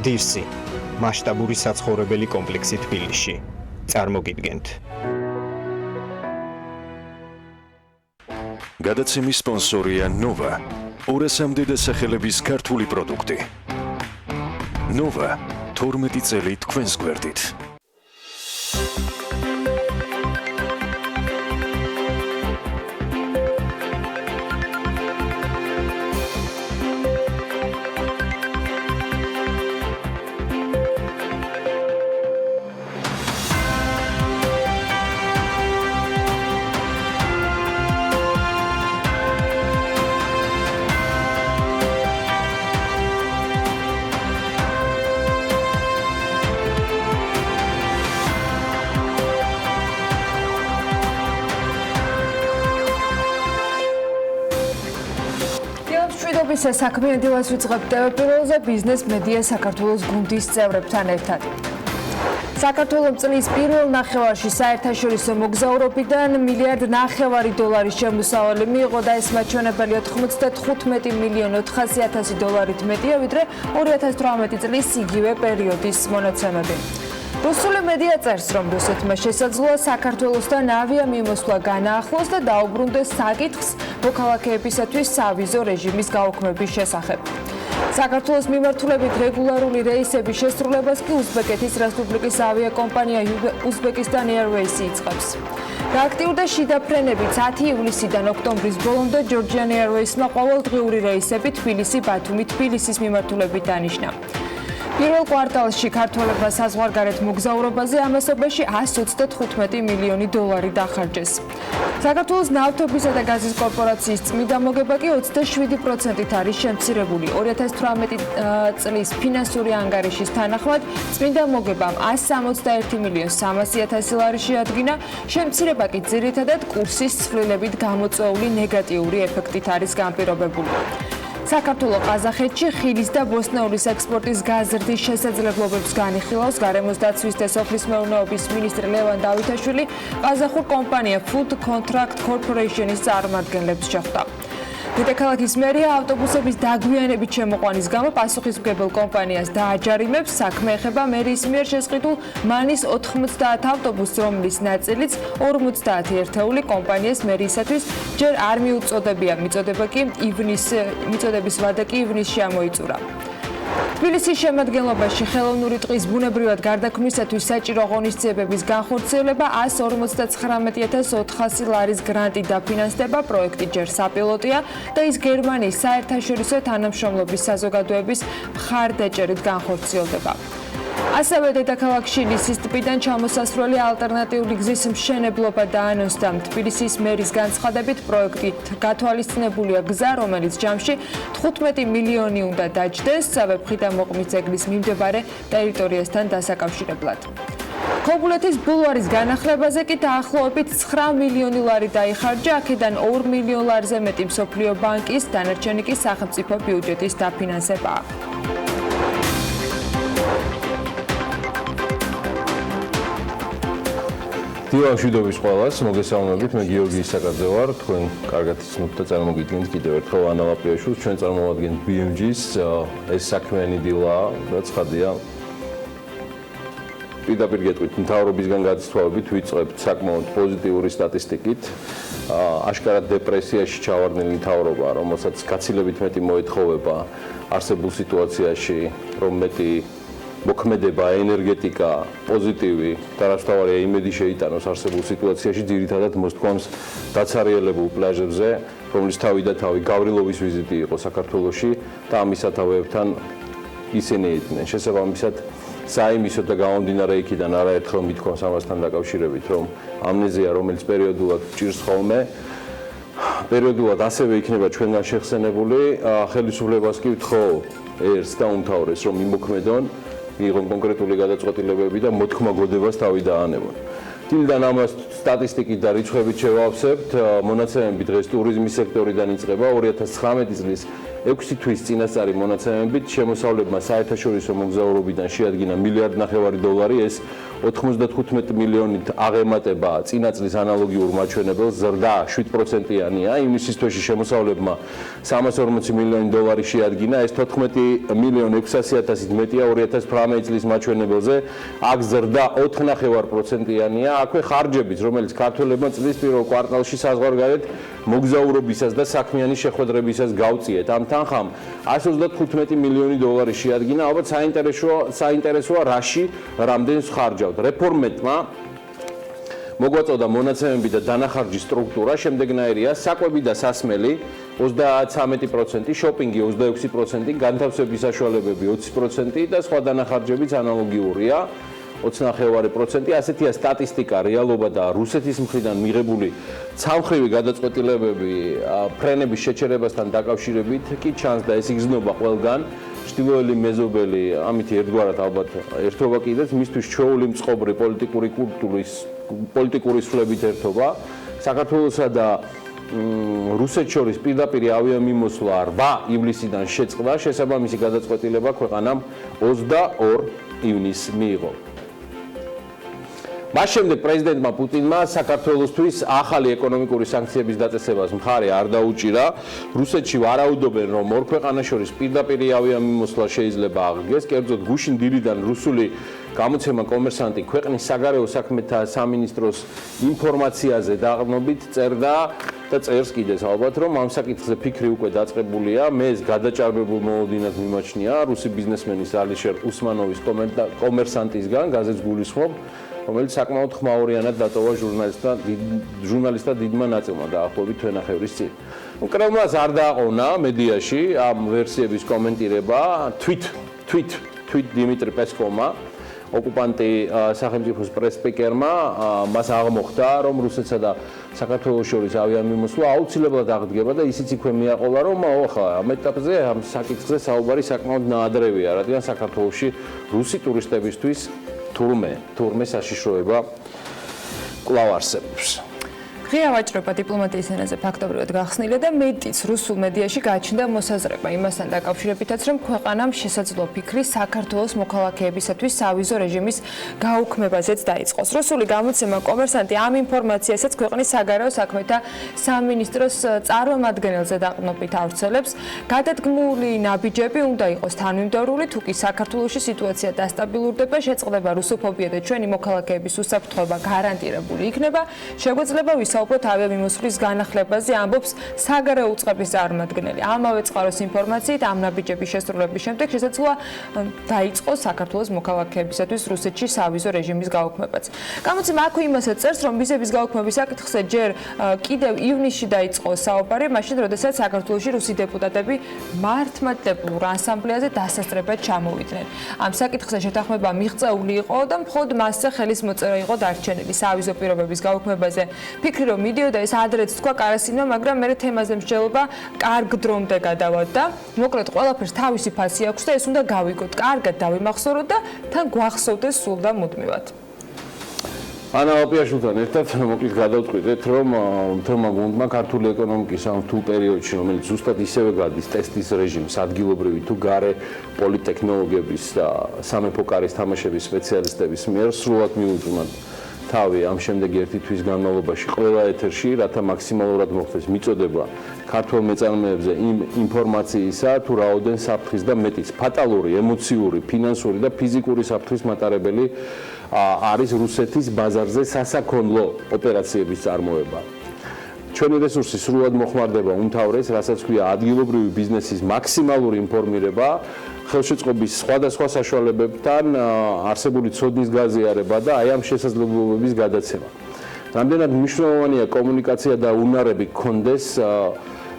დირსი მასშტაბური საცხოვრებელი კომპლექსი თბილისში. წარმოგიდგენთ. გადაცემის სპონსორია ნოვა. 200-მდე დასახელების ქართული პროდუქტი. ნოვა 12 წელი თქვენს გვერდით. საქმიან დილას ვიწყებთ ტელეპიროზე ბიზნეს მედია საქართველოს გუნდის წევრებთან ერთად. საქართველოს წლის პირველ ნახევარში საერთაშორისო მოგზაურობიდან $1.5 მილიარდის შემოსავალი მიიღო და ეს მაჩვენებელი 95,400,000 დოლარით მეტია, ვიდრე 2018 წლის იგივე პერიოდის მონაცემები. რუსული მედია წერს, რომ რუსეთმა შესაძლოა საქართველოსთან ავიამიმოსვლა განაახლოს და დაუბრუნდეს საკითხს მოქალაქეებისათვის სავიზო რეჟიმის გაუქმების შესახებ. საქართველოს მიმართულებით რეგულარული რეისების შესრულებას კი უზბეკეთის რესპუბლიკის ავიაკომპანია Uzbekistan Airways იწყებს. გააქტიურდა შიდა ფრენებით 10 ივლისიდან ოქტომბრის ბოლომდე Georgian Airways-მა ყოველდღიური რეისები თბილისი-ბათუმი-თბილისის მიმართულებით დანიშნა. პირველ კვარტალში ქართველებმა საზღვარგარეთ მოგზაურობაზე ამასობაში $125 მილიონი დახარჯეს. საქართველოს ნავთობისა და გაზის კორპორაციის წმიდა მოგება კი 27%-ით არის შემცირებული. 2018 წლის ფინანსური ანგარიშის თანახმად წმიდა მოგებამ $161,300,000 ლარი შეადგინა, შემცირება კი ძირითადად კურსის ცვლილებით გამოწვეული ნეგატიური ეფექტით არის განპირობებული. საქართველოს ყაზახეთში ხილის და ბოსტნეულის ექსპორტის გაზრდის შესაძლებლობებს განიხილავს გარემოს დაცვის და სოფლის მეურნეობის მინისტრი ლევან დავითაშვილი ყაზახურ კომპანია Food Contract Corporation-ის წარმომადგენლებს შეხვდა. დედაქალაქის მერია ავტობუსების დაგვიანებით შემოყვანის გამო პასუხისმგებელ კომპანიას დააჯარიმებს. საქმე ეხება მერიის მიერ შესყიდულ მანის 90 ავტობუსს, რომლის ნაწილიც 50 ერთეული კომპანიას მერიისათვის ჯერ არ მიუწოდებია. მიწოდების ვადა კი ივნისში ამოიწურა. თბილისის შემადგენლობაში ხელოვნური ტყის ბუნებრივად გარდაქმნისათვის საჭირო ღონისძიებების განხორციელება $159,400 ლარის გრანტით დაფინანსდება. პროექტი ჯერ საპილოტია და ის გერმანიის საერთაშორისო თანამშრომლობის საზოგადოების მხარდაჭერით განხორციელდება. ასევე დედაქალაქში ლისის ტბიდან ჩამოსასვლელი ალტერნატიული გზის მშენებლობა დაანონსდა. თბილისის მერის განცხადებით პროექტით გათვალისწინებულია გზა, რომელიც ჯამში 15 მილიონი უნდა დაჯდეს ვებხიდამოყმის ძეგლის მიმდებარე ტერიტორიასთან დასაკავშირებლად. ქობულეთის ბულვარის განახლებაზე კი დაახლოებით 9 მილიონი ლარი დაიხარჯა, აქედან 2 მილიონ ლარზე მეტი მსოფლიო ბანკის, დანარჩენი კი სახელმწიფო ბიუჯეტის დაფინანსებაა. მშვიდობის ყველას, მოგესალმებით, მე გიორგი ისაკაძე ვარ, თქვენ კარგად იცნობთ და წარმოგიდგენთ კიდევ ერთხელ ანა ლაპიაშვილს, ჩვენ წარმოვადგენთ BMG-ს, ეს საქმიანი დილაა, რაც ხადია. პირდაპირ გეტყვით, მთავრობისგან გადაცვალებით ვიწყებთ საკმაოდ პოზიტიური სტატისტიკით. აშკარად დეპრესიაში ჩავარდნილი მთავრობა, რომელსაც გაცილებით მეტი მოეთხოვება არსებულ სიტუაციაში, რომ მეტი მოქმედება, ენერგეტიკა, პოზიტივი და რაც თავარია იმედი შეიტანოს არსებულ სიტუაციაში, ძირითადად მოსთქვამს დაცარიელებულ პლაჟებზე, რომლის თავი და თავი გავრილოვის ვიზიტი იყო საქართველოში და ამის სათავეებთან ისინი იყვნენ. შესაბამისად, საიმისო და გამომდინარე იქიდან არაერთხელ მithქვამს ამასთან დაკავშირებით, რომ ამნეზია, რომელიც პერიოდულად ჭირს ხოლმე, პერიოდულად ასევე იქნება ჩვენგან შეხსენებული, ხელისუფლებას კი ვთხოვ ერთს და უმთავრეს, რომ იმოქმედონ, მიიღონ კონკრეტული გადაწყვეტილებები და მოთქმა გოდებას თავი დაანებონ. დილიდან ამას სტატისტიკით და რიცხვებით შევავსებთ, მონაცემები დღეს ტურიზმის სექტორიდან იწყება 2019 წლის 6 თვის წინასწარი მონაცემებით შემოსავლებმა საერთაშორისო მოგზაურობიდან შეადგინა $1.5 მილიარდი, ეს 95 მილიონით აღემატება წინა წლის ანალოგიურ მაჩვენებელს, ზრდა 7%-იანია. ივნისის თვეში შემოსავლებმა $340 მილიონი შეადგინა, ეს 14,600,000-ით მეტია 2018 წლის მაჩვენებელზე. აქ ზრდა 4,5%-იანია. აქვე ხარჯებიც, რომელიც ქართველებმა წლის პირველ კვარტალში საზღვარგარეთ მოგზაურობისას და საქმიანი შეხვედრებისას გავწიეთ. ამ თანხამ $135 მილიონი შეადგინა. ალბათ საინტერესოა რაში რამდენს ხარჯავთ. რეფორმეტმა მოგვაწოდა მონაცემები და დანახარჯის სტრუქტურა შემდეგნაირია: საკვები და სასმელი 33%, შოპინგი 26%, განთავსების საშუალებები 20% და სხვა დანახარჯებიც ანალოგიურია 20,5%. ასეთია სტატისტიკა, რეალობა და რუსეთის მხრიდან მიღებული ცალმხრივი გადაწყვეტილებები ფრენების შეჩერებასთან დაკავშირებით კი ჩანს და ეს იგრძნობა ყველგან. ჩრდილოელი მეზობელი ამითი ერთგვარად ალბათ ერთობა კიდეც მისთვის ჩვეული მწყობრი პოლიტიკური სვლებით ერთობა. საქართველოსა და რუსეთს შორის პირდაპირ ავიამიმოსვლა 8 ივლისიდან შეწყდა, შესაბამისი გადაწყვეტილება ქვეყანამ 22 ივნისს მიიღო. მას შემდეგ პრეზიდენტმა პუტინმა საქართველოსთვის ახალი ეკონომიკური სანქციების დაწესებას მხარე არ დაუჭირა. რუსეთში ვარაუდობენ, რომ ორ ქვეყანას შორის პირდაპირ ავიამიმოსვლა შეიძლება აღდგეს. კერძოდ გუშინ დილიდან რუსული გამოცემა კომერსანტი ქვეყნის საგარეო საქმეთა სამინისტროს ინფორმაციაზე დაყრდნობით წერდა და წერს კიდეც ალბათ, რომ ამ საკითხზე ფიქრი უკვე დაწყებულია. მე ეს გადაჭარბებულ მოლოდინად მიმაჩნია რუსი ბიზნესმენის ალიშერ უსმანოვის კომერსანტისგან, გაზეთს გულისხმობ, რომელიც საკმაოდ ხმაურიანად დატოვა ჟურნალისტთა დიდმა ნაწილმა დაახლოებით თვენახევრის წინ. კრემლს არ დააყოვნა მედიაში ამ ვერსიების კომენტირება. თვით დიმიტრი პესკოვმა, ოკუპანტი სახელმწიფოს პრეს-სპიკერმა, მას აღმოხდა, რომ რუსეთსა და საქართველოს შორის ავიამიმოსვლა აუცილებლად აღდგება და ისიც იქვე მიაყოლა, რომ ახლა ამ ეტაპზე ამ საკითხზე საუბარი საკმაოდ ნაადრევია, რადგან საქართველოში რუსი ტურისტებისთვის თურმე საშიშროება კვლავ არსებობს. ღია ვაჭრობა დიპლომატიის ენაზე ფაქტობრივად გახსნილია და მეტიც რუსულ მედიაში გააჩნდა მოსაზრება იმასთან დაკავშირებითაც, რომ ქვეყანამ შესაძლოა ფიქრი საქართველოს მოქალაქეებისათვის სავიზო რეჟიმის გაუქმებაზეც დაიწყოს. რუსული გამოცემა კომერსანტი ამ ინფორმაციასაც ქვეყნის საგარეო საქმეთა სამინისტროს წარმომადგენელზე დაყრდნობით ავრცელებს. გადადგმული ნაბიჯები უნდა იყოს თანმიმდევრული, თუ კი საქართველოში სიტუაცია დასტაბილურდება, შეწყდება რუსოფობია და ჩვენი მოქალაქეების უსაფრთხოება გარანტირებული იქნება. შეგვეძლება ვისაუბროთ ავიამიმოსვლის განახლებაზე, ამბობს საგარეო უწყების წარმომადგენელი. ამავე წყაროს ინფორმაციით, ამ ნაბიჯების შესრულების შემდეგ შესაძლოა დაიწყოს საქართველოს მოქალაქეებისათვის რუსეთში სავიზო რეჟიმის გაუქმებაც. გამოცემა აქვე იმასაც წერს, რომ ვიზების გაუქმების საკითხზე ჯერ კიდევ ივნისში დაიწყო საუბარი, მაშინ როდესაც საქართველოში რუსი დეპუტატები მართლმადიდებლურ ასამბლეაზე დასასწრებად ჩამოვიდნენ. ამ საკითხზე შეთანხმება მიღწეული იყო და მხოლოდ მასზე ხელის მოწერა იყო დარჩენილი. სავიზო პირობების გაუქმებაზე ფიქრი რომ მიდიოდა ეს ადრეც თქვა კარასინმა, მაგრამ მე თემაზე მსჯელობა კარგ დრომდე გადავა და მოკლედ ყველაფერს თავისი ფასი აქვს და ეს უნდა გავიგოთ, კარგად დავიმახსოვროთ და თან გვახსოვდეს სულ და მუდმივად. ანა ოპიაშვილთან ერთად მოკლედ გადავწყვიტეთ, რომ მთელმა გუნდმა ქართული ეკონომიკის ამ თუ პერიოდში, რომელიც ზუსტად ისევე გადის ტესტის რეჟიმს, ადგილობრივი თუ გარე პოლიტექნოლოგიების და სამეფო კარის თამაშების სპეციალისტების მიერ სრულად მიუძღვნათ თავი ამ შემდეგ ერთი თვის განმავლობაში ყველა ეთერში, რათა მაქსიმალურად მოხდეს მიწოდება ქართულ მეწარმეებზე იმ ინფორმაციისა, თუ რაოდენ საფრთხის და მეტიც ფატალური, ემოციური, ფინანსური და ფიზიკური საფრთხის მატარებელი არის რუსეთის ბაზარზე სასაქონლო ოპერაციების წარმოება. ჩვენი რესურსი სრულად მოხმარდება უმთავრეს, რასაც ქვია ადგილობრივი ბიზნესის მაქსიმალური ინფორმირება, ხელშეწყობის სხვადასხვა საშუალებებთან არსებული ცოდნის გაზიარება და აი ამ შესაძლებლობების გადაცემა. რამდენად მნიშვნელოვანია კომუნიკაცია და უნარები გქონდეს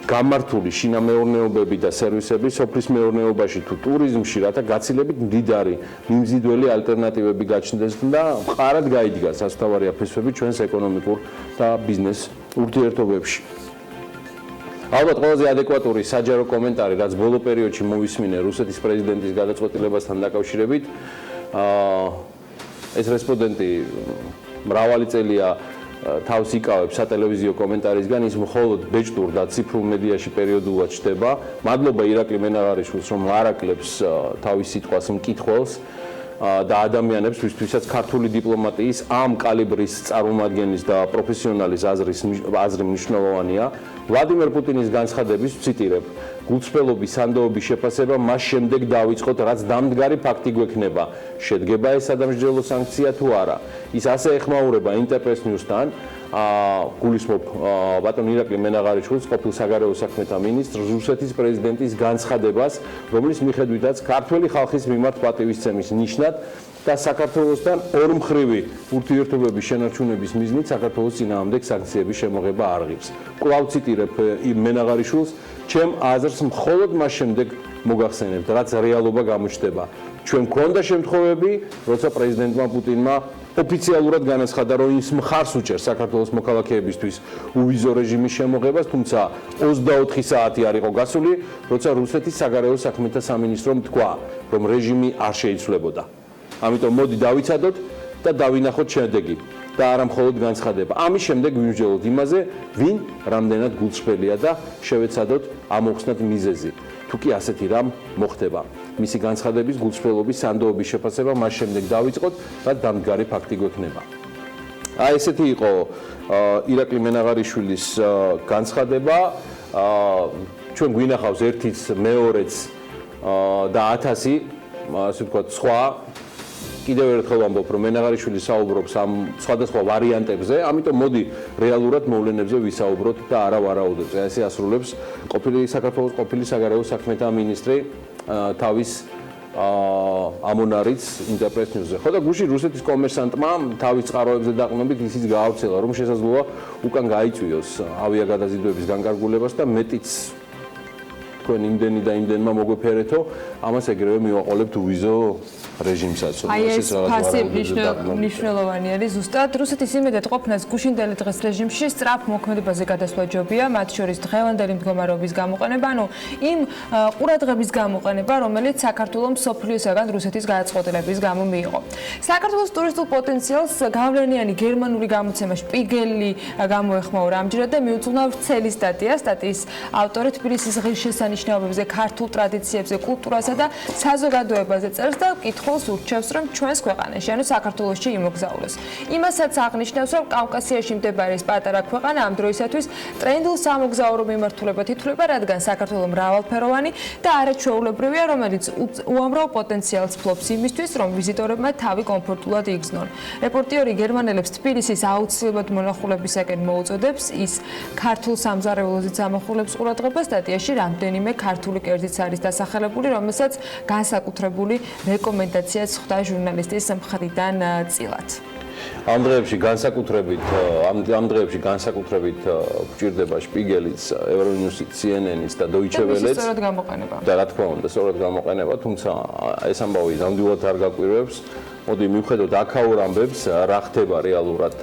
გამართული შინამეურნეობები და სერვისები სოფლის მეურნეობაში თუ ტურიზმში, რათა გაცილებით მდიდარი მიმზიდველი ალტერნატივები გაჩნდეს და მყარად გაიდგას ასთავარი აფესვები ჩვენს ეკონომიკურ და ბიზნეს ურთიერთობებში. ალბათ ყველაზე ადეკვატური საჯარო კომენტარი, რაც ბოლო პერიოდში მოვისმინე რუსეთის პრეზიდენტის გადაწყვეტილებასთან დაკავშირებით, ეს რესპონდენტი მრავალი წელია თავს იკავებს სატელევიზიო კომენტარისგან, ის მხოლოდ ბეჭდურ და ციფრულ მედიაში პერიოდულად ჩდება. მადლობა ირაკლი მენაღარიშვილს, რომ არ აკლებს თავის სიტყვას მკითხველს და ადამიანებს, ვისთვისაც ქართული დიპლომატიის ამ კალიბრის წარმომადგენლის და პროფესიონალის აზრი მნიშვნელოვანია. ვლადიმერ პუტინის განცხადების ვციტირებ: გულწრფელობის სანდოობის შეფასება მას შემდეგ დავიწყოთ, რაც დამდგარი ფაქტი გვექნება. შედგება ეს სადამსჯელო სანქცია თუ არა. ის ასე ეხმაურება ინტერპრეს ნიუსთან, გულისხმობ ბატონ ირაკლი მენაღარიშვილს, ყოფილ საგარეო საქმეთა მინისტრს, რუსეთის პრეზიდენტის განცხადებას, რომლის მიხედვითაც ქართველი ხალხის მიმართ პატივისცემის ნიშნად და საქართველოსთან ორმხრივი ურთიერთობების შენარჩუნების მიზნით საქართველოს წინააღმდეგ სანქციების შემოღება არ ღირს. კვლავ ციტირებ მენაღარიშვილს, ჩემ აზრს მხოლოდ მას შემდეგ მოგახსენებთ, რაც რეალობა გამოჩნდება. ჩვენ გვქონდა შემთხვევები, როცა პრეზიდენტმა პუტინმა ოფიციალურად განაცხადა, რომ ის მხარს უჭერს საქართველოს მოქალაქეებისთვის უვიზო რეჟიმის შემოღებას, თუმცა 24 საათი არ იყო გასული, როცა რუსეთის საგარეო საქმეთა სამინისტრომ თქვა, რომ რეჟიმი არ შეიცვლებოდა. ამიტომ მოდი დავიცადოთ და დავინახოთ შედეგი და არა მხოლოდ განცხადება. ამის შემდეგ ვიმსჯელოთ იმაზე, ვინ რამდენად გულწრფელია და შევეცადოთ ამოხსნათ მიზეზი. თუ კი ასეთი რამ მოხდება, მისი განცხადების გულწრფელობის სანდოობის შეფასება მას შემდეგ დავიწყოთ, რაც დამდგარი ფაქტი გვექნება. ესეთი იყო ირაკლი მენაღარიშვილის განცხადება. ჩვენ გვინახავს ერთიც, მეორეც და 1000, ასე ვთქვათ, სხვა. კიდევ ერთხელ ვამბობ, რომ მენაღარიშვილი საუბრობს ამ სხვადასხვა ვარიანტებზე, ამიტომ მოდი რეალურად მოვლენებზე ვისაუბროთ და არა ვარაუდებზე. ესე ასრულებს საქართველოს ყოფილი საგარეო საქმეთა მინისტრი თავის ამონარიც ინტერპრეს ნიუსზე. ხო და გუშინ რუსეთის კომერსანტმა თავის წყაროებზე დაყრდნობით ისიც გაავრცელა, რომ შესაძლოა უკან გაიწვიოს ავიაგადაზიდვების განკარგულებას და მეტიც თქვენ იმდენი და იმდენმა მოგვეფერეთო, ამას ეგრევე მივაყოლებთ უვიზო რეჟიმსაც. ეს ფასი მნიშვნელოვანი არის ზუსტად. რუსეთის იმედად ყოფნას გუშინდელი დღეს რეჟიმში სწრაფ მოქმედებაზე გადასვლა ჯობია, მათ შორის დღევანდელი მდგომარეობის გამოყენება, ანუ იმ ყურადღების გამოყენება, რომელიც საქართველოს მსოფლიოსაგან რუსეთის გადაწყვეტილების გამო მიიღო. საქართველოს ტურისტულ პოტენციალს გავლენიანი გერმანული გამოცემა შპიგელი გამოეხმაურა ამჯერად და მიუძღვნა ვრცელი სტატია. სტატიის ავტორი თბილისის ღირსშესანიშნაობებზე, ქართულ ტრადიციებზე, კულტურასა და საზოგადოებაზე წერს და კითხულს ურჩევს, რომ ჩვენს ქვეყანაში, ანუ საქართველოში იმოგზაუროს. იმასაც აღნიშნავს, რომ კავკასიაში მდებარე ეს პატარა ქვეყანა ამ დროისათვის ტრენდულ სამოგზაურო მიმართულებად ითვლება, რადგან საქართველო მრავალფეროვანი და არაჩვეულებრივია, რომელიც უამრავ პოტენციალს ფლობს იმისთვის, რომ ვიზიტორებმა თავი კომფორტულად იგრძნონ. რეპორტიორი გერმანელებს თბილისის აუცილებლად მონახულებისაკენ მოუწოდებს, ის ქართულ სამზარეულოზეც ამახვილებს ყურადღებას. სტატიაში რამდენიმე ქართული კერძიც არის დასახელებული, რომელსაც განსაკუთრებული რეკომენდაციაც ხვდა ჟურნალისტის მხრიდან წილად. ამ დღეებში განსაკუთრებით გვჭირდება შპიგელიც, ევრონიუსიც, CNN-იც და Deutsche Welle-ც. სწორად გამოყენება. და რა თქმა უნდა, სწორად გამოყენება, თუმცა ეს ამბავი ნამდვილად არ გაკვირვებს. მოდი მივხედოთ აქაურ ამბებს, რა ხდება რეალურად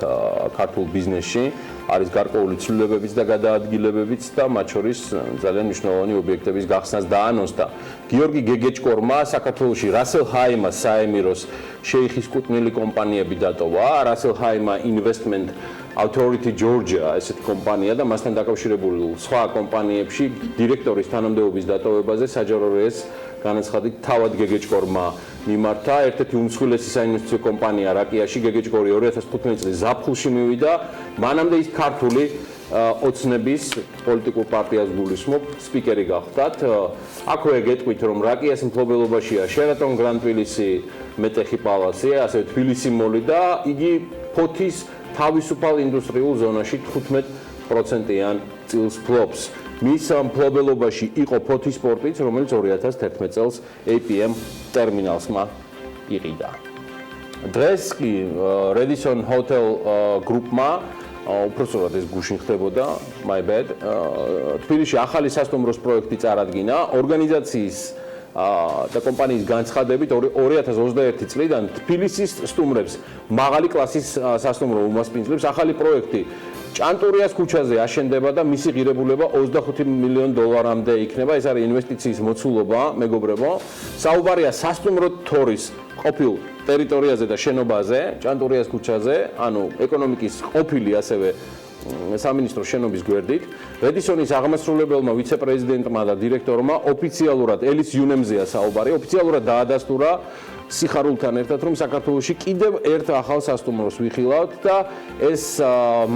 ქართულ ბიზნესში. არის გარკვეული ცვლილებებიც და გადაადგილებებიც და მათ შორის ძალიან მნიშვნელოვანი ობიექტების გახსნას დაანონსდა. გიორგი გეგეჭკორმა საქართველოში რასელ ჰაიმა საემიროს შეიხის კუთვნილი კომპანიები დატოვა. რასელ ჰაიმა Investment Authority Georgia ესეთი კომპანია და მასთან დაკავშირებული სხვა კომპანიებში დირექტორის თანამდებობის დატოვებაზე საჯარო რეესტს განაცხადით თავად გეგეჭკორმა მიმართა. ერთ-ერთი უმსხვილესი საინვესტიციო კომპანია რაკიაში გეგეჭკორი 2015 წლის ზაფხულში მივიდა. მანამდე ის ქართული ოცნების პოლიტიკურ პარტიას გულისხმობ, სპიკერი გახდათ. აქვე გეტყვით, რომ რაკიას მფლობელობაშია Sheraton Grand Tbilisi, მეტეხი პალასი, ასევე თბილისი მოლი და იგი ფოთის თავისუფალ ინდუსტრიულ ზონაში 15%-იან წილს ფლობს. მის მფლობელობაში იყო ფოთის პორტიც, რომელიც 2011 წელს APM ტერმინალსმა იყიდა. დღეს კი Radisson Hotel Group-მა უпроსწორად ეს გუშინ ხდებოდა, my bad. თბილისში ახალი სასტუმროს პროექტი წარადგინა. ორგანიზაციის და კომპანიის განცხადებით 2021 წლიდან თბილისის სტუმრებს მაღალი კლასის სასტუმრო უმასპინძლებს. ახალი პროექტი ჭანტურიას ქუჩაზე აშენდება და მისი ღირებულება 25 მილიონ დოლარამდე იქნება. ეს არის ინვესტიციის მოცულობა, მეგობრებო. საუბარია სასტუმრო თორის ყოფილ ტერიტორიაზე და შენობაზე, ჭანტურიას ქუჩაზე, ანუ ეკონომიკის ყოფილი ასევე სამინისტროს შენობის გვერდით. რედისონის აღმასრულებელმა ვიცე-პრეზიდენტმა და დირექტორმა ოფიციალურად ელის იუნემზეა საუბარი, ოფიციალურად დაადასტურა სიხარულთან ერთად, რომ საქართველოში კიდევ ერთ ახალ სასტუმროს ვიხილავთ და ეს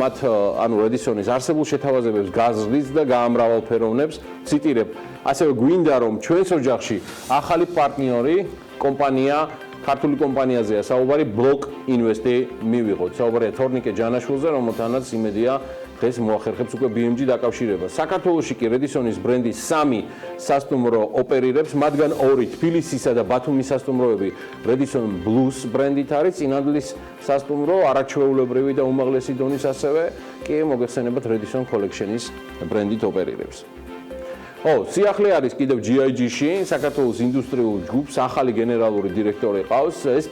მათ ანუ რედისონის არსებულ შეთავაზებებს გაზრდის და გაამრავალფეროვნებს. ციტირებ, ასევე გვინდა რომ ჩვენს ოჯახში ახალი პარტნიორი კომპანია ქართული კომპანიაზეა საუბარი ბლოკ ინვესტი მივიღოთ. საუბარია თორნიკე ჯანაშვილზე, რომელთანაც იმედია დღეს მოახერხებს უკვე BMG დაკავშირება. საქართველოში კი რედისონის ბრენდის 3 სასტუმრო ოპერირებს, მათგან 2 თბილისისა და ბათუმის სასტუმროები რედისონ ბლუს ბრენდით არის, წინადლის სასტუმრო არაჩვეულებრივი და უმაღლესი დონის ასევე კი მოგეხსენებათ რედისონ კოლექშენის ბრენდით ოპერირებს. სიახლე არის კიდევ GIG-ში, საქართველოს ინდუსტრიულ ჯგუფს ახალი გენერალური დირექტორი ყავს. ეს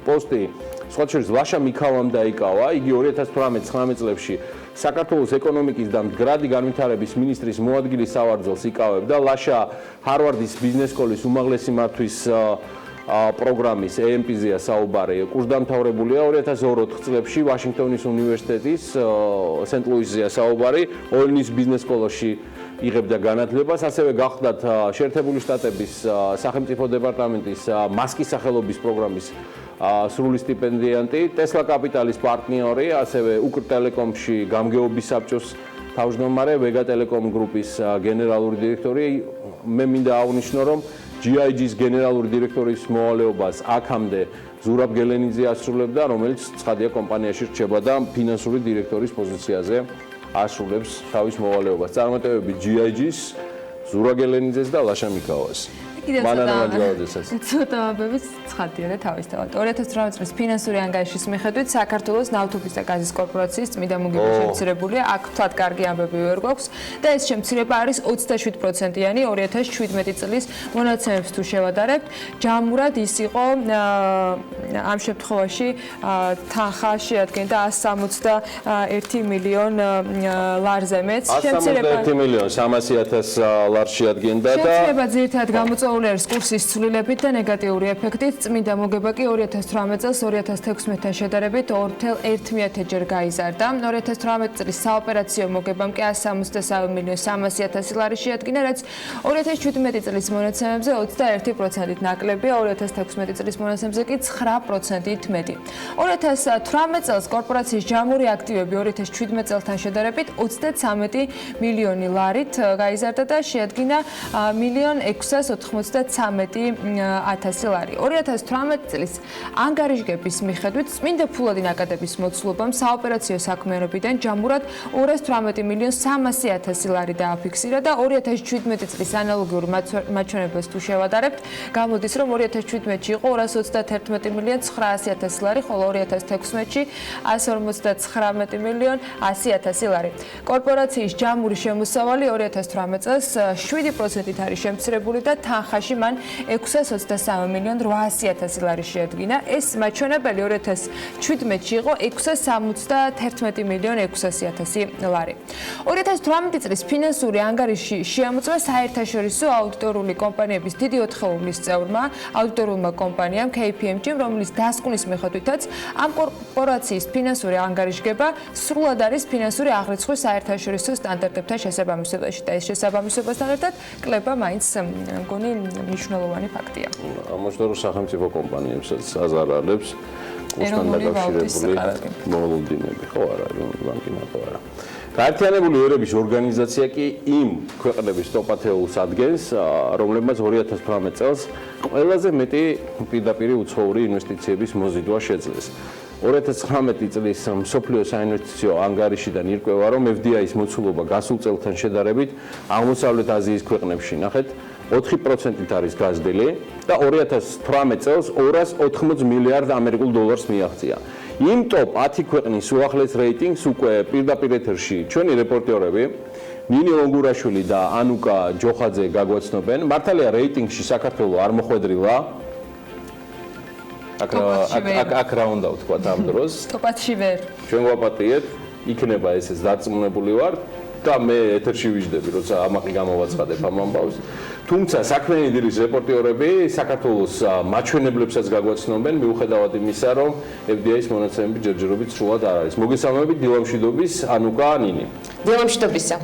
პოსტი სხვა შორის ლაშა მიქავამ დაიკავა. იგი 2018-19 წლებში საქართველოს ეკონომიკის და მდგრადი განვითარების მინისტრის მოადგილის სავარძელს იკავებდა. ლაშა ჰარვარდის ბიზნეს სკოლის უმაღლესი მართვის პროგრამის EMP-ზეა საუბარი. კურსდამთავრებულია 2002 წლებში ვაშინგტონის უნივერსიტეტის სენტ-ლუისზეა საუბარი. ოილნის ბიზნეს სკოლაში იღებდა განათლებას, ასევე გახდათ შეერთებული შტატების სახელმწიფო დეპარტამენტის მასკის სახელობის პროგრამის სრული სტიპენდიანტი, ტესლა კაპიტალის პარტნიორი, ასევე უკრტელეკომში გამგეობის საბჭოს თავმჯდომარე, ვეგა ტელეკომ გრუპის გენერალური დირექტორი. მე მინდა აღვნიშნო, რომ GIG-ის გენერალური დირექტორის მოვალეობას აქამდე ზურაბ გელენიძე ასრულებდა, რომელიც ცხადია კომპანიაში რჩება და ფინანსური დირექტორის პოზიციაზე ასრულებს თავის მოვალეობას. წარმატებები GIG-ის, ზურაბ გელენიძეს და ლაშა მიქავას. ცოტა ამბების ცხადია და თავისთავად. 2018 წლის ფინანსური ანგარიშის მიხედვით საქართველოს ნავთობის და გაზის კორპორაციის წმინდა მოგება შემცირებულია. აქ თქვათ კარგი ამბები ვერ გვაქვს და ეს შემცირება არის 27%-იანი 2017 წლის მონაცემებს თუ შევადარებთ. ჯამურად ის იყო ამ შემთხვევაში თანხა შეადგენდა 161 მილიონ ლარზე მეც. 161 მილიონ 300,000 ლარს შეადგენდა და შემცირება ძირითადად გამოწვეულია კურსის ცვლილებით და ნეგატიური ეფექტით. წმინდა მოგება კი 2018 წელს 2016-თან შედარებით 2.1-ჯერ გაიზარდა. 2018 წლის საოპერაციო მოგებამ კი 163 მილიონ 300,000 ლარი შეადგინა, რაც 2017 წლის მონაცემებზე 21%-ით ნაკლებია, 2016 წლის მონაცემებზე კი 9%-ით მეტი. 2018 წელს კორპორაციის ჯამური აქტივები 2017 წელთან შედარებით 33 მილიონი ლარით გაიზარდა და შეადგინა 1,693,000 ლარი. 2018 წლის ანგარიშგების მიხედვით წმინდა ფულადი ნაკადების მოცულობამ საოპერაციო საქმიანობიდან ჯამურად 218 მილიონ 300,000 ლარი დააფიქსირა და 2017 წლის ანალოგიურ მაჩვენებელს თუ შევადარებთ, გამოდის რომ 2017-ში იყო 231 მილიონ 900,000 ლარი, ხოლო 2016-ში 159 მილიონ 100,000 ლარი. კორპორაციის ჯამური შემოსავალი 2018 წელს 7%-ით არის შემცირებული და თანხაში მან 623 მილიონ 800,000 ლარი შეადგინა. ეს მაჩვენებელი 2017-ში იყო 671 მილიონ 600,000 ლარი. 2018 წლის ფინანსური ანგარიში შეამოწმა საერთაშორისო აუდიტორული კომპანიების დიდი ოთხეულის წევრმა, აუდიტორულმა კომპანიამ KPMG, რომლის დასკვნის მიხედვითაც ამ კორპორაციის ფინანსური ანგარიშგება სრულად არის ფინანსური აღრიცხვის საერთაშორისო სტანდარტებთან შესაბამისობაში და ეს შესაბამისობასთან ერთად კლება მაინც მგონი მნიშვნელოვანი ფაქტია. ამაშორ სახელმწიფო კომპანიებსაც აზარალებს კურსთან დაკავშირებული მოლოდინები, ხო არა, ბანკი მარტო არა. გაერთიანებული ერების ორგანიზაცია კი იმ ქვეყნების ტოპ-10-ს ადგენს, რომლებმაც 2018 წელს ყველაზე მეტი პირდაპირ უცხოური ინვესტიციების მოზიდვა შეძლეს. 2019 წლის მსოფლიო საინვესტიციო ანგარიშიდან ირკვევა, რომ FDI-ის მოცულობა გასულ წელთან შედარებით აღმოსავლეთ აზიის ქვეყნებში ნახეთ 4%-ით არის გაზრდილი და 2018 წელს 280 მილიარდ ამერიკულ დოლარს მიაღწია. იმ ტოპ 10 ქვეყნის უახლეს რეიტინგს უკვე პირდაპირ ეთერში ჩვენი რეპორტერები ნინი ონგურაშვილი და ანუკა ჯოხაძე გაგვაცნობენ. მართალია რეიტინგში საქართველოს არ მოხვედრილა. აქ რა უნდა ვთქვა ამ დროს? ტოპ-10-ში ვერ. ჩვენ ვაპატიეთ იქნება ესეც დარწმუნებული ვარ და მე ეთერში ვიждები, როცა ამაყი გამოვაცხადებ ამ ამბავს. თუმცა საქმიანი დილის რეპორტიორები საქართველოს მაჩვენებლებსაც გაგვაცნობენ, მიუხედავად იმისა, რომ FDI-ის მონაცემები ჯერჯერობით სრულად არ არის. მოგესალმებით დილამშვიდობის ანუკა ნინი. დილამშვიდობისა.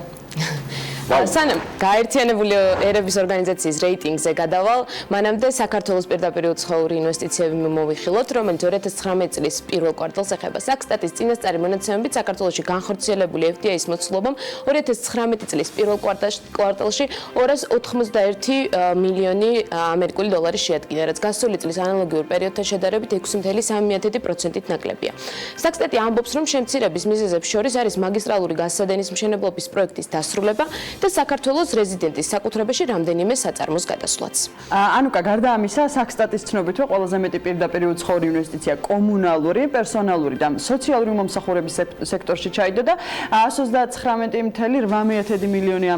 სანამ გაერთიანებული ერების ორგანიზაციის რეიტინგზე გადავალ, მანამდე საქართველოს პირდაპირ უცხოური ინვესტიციები მოვიხილოთ, რომელიც 2019 წლის პირველ კვარტალს ეხება. საქსტატის წინასწარი მონაცემებით საქართველოში განხორციელებული FDI-ის მოცულობამ 2019 წლის პირველ კვარტალში 291 მილიონი ამერიკული დოლარი შეადგინა, რაც გასული წლის ანალოგიურ პერიოდთან შედარებით 6.3%-ით ნაკლებია. საქსტატი ამბობს, რომ შემცირების მიზეზებს შორის არის მაგისტრალური გასადენის მშენებლობის პროექტის დასრულება და საქართველოს რეზიდენტის საკუთრებაში რამდენიმე საწარმოს გადასვლაც. ანუკა, გარდა ამისა, საქსტატის ცნობით, რომ ყველაზე მეტი პირდაპირ უცხოური ინვესტიცია კომუნალური, პერსონალური და სოციალური მომსახურების სექტორში ჩაიდო და 139.8 მილიონი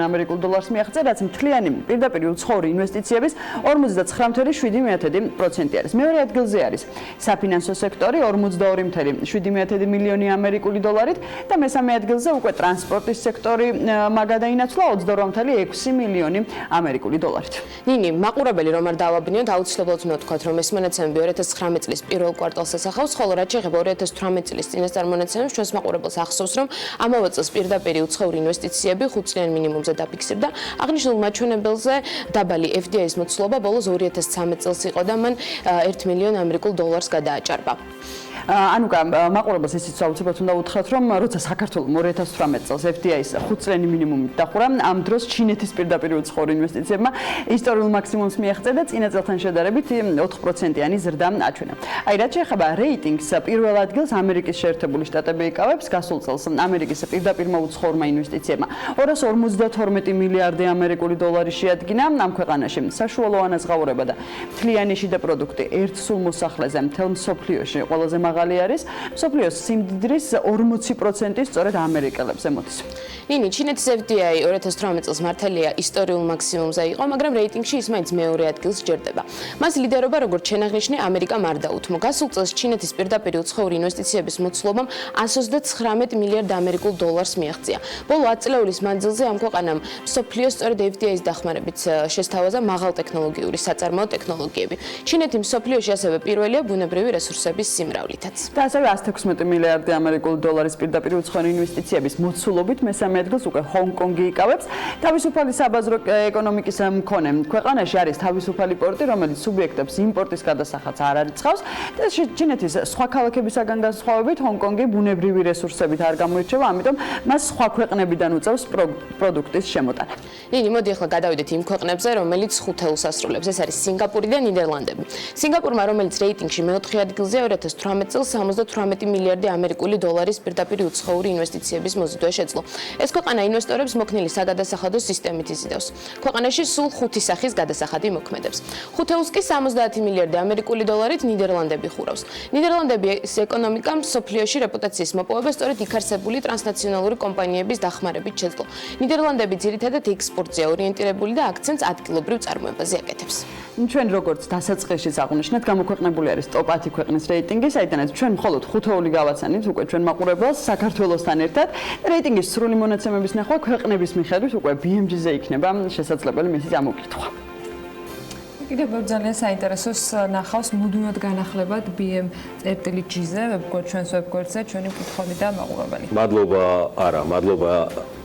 ამერიკულ დოლარს მიაღწია, რაც მთლიანი პირდაპირ უცხოური ინვესტიციების 49.7% არის. მეორე ადგილზე არის საფინანსო სექტორი 42.7 მილიონი ამერიკული დოლარით და მესამე ადგილზე უკვე ტრანსპორტის სექტორი მაგადაინაცვლა 22.6 მილიონი ამერიკული დოლარით. ნინი, მაყურებელი რომ არ დავაბინოთ, აუცილებლად უნდა ვთქვათ, რომ ეს მონაცემები 2019 წლის პირველ კვარტალს ასახავს, ხოლო რაც შეეხება 2018 წლის წინასწარ მონაცემებს, ჩვენს მაყურებელს ახსოვს, რომ ამავე წელს პირდაპირ უცხოური ინვესტიციები 5 წლიან მინიმუმზე დაფიქსირდა. აღნიშნულ მაჩვენებელზე დაბალი FDI-ის მოცულობა ბოლოს 2013 წელს იყო და მან 1 მილიონ ამერიკულ დოლარს გადააჭარბა. ანუკა, მაყურებელს ისიც აუცილებლად უნდა უთხრათ, რომ როცა საქართველოს 2018 წელს FDI-ის 5 წლიანი მინიმუმით დახურა, ამ დროს ჩინეთის პირდაპირ უცხოური ინვესტიციებმა ისტორიულ მაქსიმუმს მიაღწია და წინა წელთან შედარებით 4%-იანი ზრდა აჩვენა. აი, რაც შეეხება რეიტინგს, პირველ ადგილს ამერიკის შეერთებული შტატები იკავებს, გასულ წელს ამერიკის პირდაპირმა უცხოურმა ინვესტიციებმა 252 მილიარდი ამერიკული დოლარი შეადგინა. ამ ქვეყანაში საშუალო ანაზღაურება და მთლიანი შიდა პროდუქტი ერთ სულ მოსახლეზე მთელ მსოფლიოში ყველაზე მაღალი არის. მსოფლიოს სიმდიდრის 40% სწორედ ამერიკელებზე მოდის. ნინი, ჩინეთის FDI 2018 წელს მართალია ისტორიულ მაქსიმუმზე იყო, მაგრამ რეიტინგში ის მაინც მეორე ადგილს სჯერდება. მას ლიდერობა, როგორც შენაღნიშნე, ამერიკამ არ დაუთმო. გასულ წელს ჩინეთის პირდაპირ უცხოური ინვესტიციების მოცულობამ 129 მილიარდ ამერიკულ დოლარს მიაღწია. ბოლო 10 წლების მანძილზე ამ ქვეყანამ მსოფლიოს სწორედ FDI-ის დახმარებით შესთავაზა მაღალტექნოლოგიური საწარმოო ტექნოლოგიები. ჩინეთი მსოფლიოში ასევე პირველია ბუნებრივი რესურსების სიმრავლითაც. და ასევე 116 მილიარდი ამერიკული დოლარის პირდაპირ უცხოური ინვესტიციების მოცულობით მესამე ადგილს უკვე ჰონგ-კონგი იკავებს. თავისუფალი საბაზრო ეკონომიკის მქონე ქვეყანაში არის თავისუფალი პორტი, რომელიც სუბიექტებს იმპორტის გადასახადს არ არიცხავს და ჩინეთის სხვა ქალაქებისაგან განსხვავებით ჰონგ-კონგი ბუნებრივი რესურსებით არ გამოირჩევა, ამიტომ მას სხვა ქვეყნებიდან უწევს პროდუქტის შემოტანა. ნინი, მოდი ახლა გადავიდეთ იმ ქვეყნებზე, რომელიც 5 ელს ასრულებს. ეს არის სინგაპური და ნიდერლანდები. სინგაპურმა, რომელიც რეიტინგში მეოთხე ადგილზეა, 2018 წელს 78 მილიარდი ამერიკული დოლარის პირდაპირ უცხოური ინვესტიციების მოზიდვა შეძლო. ეს ქვეყანა ინვესტორებს მოქნილი საგადასახადო სისტემით იზიდავს. ქვეყანაში სულ 5 სახის გადასახადი მოქმედებს. 5 ელს კი 70 მილიარდი ამერიკული დოლარით ნიდერლანდები ხურავს. ნიდერლანდების ეკონომიკა მსოფლიოში რეპუტაციის მოპოვება სწორედ იქ არსებული ტრანსნაციონალური კომპანიების დახმარებით შეძლო. ნიდერლანდები ძირითადად ექსპორტზე ორიენტირებული და აქცენტს ადგილობრივ წარმოებაზე აკეთებს. ჩვენ როგორც დასაწყისშიც აღვნიშნეთ, გამოქვეყნებული არის ტოპ 10 ქვეყნის რეიტინგი, საიდანაც ჩვენ მხოლოდ 5 გავაცანით უკვე ჩვენ მაყურებელს საქართველოსთან ერთად. რეიტინგის სრული მონაცემების ნახვა ქვეყნების მიხედვით უკვე BMG-ზე იქნება შესაძლებელი მისი ამოკითხვა. კიდევ ძალიან საინტერესოს ნახავს მუდმივად განახლებად BM.G-ზე, ჩვენს ვებგვერდზე, ჩვენი მკითხველი და მაყურებელი.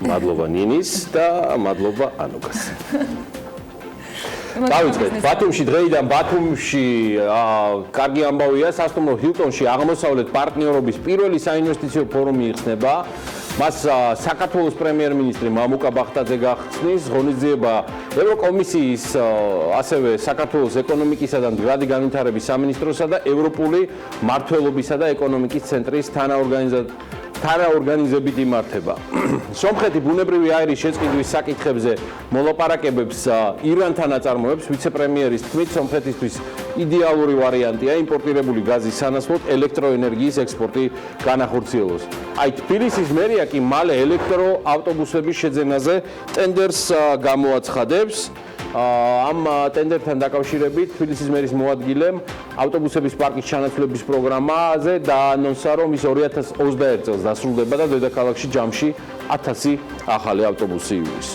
მადლობა ნინის და მადლობა ანუკას. დავიწყეთ. ბათუმში დღეიდან ბათუმში კარგი ამბავია, სასტუმრო ჰილტონში აღმოსავლეთ პარტნიორობის პირველი საინვესტიციო ფორუმი იხსნება. მას საქართველოს პრემიერ-მინისტრი მამუკა ბახტაძე გახსნის, ღონისძიება ევროკომისიის, ასევე საქართველოს ეკონომიკისა და მდგრადი განვითარების სამინისტროსა და ევროპული მმართველობისა და ეკონომიკის ცენტრის თანაორგანიზებით იმართება. სომხეთი ბუნებრივი აირის შეწყიდვის საკითხებზე მოლაპარაკებებს ირანთან აწარმოებს. ვიცე-პრემიერის თქმით, სომხეთისთვის იდეალური ვარიანტია იმპორტირებული გაზის სანაცვლოდ ელექტროენერგიის ექსპორტი განახორციელოს. აი, თბილისის მერია კი მალე ელექტროავტობუსების შეძენაზე ტენდერს გამოაცხადებს. ამ ტენდერთან დაკავშირებით თბილისის მერის მოადგილემ ავტობუსების პარკის ჩანაცვლების პროგრამაზე დაანონსა, რომ ის 2021 წელს დასრულდება და დედაქალაქში ჯამში 1000 ახალი ავტობუსი ივლის.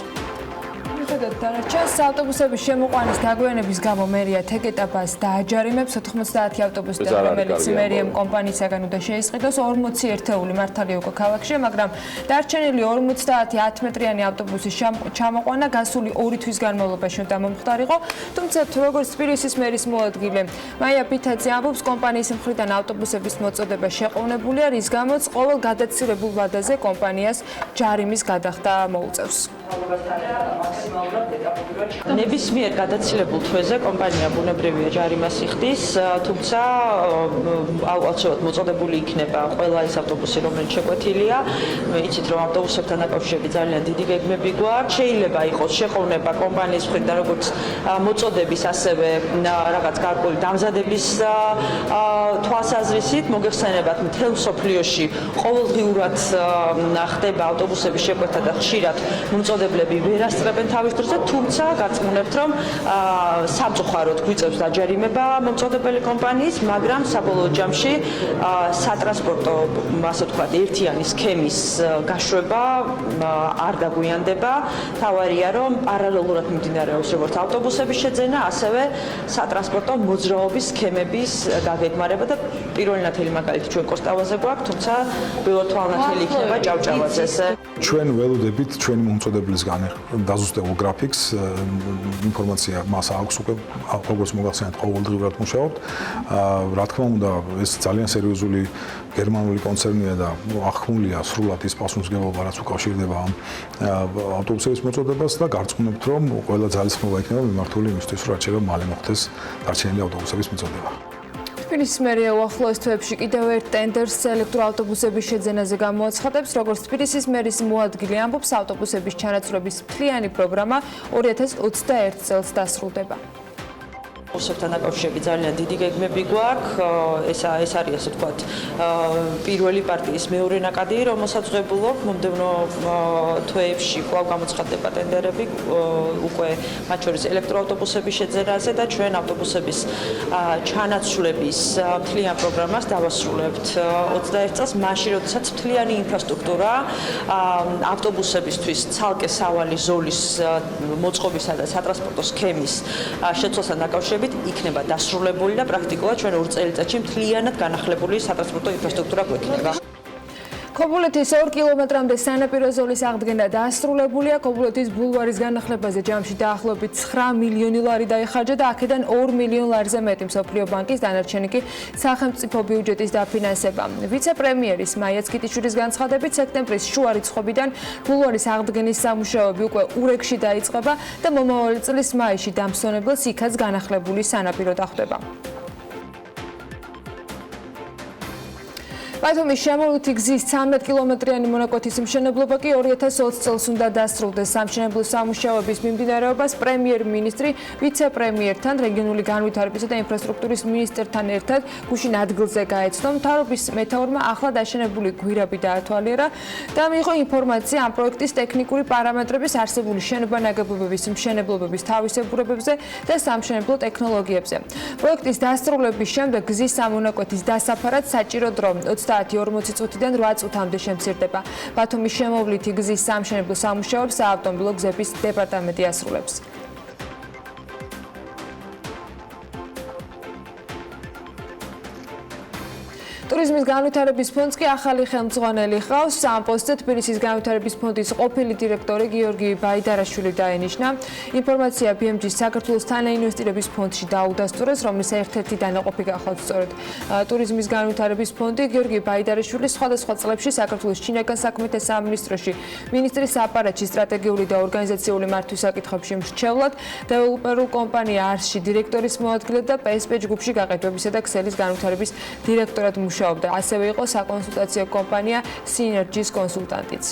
დანარჩენს ავტობუსების შემოყვანის დაგვიანების გამო მერია თეკეტაბას დააჯარიმებს 90 ავტობუსთან, რომელიც მერიამ კომპანიისაგან უნდა შეისყიდოს 40 ერთეული მართალია უკვე ქალაქში, მაგრამ დარჩენილი 50 10-მეტრიანი ავტობუსის ჩამოყვანა გასული 2 თვის განმავლობაში უნდა მომხდარიყო, თუმცა როგორც თბილისის მერის მოადგილე მაია პითაძე ამბობს, კომპანიის მხრიდან ავტობუსების მოწოდება შეყოვნებულია, რის გამოც ყოველ გადაცირებულ ვადაზე კომპანიას ჯარიმის გადახდა მოუწევს. ნებისმიერ გადაცილებულ თვეზე კომპანია ბუნებრივია ჯარიმას იხდის, თუმცა აუცილებლად მოწოდებული იქნება ყველა ის ავტობუსი, რომელიც შეკვეთილია. იცით, რომ ავტობუსებთან დაკავშირებით ძალიან დიდი გეგმები გვაქვს. შეიძლება იყოს შეყოვნება კომპანიის მხრიდან როგორც მოწოდების, ასევე რაღაც გარკვეული დამზადების თვალსაზრისით. მოგეხსენებათ, მთელ მსოფლიოში ყოველდღიურად ხდება ავტობუსების შეკვეთა და ხშირად მომწოდებლები ვერ ასწრებენ თავის დროზე, თუმცა გაწმუნებთ, რომ სამწუხაროდ გვიწევს დაჯარიმება მომწოდებელი კომპანიის, მაგრამ საბოლოო ჯამში სატრანსპორტო, ასე ვთქვათ, ერთიანი სქემის გაშვება არ დაგვიანდება. თავარია, რომ პარალელურად მიმდინარეობს როგორც ავტობუსების შეძენა, ასევე სატრანსპორტო მოძრაობის სქემების გაგეგმარება და პირველი ნათელი მაგალითი ჩვენ კოსტავაზე გვაქვს, თუმცა ბილოთვალნათელი იქნება ჭავჭავაძეზე. ჩვენ ველოდებით ჩვენი მომწოდებლისგან დაზუსტებულ გრაფიკს, ინფორმაცია მას აქვს უკვე, როგორც მოგახსენეთ, ყოველდღიურად მუშაობთ. რა თქმა უნდა, ეს ძალიან სერიოზული გერმანული კონცერნია და ახმულია სრულად ის პასუხისმგებლობა, რაც უკავშირდება ამ ავტობუსების მოწოდებას და გარწმუნებთ, რომ ყველა ძალისხმევა იქნება მიმართული იმისთვის, რომ რაც შეიძლება მალე მოხდეს დარჩენილი ავტობუსების მიწოდება. თბილისის მერია უახლოეს თვეებში კიდევ ერთ ტენდერს ელექტროავტობუსების შეძენაზე გამოაცხადებს, როგორც თბილისის მერის მოადგილე ამბობს, ავტობუსების ჩანაცვლების მთლიანი პროგრამა 2021 წელს დასრულდება. ავტობუსებთან დაკავშირებით ძალიან დიდი გეგმები გვაქვს. ეს არის, ასე ვთქვათ, პირველი პარტიის მეორე ნაკადი, რომელსაც ვღებულობ. მომდევნო თვეებში კვლავ გამოცხადდება ტენდერები უკვე მათ შორის ელექტროავტობუსების შეძენაზე და ჩვენ ავტობუსების ჩანაცვლების მთლიან პროგრამას დავასრულებთ 21 წელს, მაშინ როდესაც მთლიანი ინფრასტრუქტურა ავტობუსებისთვის ცალკე სავალი ზოლის მოწყობისა და სატრანსპორტო სქემის შეცვლასთან დაკავშირებით იქნება დასრულებული და პრაქტიკულად ჩვენ 2 წელიწადში მთლიანად განახლებული სატრანსპორტო ინფრასტრუქტურა გვექნება. ქობულეთის 2 კილომეტრამდე სანაპირო ზოლის აღდგენა დასრულებულია. ქობულეთის ბულვარის განახლებაზე ჯამში დაახლოებით 9 მილიონი ლარი დაიხარჯა და აქედან 2 მილიონ ლარზე მეტი მსოფლიო ბანკის, დანარჩენი კი სახელმწიფო ბიუჯეტის დაფინანსება. ვიცე-პრემიერის მაია ცქიტიშვილის განცხადებით, სექტემბრის შუა რიცხვებიდან ბულვარის აღდგენის სამუშაოები უკვე ურეგში დაიწყება და მომავალი წლის მაისში დამსვენებელს იქაც განახლებული სანაპირო დახვდება. ბათუმის შემოვლითი გზის 13 კილომეტრიანი მონაკვეთის მშენებლობა კი 2020 წელს უნდა დასრულდეს. სამშენებლო სამუშაოების მიმდინარეობას პრემიერ-მინისტრი ვიცე-პრემიერთან, რეგიონული განვითარებისა და ინფრასტრუქტურის მინისტრთან ერთად გუშინ ადგილზე გაეცნო. მთავრობის მეთაურმა ახლა დაშენებული გვირაბი დაათვალიერა და მიიღო ინფორმაცია ამ პროექტის ტექნიკური პარამეტრების, არსებული შენობა-ნაგებობების მშენებლობების თავისებურებებზე და სამშენებლო ტექნოლოგიებზე. პროექტის დასრულების შემდეგ გზის სამონაკვეთის დასაფარად საჭირო დრო 30-40 წუთიდან 8 წუთამდე შემცირდება. ბათუმის შემოვლითი გზის სამშენებლო სამუშაოებს საავტომობილო გზების დეპარტამენტი ასრულებს. ტურიზმის განვითარების ფონდს კი ახალი ხელმძღვანელი ჰყავს. ამ პოსტზე თბილისის განვითარების ფონდის ყოფილი დირექტორი გიორგი ბაიდარაშვილი დაენიშნა. ინფორმაცია BMG-ს საქართველოს თანაინვესტირების ფონდში დაუდასტურეს, რომლის ერთ-ერთი დანაყოფი გახლავთ სწორედ ტურიზმის განვითარების ფონდი. გიორგი ბაიდარაშვილი სხვადასხვა წლებში საქართველოს ჩინაგან საქმეთა სამინისტროში მინისტრის აპარატში სტრატეგიული და ორგანიზაციული მართვის საკითხებში მრჩევლად, დეველოპერულ კომპანია არსში დირექტორის მოადგილედ და PSP ჯგუფში გაყიდვებისა და ქსელის განვითარების დირექტორად მუშაობდა. ასევე იყო საკონსულტაციო კომპანია Synergys კონსულტანტიც.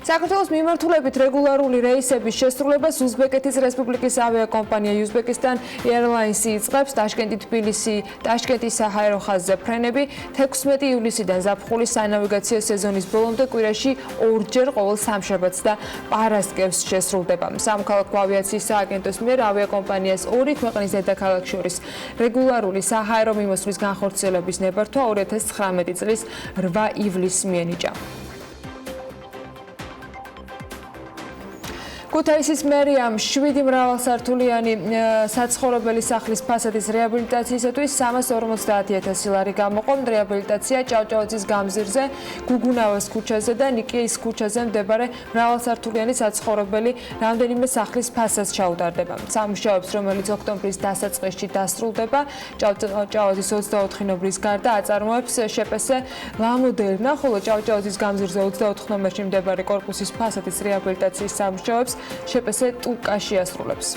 საქართველოს მიმართულებით რეგულარული რეისების შესრულებას უზბეკეთის რესპუბლიკის ავიაკომპანია Uzbekistan Airlines იწყებს. Ტაშკენტი-თბილისი, ტაშკენტი-საჰაერო ხაზზე ფრენები 16 ივლისიდან ზაფხულის სანავიგაციო სეზონის ბოლომდე კვირაში ორჯერ ყოველ სამშაბათს და პარასკევს შესრულდება. სამოქალაქო ავიაციის სააგენტოს მიერ ავიაკომპანიას ორი ქვეყნის დედაქალაქ შორის რეგულარული საჰაერო მიმოსვლის განხორციელების ნებართვა 2019 წლის 8 ივლისს მიენიჭა. ქუთაისის მერიამ 7 მრავალსართულიანი საცხოვრებელი სახლის ფასადის რეაბილიტაციისათვის 350,000 ლარი გამოყო. რეაბილიტაცია ჭავჭავაძის გამზირზე, გუგუნავას ქუჩაზე და ნიკიის ქუჩაზე მდებარე მრავალსართულიანი საცხოვრებელი რამდენიმე სახლის ფასადს ჩაუტარდება. სამუშაოებს, რომელიც ოქტომბრის დასაწყისში დასრულდება, ჭავჭავაძის 24 ნომრის გარდა აწარმოებს შპს ლამოდერნა, ხოლო ჭავჭავაძის გამზირზე 24 ნომერში მდებარე კორპუსის ფასადის რეაბილიტაციის სამუშაოებს შპს ტუკაში ასრულებს.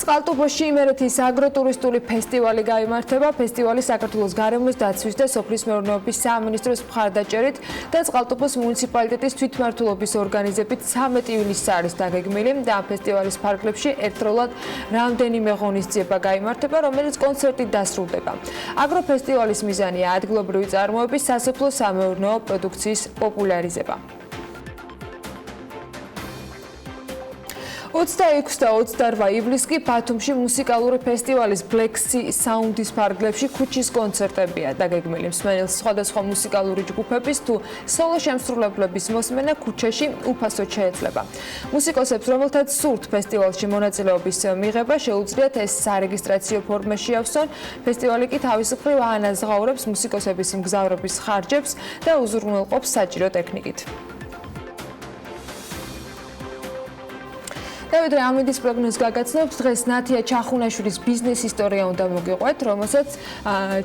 წყალტუბოში იმერეთის აგროტურისტული ფესტივალი გაიმართება. ფესტივალი საქართველოს გარემოს დაცვის და სოფლის მეურნეობის სამინისტროს მხარდაჭერით და წყალტუბოს მუნიციპალიტეტის თვითმმართველობის ორგანიზებით 13 ივლისს არის დაგეგმილი და ამ ფესტივალის ფარგლებში ერთდროულად რამდენიმე ღონისძიება გაიმართება, რომელიც კონცერტით დასრულდება. აგროფესტივალის მიზანია ადგილობრივი წარმოების სასოფლო სამეურნეო პროდუქციის პოპულარიზება. 26 და 28 ივლისს კი ბათუმში მუსიკალური ფესტივალის Black Sea Sound-ის ფარგლებში ქუჩის კონცერტებია დაგეგმილი. მსმენელს სხვადასხვა მუსიკალური ჯგუფების თუ სოლო შემსრულებლების მოსმენა ქუჩაში უფასოდ შეეძლება. მუსიკოსებს, რომელთაც სურთ ფესტივალში მონაწილეობის მიღება, შეუძლიათ ეს სარეგისტრაციო ფორმაში ავსონ. ფესტივალი კი თავის მხრივ აანაზღაურებს მუსიკოსების მგზავრების ხარჯებს და უზრუნველყოფს საჭირო ტექნიკით. დავით ამიდის პროგნოზს გაგაცნობთ. დღეს ნათია ჩახუნაშვილის ბიზნეს ისტორია უნდა მოგიყვეთ, რომელსაც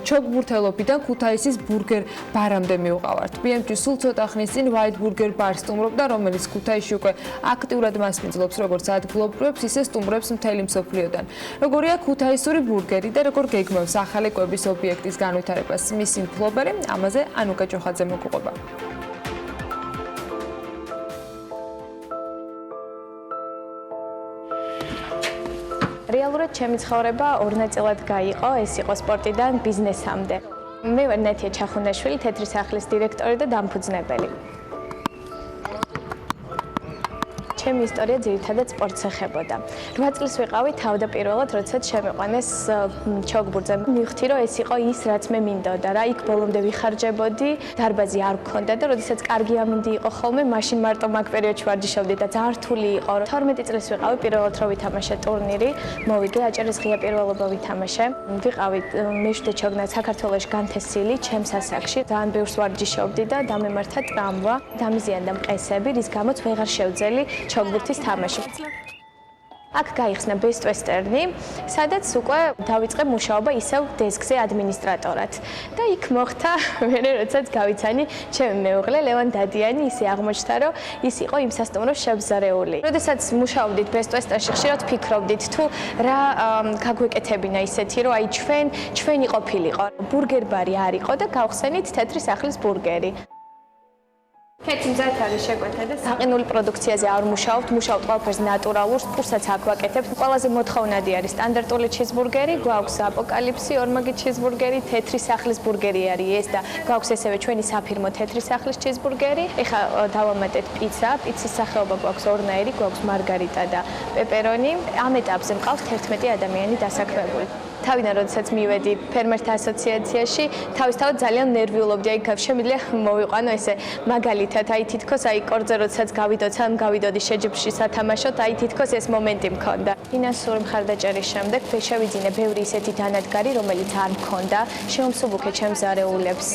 ჩოგბურთელობიდან ქუთაისის ბურგერ ბარამდე მივყავართ. BMG სულ ცოტა ხნის წინ White Burger Bar სტუმრობდა, რომელიც ქუთაისში უკვე აქტიურად მასპინძლობს როგორც ადგილობრივებს, ისე სტუმრებს მთელი მსოფლიოდან. როგორია ქუთაისური ბურგერი და როგორ გეგმავს ახალი კვების ობიექტის განვითარებას მისი მფლობელი, ამაზე ანუკა ჭოხაძე მოგიყვება. რეალურად ჩემი ცხოვრება ორ ნაწილად გაიყო, ეს იყო სპორტიდან ბიზნესამდე. მე ვარ ნათია ჩახუნაშვილი, თეთრი სახლის დირექტორი და დამფუძნებელი. ჩემი ისტორია ძირითადად სპორტს ეხებოდა. 8 წლის ვიყავი თავდაპირველად, როდესაც შემიყვანეს ჩოგბურთზე. მივხვდი, რომ ეს იყო ის, რაც მე მინდოდა რა. იქ ბოლომდე ვიხარჯებოდი, დარბაზი არ მქონდა და როდესაც კარგი ამინდი იყო ხოლმე, მაშინ მარტო მაგ პერიოდში ვარჯიშობდი და ძალიან რთული იყო. 12 წლის ვიყავი, პირველად რო ვითამაშე ტურნირი, მოვიგე აჭარის ღია პირველობა ვითამაშე. ვიყავი მე-7 ჩოგნა საქართველოში განთესილი, ჩემს ასაკში. ძალიან ბევრს ვარჯიშობდი და დამემართა ტრამვა, დამიზიანდა მყესები, რის გამოც ვეღარ შევძელი ჩოგბურთის თამაში. აქ გაიხსნა Best Western-ი, სადაც უკვე დავიწყე მუშაობა ისევ დესკზე ადმინისტრატორად. და იქ მოხდა, მერე როდესაც გავიცანი, ჩემი მეუღლე ლევან დადიანი, ისე აღმოჩნდა, რომ ის იყო იმ სასტუმროს შევზარეული. როდესაც მუშაობდით Best Western-ში, ხშირად ფიქრობდით, თუ რა გაგვეკეთებინა ისეთი, რომ აი ჩვენი ყოფილიყო. ბურგერ ბარი არ იყო და გავხსენით თეთრი სახლის ბურგერი. კეთილ მზად არის შეკვეთა და საყინული პროდუქციაზე არ მუშაობთ, მუშაობთ ყველაფერს ნატურალურს, პურსაც აქ ვაკეთებთ. ყველაზე მოთხოვნადი არის სტანდარტული ჩიზბურგერი, გვაქვს აპოკალიფსი, ორმაგი ჩიზბურგერი, თეთრი სახლის ბურგერი არის ეს და გვაქვს ესევე ჩვენი საფირმო თეთრი სახლის ჩიზბურგერი. ეხლა დავამატეთ პიცა, პიცის სახეობა გვაქვს ორნაირი, გვაქვს მარგარიტა და პეპერონი. ამ ეტაპზე მყავს 11 ადამიანი დასაქმებული. თავიდან როდესაც მივედი ფერმერთა ასოციაციაში, თავისთავად ძალიან ნერვიულობდი, აი შემიძლია მოვიყვანო ესე მაგალითად, აი თითქოს აი კორზე როდესაც გავიდოდი, სამ გავიდოდი შეჯიბრში სათამაშოდ, აი თითქოს ეს მომენტი მქონდა. ფინანსური მხარდაჭერის შემდეგ შევიძინე ბევრი ისეთი დანადგარი, რომელიც არ მქონდა. შევმსუბუქე ჩემს არეულებს,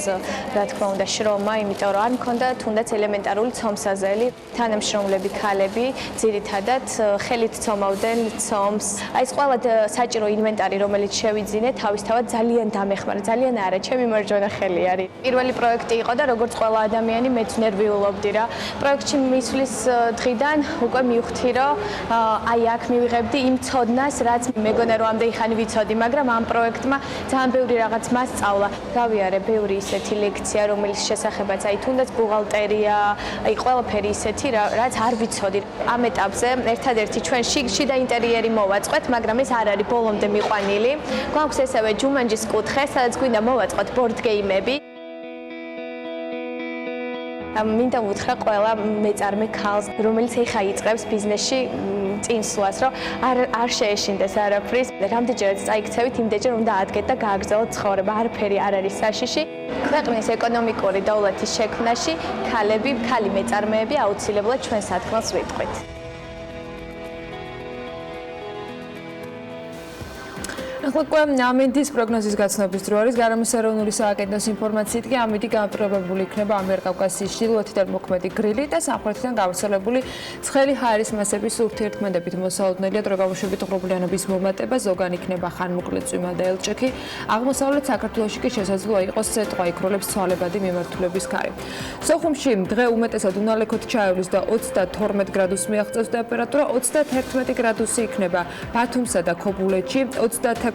რა თქმა უნდა, შრომა, იმიტომ რომ არ მქონდა თუნდაც ელემენტარული ცომსაზელი. თანამშრომლები ქალები, ძირითადად ხელით ცომავდნენ ცომს. აი ეს ყველა საჭირო ინვენტარი, რომელიც შევიძინე, თავისთავად ძალიან დამეხმარა, ძალიან არა, ჩემი მარჯვენა ხელი არის. პირველი პროექტი იყო და როგორც ყველა ადამიანი მეც ნერვიულობდი რა. პროექტში მისვლის დღიდან უკვე მივხვდი, რომ აი აქ მივიღებდი იმ ცოდნას, რაც მეგონა რომ ამდენი ხანი ვიცოდი, მაგრამ ამ პროექტმა ძალიან ბევრი რაღაც მასწავლა. გავიარე ბევრი ისეთი ლექცია, რომელიც შესახებაც აი თუნდაც ბუღალტერია, აი ყველაფერი ისეთი, რაც არ ვიცოდი. ამ ეტაპზე ერთადერთი ჩვენ შიგში და ინტერიერი მოვაწყეთ, მაგრამ ეს არ არის ბოლომდე მიყვანილი. გვაქვს ესევე ჯუმანჯის კუთხე, სადაც გვინდა მოვაწყოთ ბორდ გეიმები. მინდა უთხრა ყველა მეწარმე ქალს, რომელიც ეხა იწყებს ბიზნესში წინსვლას, რომ არ შეეშინდეს არაფრის. რამდენჯერაც წაიქცევით, იმდენჯერ უნდა ადგეთ და გააგრძელოთ ცხოვრება. არაფერი არ არის საშიში. ქვეყნის ეკონომიკური დავლეთის შექმნაში ქალი მეწარმეები აუცილებლად ჩვენ სათქმელს ვიტყვით. ახლა ამინდის პროგნოზის გაცნობის დრო არის გარემოს ეროვნული სააგენტოს ინფორმაციით კი ამინდი განპირობებული იქნება ამიერკავკასიის ჩრდილოეთიდან მოქმედი გრილი და სამხრეთიდან გავრცელებული ცხელი ჰაერის მასების ურთიერთქმედებით მოსალოდნელია დრო გამოშვებით ღრუბლიანობის მომატება ზოგან იქნება ხანმოკლე წვიმა და ელჭექი აღმოსავლეთ საქართველოში კი შესაძლოა იყოს სიტყვა იქროლებს ცვალებადი მიმართულების ქარი სოხუმში დღე უმეტესად უნალექოთ ჩაივლის და 32 გრადუსს მიაღწევს ტემპერატურა 31 გრადუსი იქნება ბათუმსა და ქობულეთში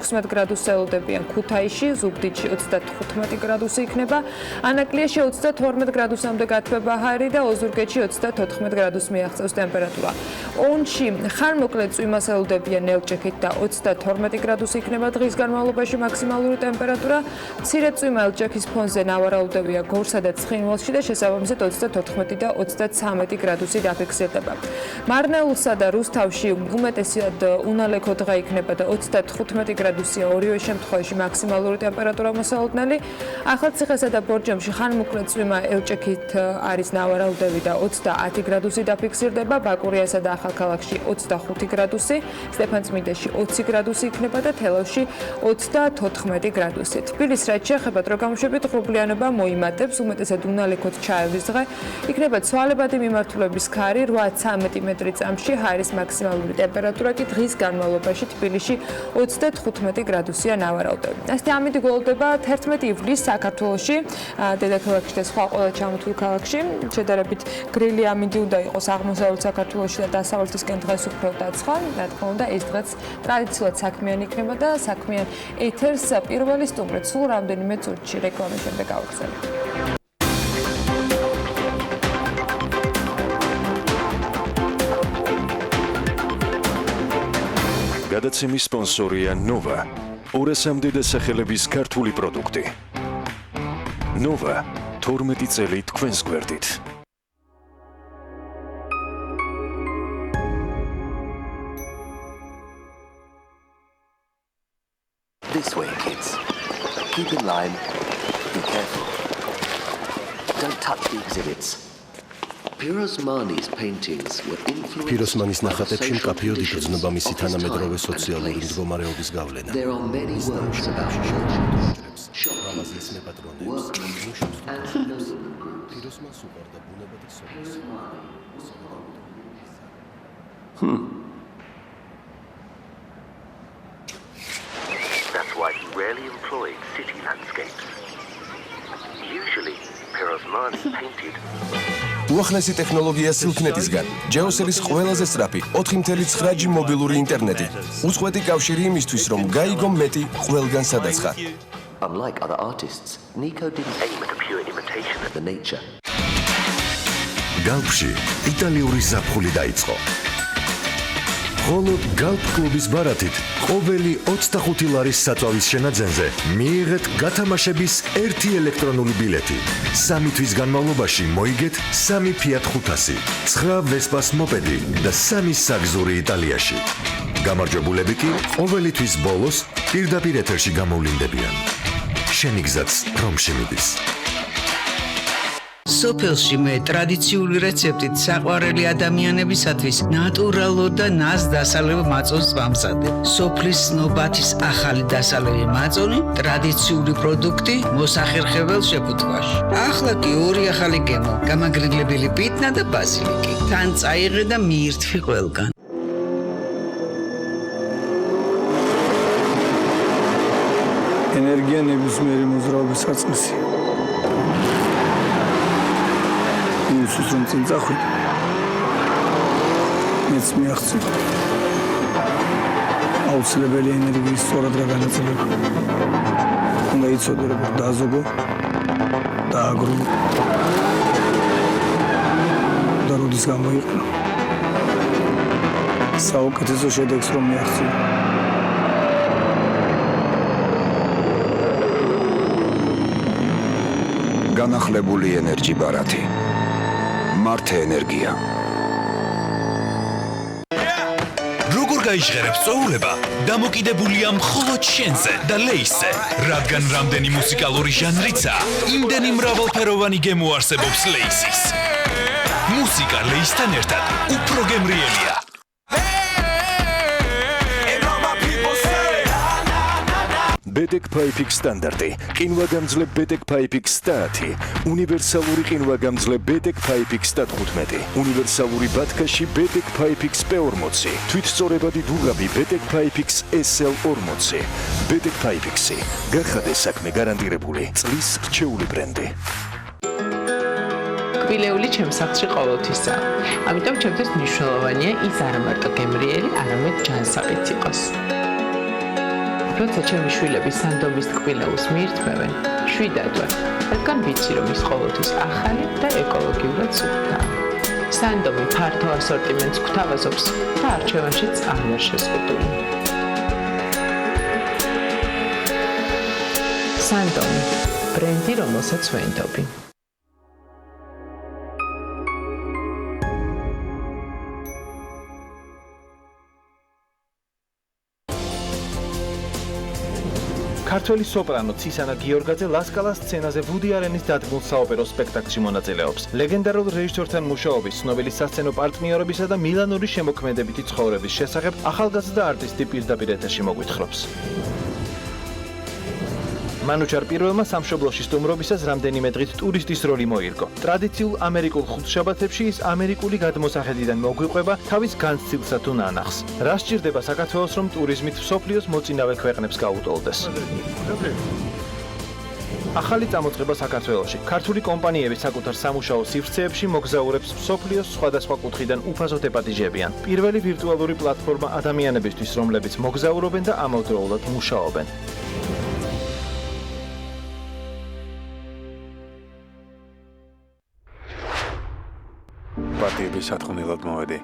16 გრადუსს ელოდებიან ქუთაისში, ზუგდიდში 35 გრადუსი იქნება, ანაკლიაში 32 გრადუსამდე გათბება ჰაერი და ოზურგეთში 34 გრადუსს მიაღწევს ტემპერატურა. ონში ხანმოკლე წვიმას ელოდებიან ელჭექით და 32 გრადუსი იქნება დღის განმავლობაში მაქსიმალური ტემპერატურა. მცირე წვიმა ელჭექის ფონზე ნავარაუდევია გორსა და ცხინვალში და შესაბამისად 34 და 33 გრადუსი დაფიქსირდება. მარნეულსა და რუსთავში უმეტესად უნალექო დღე იქნება და 35 გრადუსია ორივე შემთხვევაში მაქსიმალური ტემპერატურა მოსალოდნელი. ახალციხესა და ბორჯომში ხანმოკლე წვიმა ელჭექით არის ნავარაუდები და 30 გრადუსი დაფიქსირდება. ბაკურიასა და ახალქალაქში 25 გრადუსი, სტეფანწმინდაში 20 გრადუსი იქნება და თელავში 34 გრადუსი. თბილისს რაც შეეხება დრო გამოშვებით ღრუბლიანობა მოიმატებს, უმეტესად უნალექოთ ჩაივლის დღე. იქნება ცვალებადი მიმართულების ქარი 8-13 მეტრი წამში, ჰაერის მაქსიმალური ტემპერატურა კი დღის განმავლობაში თბილისში 35 გრადუსია ნავარაუდები. ასე ამინდი გველოდება 11 ივლისს საქართველოში, დედაქალაქში და სხვა ყველა ჩამოთვლილ ქალაქში. შედარებით გრილი ამინდი უნდა იყოს აღმოსავლეთ საქართველოში და დასავლეთისკენ დღეს უფრო დაცხა. რა თქმა უნდა, ეს დღეც ტრადიციულად საქმიანი იქნება და საქმიან ეთერს პირველი სტუმრით სულ რამდენიმე წუთში რეკლამის შემდეგ გავაგზავნებთ. გადაცემის სპონსორია ნოვა. 200-მდე დასახელების ქართული პროდუქტი. ნოვა 12 წელი თქვენს გვერდით. This way, kids. Keep in line. Be careful. Don't touch the exhibits. Pirosmani's paintings were influenced. Pirosmanis ნახატებში მკაფიოდ იგრძნობა მისი თანამედროვე სოციალური მდგომარეობის გავლენა. There are many works about children, შოყრალაზის მეპატრონებს, მუშებს and პიროსმანს უყარდა ბუნება და სოციალური. That's why he rarely employed city landscapes. Usually, Pirosmani painted. უახლესი ტექნოლოგია სილქნეტისგან. ჯეოსერის ყველაზე სწრაფი 4.9G მობილური ინტერნეტი. უწყვეტი კავშირი იმისთვის, რომ გაიგო მეტი ყველგან სადაცხა. Unlike other artists, Nico didn't aim at a pure imitation of the nature. გალფში იტალიური ზაფხული დაიწყო. ხოლო გალფ კლუბის ბარათით ყოველი 25 ლარის საწვავის შენაძენზე მიიღეთ გათამაშების 1 ელექტრონული ბილეთი. 3 თვის განმავლობაში მოიგეთ 3 Fiat 500, 9 Vespas მოპედი და 3 საგზური იტალიაში. გამარჯვებულები კი ყოველი თვის ბოლოს პირდაპირ ეთერში გამოვლინდებიან. შენი გზაც რომში მიდის. სოფელში მე ტრადიციული რეცეპტით საყვარელი ადამიანებისათვის ნატურალურ და ნაზ დასალევ მაწონს ვამზადებ. სოფლის ნობათის ახალი დასალევი მაწონი, ტრადიციული პროდუქტი მოსახერხებელ შეფუთვაში. ახლა კი ორი ახალი გემო, გამაგრილებელი პიტნა და ბაზილიკი. თან წაიღე და მიირთვი ყველგან. ენერგია ნებისმიერი მოძრაობის საწყისი. იმისთვის რომ წინ წახვიდე, მეც მიაღწევ. აუცილებელი ენერგიის სწორად რა განაწილება. უნდა იცოდე როგორ დააზოგო, დააგროვო და როდის გამოიყენო. საუკეთესო შედეგს რომ მიაღწევ. განახლებული ენერგი ბარათი. მართე ენერგია. როგორ გაიჟღერებ სწოულება? დამოკიდებულია მხოლოდ შენზე და ლეისზე. რადგან რამდენი მუსიკალური ჟანრიცა, იმდენი მრავალფეროვანი გემო არსებობს ლეისის. მუსიკა ლეისთან ერთად უფრო გემრიელია. BEDEC PIPEX სტანდარტი, ყინვაგამძლე BEDEC PIPEX 100, უნივერსალური ყინვაგამძლე BEDEC PIPEX 15, უნივერსალური ბათქაში BEDEC PIPEX P40, თვითწორებადი დუღაბი BEDEC PIPEX SL40. BEDEC PIPEX-ი გახადე საქმე გარანტირებული წლის რჩეული ბრენდი. კბილეული ჩემს სახლში ყოველთვისაა. ამიტომ ჩემთვის მნიშვნელოვანია ის არა მარტო გემრიელი, არამედ ჯანსაღიც იყოს. როცა ჩემი შვილები სანდომის კბილეულს მიირთმევენ, შვიდად ვარ, რადგან ვიცი, რომ ის ყოველთვის ახალი და ეკოლოგიურად სუფთაა. სანდომი ფართო ასორტიმენტს გვთავაზობს და არჩევანშიც არ ვარ შეზღუდული. სანდომი, ბრენდი, რომელსაც ვენდობი. ქართველი სოპრანო ცისანა გიორგაძე ლასკალას სცენაზე ვუდი არენის დადგმულ საოპერო სპექტაკლში მონაწილეობს. ლეგენდარულ რეჟისორთან მუშაობის, ცნობილი სასცენო პარტნიორებისა და მილანური შემოქმედებითი ცხოვრების შესახებ ახალგაზრდა არტისტი პირდაპირ ეთერში მოგვითხრობს. მანუჩარ პირველმა სამშობლოში სტუმრობისას რამდენიმე დღით ტურისტის როლი მოირგო. ტრადიციულ ამერიკულ ხუთშაბათებში ის ამერიკული გადმოსახედიდან მოგვიყვება თავის განცდილსა თუ ნანახს. რა სჭირდება საქართველოს, რომ ტურიზმით მსოფლიოს მოწინავე ქვეყნებს გაუტოლდეს? ახალი წამოწყება საქართველოში. ქართული კომპანიები საკუთარ სამუშაო სივრცეებში მოგზაურებს მსოფლიოს სხვადასხვა კუთხიდან უფასოდ ეპატიჟებიან. პირველი ვირტუალური პლატფორმა ადამიანებისთვის, რომლებიც მოგზაურობენ და ამავდროულად მუშაობენ. პარტიების სათხოვნელად მოვედი.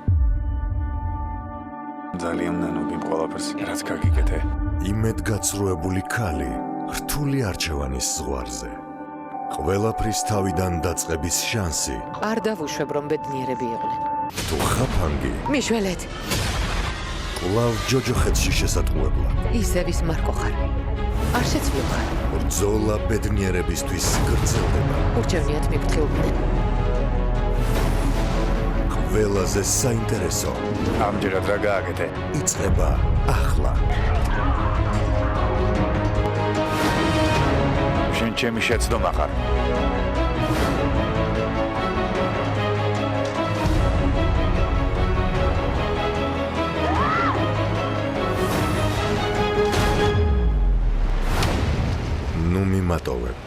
ძალიან ნანობი ყველაფერს, რაც გაგიკეთე. იმედგაცრუებული ქალი, რთული არჩევანის ზღვარზე. ყველაფრის თავიდან დაწყების შანსი. არ დავუშვებ, რომ ბედნიერები იყვნენ. თუ ხაფანგი. მიშველეთ. კვლავ ჯოჯოხეთში შესატყუებლა. ისევ ის მარკო ხარ. არ შეცვლილ ხარ. ბრძოლა ბედნიერებისთვის გრძელდება. ურჩევნიათ მიფრთხილდნენ. ყველაზე საინტერესო. ამჯერად რა გააკეთე? იწყება ახლა. შენ ჩემი შეცდომა ხარ. ნუ მიმატოვებ.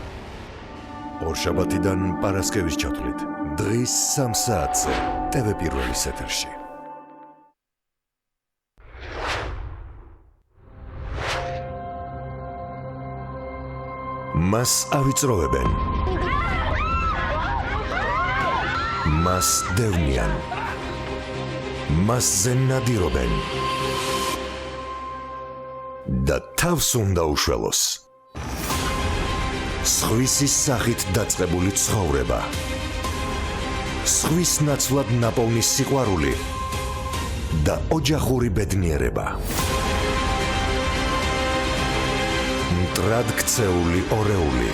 ორშაბათიდან პარასკევის ჩათვლით. დღის 3 საათზე TV პირველის ეთერში. მას ავიწროვებენ. მას დევნიან. მასზე ნადირობენ. და თავს უნდა უშველოს. სხვისის სახით დაწყებული ცხოვრება. სხვის ნაცვლად ნაპოვნი სიყვარული და ოჯახური ბედნიერება. მტრად ქცეული ორეული.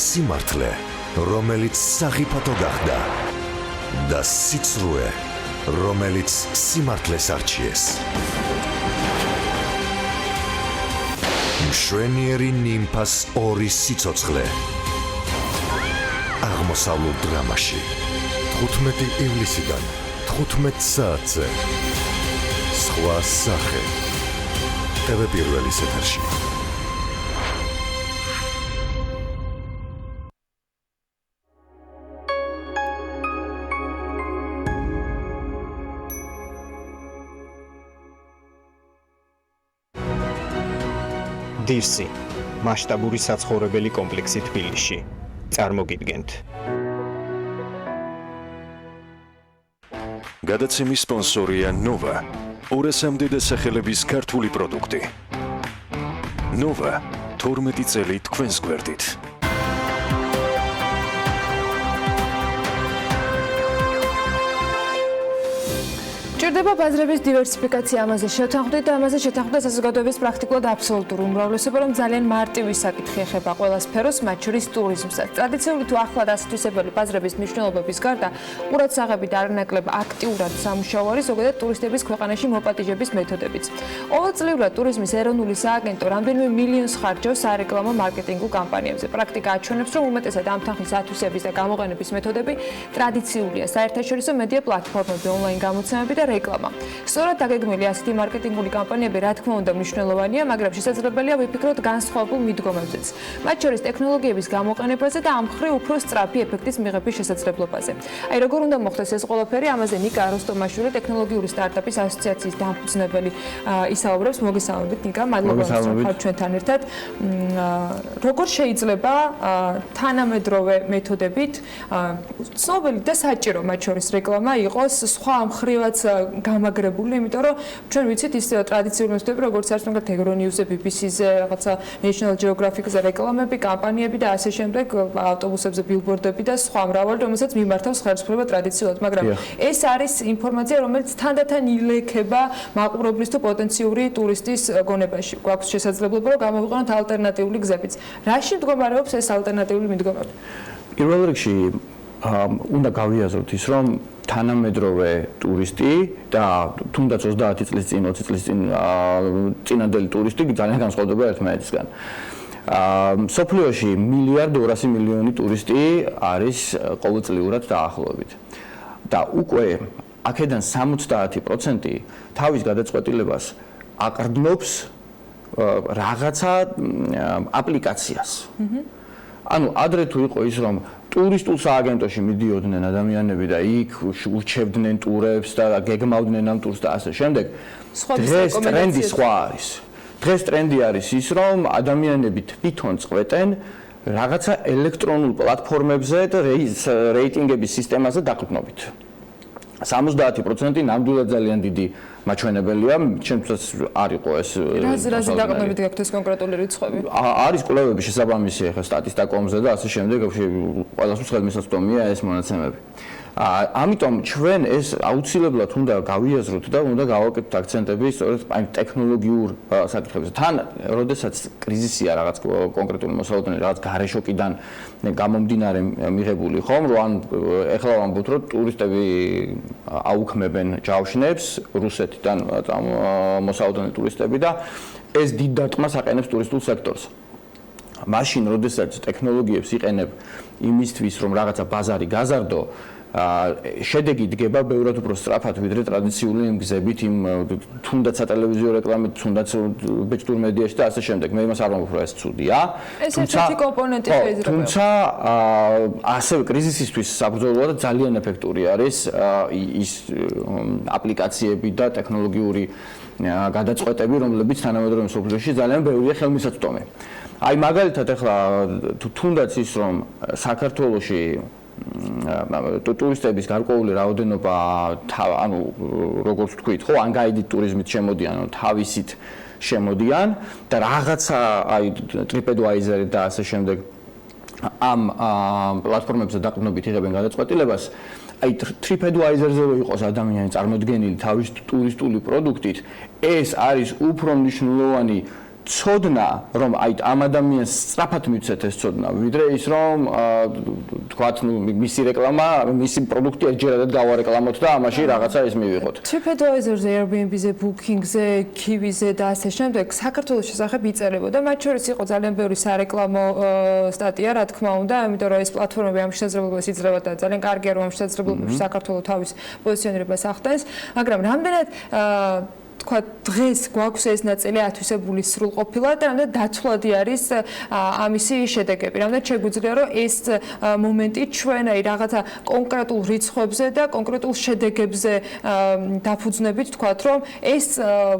სიმართლე, რომელიც სახიფათო გახდა და სიცრუე, რომელიც სიმართლეს არჩიეს. მშვენიერი ნიმფას ორი სიცოცხლე. აღმოსავლურ დრამაში 15 ივლისიდან 15 საათზე. სხვა სახე. TV პირველის ეთერში. დირსი მასშტაბური საცხოვრებელი კომპლექსი თბილისში. წარმოგიდგენთ. გადაცემის სპონსორია ნოვა. 200-მდე დასახელების ქართული პროდუქტი. ნოვა 12 წელი თქვენს გვერდით. ჭირდება ბაზრების დივერსიფიკაცია, ამაზე შევთანხმდით და ამაზე შეთანხმდა საზოგადოების პრაქტიკულად აბსოლუტურ უმრავლესობა, რომ ძალიან მარტივი საკითხი ეხება ყველა სფეროს, მათ შორის ტურიზმსაც. ტრადიციული თუ ახლად ასათვისებელი ბაზრების მნიშვნელობების გარდა, ყურადსაღებით არანაკლებ აქტიურად სამუშაო არის ზოგადად ტურისტების ქვეყანაში მოპატიჟების მეთოდებიც. ყოველწლიურად ტურიზმის ეროვნული სააგენტო რამდენიმე მილიონს ხარჯავს სარეკლამო მარკეტინგულ კამპანიებზე. პრაქტიკა აჩვენებს, რომ უმეტესად ამ თანხის ათვისების და გამოყენების მეთოდები ტრადიციულია, საერთაშორისო მედია პლატფორმები, ონლაინ გამოცემები და რეკლამა. სწორად დაგეგმილი ასეთი მარკეტინგული კამპანიები, რა თქმა უნდა, მნიშვნელოვანია, მაგრამ შესაძლებელია ვიფიქროთ განსხვავებულ მიდგომებზეც. მათ შორის ტექნოლოგიების გამოყენებაზე და ამ მხრივ უფრო სწრაფი ეფექტის მიღების შესაძლებლობაზე. აი, როგორ უნდა მოხდეს ეს ყველაფერი, ამაზე ნიკა როსტომაშვილი, ტექნოლოგიური სტარტაპის ასოციაციის დამფუძნებელი, ისაუბრებს. მოგესალმებით, ნიკა, მადლობა, რომ ხართ ჩვენთან ერთად. როგორ შეიძლება თანამედროვე მეთოდებით ცნობილი და საჭირო მათ შორის რეკლამა იყოს სხვა მხრივაც გამაგრებული, იმიტომ რომ ჩვენ ვიცით ის ტრადიციული მეთოდები, როგორც არის მაგალითად Euronews-ზე, BBC-ზე, რაღაცა National Geographic-ზე რეკლამები, კამპანიები და ასე შემდეგ, ავტობუსებზე ბილბორდები და სხვა მრავალი, რომელსაც მიმართავს ხელისუფლება ტრადიციულად, მაგრამ ეს არის ინფორმაცია, რომელიც თანდათან ილექება მაყურებლის თუ პოტენციური ტურისტის გონებაში. გვაქვს შესაძლებლობა, რომ გამოვიყენოთ ალტერნატიული გზებიც. რაში მდგომარეობს ეს ალტერნატიული მიდგომები? პირველ რიგში უნდა გავიაზროთ ის, რომ თანამედროვე ტურისტი და თუნდაც 30 წლის წინ, 20 წლის წინ წინანდელი ტურისტი ძალიან განსხვავდება ერთმანეთისგან. სოფლიოში 1.2 მილიარდი ტურისტი არის ყოველწლიურად დაახლოებით. და უკვე აქედან 70% თავის გადაწყვეტილებას აყრდნობს რაღაცა აპლიკაციას. ანუ ადრე თუ იყო ის, რომ ტურისტულ სააგენტოში მიდიოდნენ ადამიანები და იქ ურჩევდნენ ტურებს და გეგმავდნენ ამ ტურს და ასე შემდეგ. დღეს ტრენდი სხვა არის. დღეს ტრენდი არის ის, რომ ადამიანები თვითონ წყვეტენ რაღაცა ელექტრონულ პლატფორმებზე და რეიტინგების სისტემაზე დაყრდნობით. 70% ნამდვილად ძალიან დიდი მაჩვენებელია, ჩემთვის არ იყო ეს. რაზე დაყრდნობით გაქვთ ეს კონკრეტული რიცხვები? არის კვლევები შესაბამისი ახლა სტატისტიკომზე და ასე შემდეგ, ყველასთვის ხელმისაწვდომია ეს მონაცემები. ამიტომ ჩვენ ეს აუცილებლად უნდა გავიაზროთ და უნდა გავაკეთოთ აქცენტები სწორედ აი ტექნოლოგიურ საკითხებზე. თან, როდესაც კრიზისია რაღაც კონკრეტული მოსალოდნელი, რაღაც გარეშოკიდან გამომდინარე მიღებული ხომ, რომ ეხლა ვამბობთ, რომ ტურისტები აუქმებენ ჯავშნებს რუსეთიდან მოსალოდნელი ტურისტები და ეს დიდ დარტყმას აყენებს ტურისტულ სექტორს. მაშინ, როდესაც ტექნოლოგიებს იყენებ იმისთვის, რომ რაღაცა ბაზარი გაზარდო, შედეგი დგება ბევრად უფრო სწრაფად ვიდრე ტრადიციული გზებით, იმ თუნდაც სატელევიზიო რეკლამით, თუნდაც ბეჭდურ მედიაში და ასე შემდეგ. მე იმას არ ვამბობ, რომ ეს ცუდია. ეს ერთი კომპონენტი შეიძლება. თუმცა ასევე კრიზისისთვის საბრძოლოა და ძალიან ეფექტური არის ის აპლიკაციები და ტექნოლოგიური გადაწყვეტები, რომლებიც თანამედროვე სოფლიოში ძალიან ბევრია ხელმისაწვდომი. აი მაგალითად ახლა თუნდაც ის, რომ საქართველოში ტურისტების გარკვეული რაოდენობა, ანუ როგორც თქვით, ხო, unguided ტურიზმით შემოდიან, თავისით შემოდიან და რაღაცა აი TripAdvisor და ასე შემდეგ ამ პლატფორმებზე დაყრდნობით იღებენ გადაწყვეტილებას. აი TripAdvisor-ზე რო იყოს ადამიანი წარმოდგენილი თავის ტურისტული პროდუქტით, ეს არის უფრო მნიშვნელოვანი ცოდნა, რომ აი ამ ადამიანს სწრაფად მივცეთ ეს ცოდნა, ვიდრე ის, რომ თქვათ, ნუ მისი რეკლამა, მისი პროდუქტი ერთჯერადად გავარეკლამოთ და ამაში რაღაცა ის მივიღოთ. TripAdvisor-ზე, Airbnb-ზე, Booking-ზე, Kiwi-ზე და ასე შემდეგ საქართველოს შესახებ იწერებოდა. მათ შორის იყო ძალიან ბევრი სარეკლამო სტატია, რა თქმა უნდა, იმიტომ რომ ეს პლატფორმები ამ შესაძლებლობას იძლევა და ძალიან კარგია, რომ ამ შესაძლებლობაში საქართველოს თავის პოზიციონირებას ახდენს, მაგრამ რამდენად თქვა დღეს გვაქვს ეს ნაწილი ათვისებული სრულყოფილად და რამდენად დათვლადი არის ამისი შედეგები. რამდენად შეგვიძლია რომ ეს მომენტი ჩვენ აი რაღაცა კონკრეტულ რიცხვებზე და კონკრეტულ შედეგებზე დაფუძნებით თქვათ რომ ეს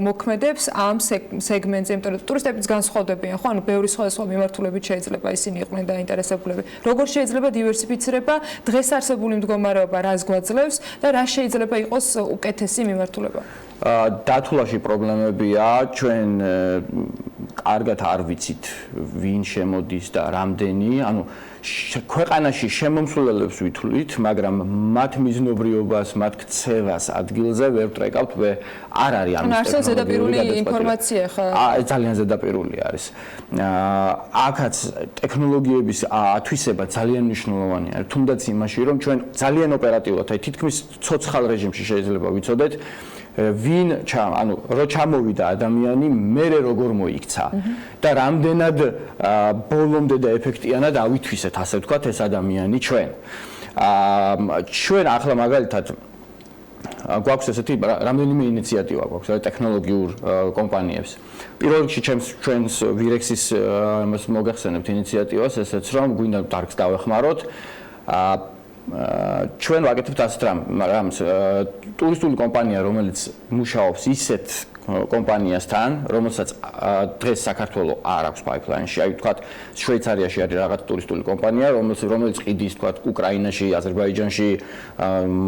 მოქმედებს ამ სეგმენტზე, იმიტომ რომ ტურისტებიც განსხვავდებიან, ხო? ანუ ბევრი სხვადასხვა მიმართულებით შეიძლება ისინი იყვნენ დაინტერესებულები. როგორ შეიძლება დივერსიფიცირება დღეს არსებული მდგომარეობა რას გვაძლევს და რა შეიძლება იყოს უკეთესი მიმართულება? დათვლაში პრობლემებია, ჩვენ კარგად არ ვიცით ვინ შემოდის და რამდენი, ანუ ქვეყანაში შემომსვლელებს ვითვლით, მაგრამ მათ მიზნობრიობას, მათ ქცევას ადგილზე ვერ ვტრეკავთ, არ არის ამის ტექნოლოგიური ზედაპირული ინფორმაცია ხა? ძალიან ზედაპირული არის. აქაც ტექნოლოგიების ათვისება ძალიან მნიშვნელოვანია, თუნდაც იმაში, რომ ჩვენ ძალიან ოპერატიულად, აი თითქმის ცოცხალ რეჟიმში შეიძლება ვიცოდეთ ვინ ანუ რო ჩამოვიდა ადამიანი, მერე როგორ მოიქცა და რამდენად ბოლომდე და ეფექტიანად ავითვისეთ, ასე ვთქვათ, ეს ადამიანი ჩვენ. ჩვენ ახლა მაგალითად გვაქვს ესეთი რამდენიმე ინიციატივა გვაქვს ტექნოლოგიურ კომპანიებს. პირველ რიგში ჩვენს ვირექსის ამას მოგახსენებთ ინიციატივას, ესეც რომ გვინდა დარგს დავეხმაროთ. ჩვენ ვაკეთებთ ასეთ რამს ტურისტული კომპანია რომელიც მუშაობს ისეთ კომპანიასთან რომელსაც დღეს საქართველოს არ აქვს pipeline-ში აი ვთქვათ შვეიცარიაში არის რაღაც ტურისტული კომპანია რომელიც ყიდის ვთქვათ უკრაინაში, აზერბაიჯანში,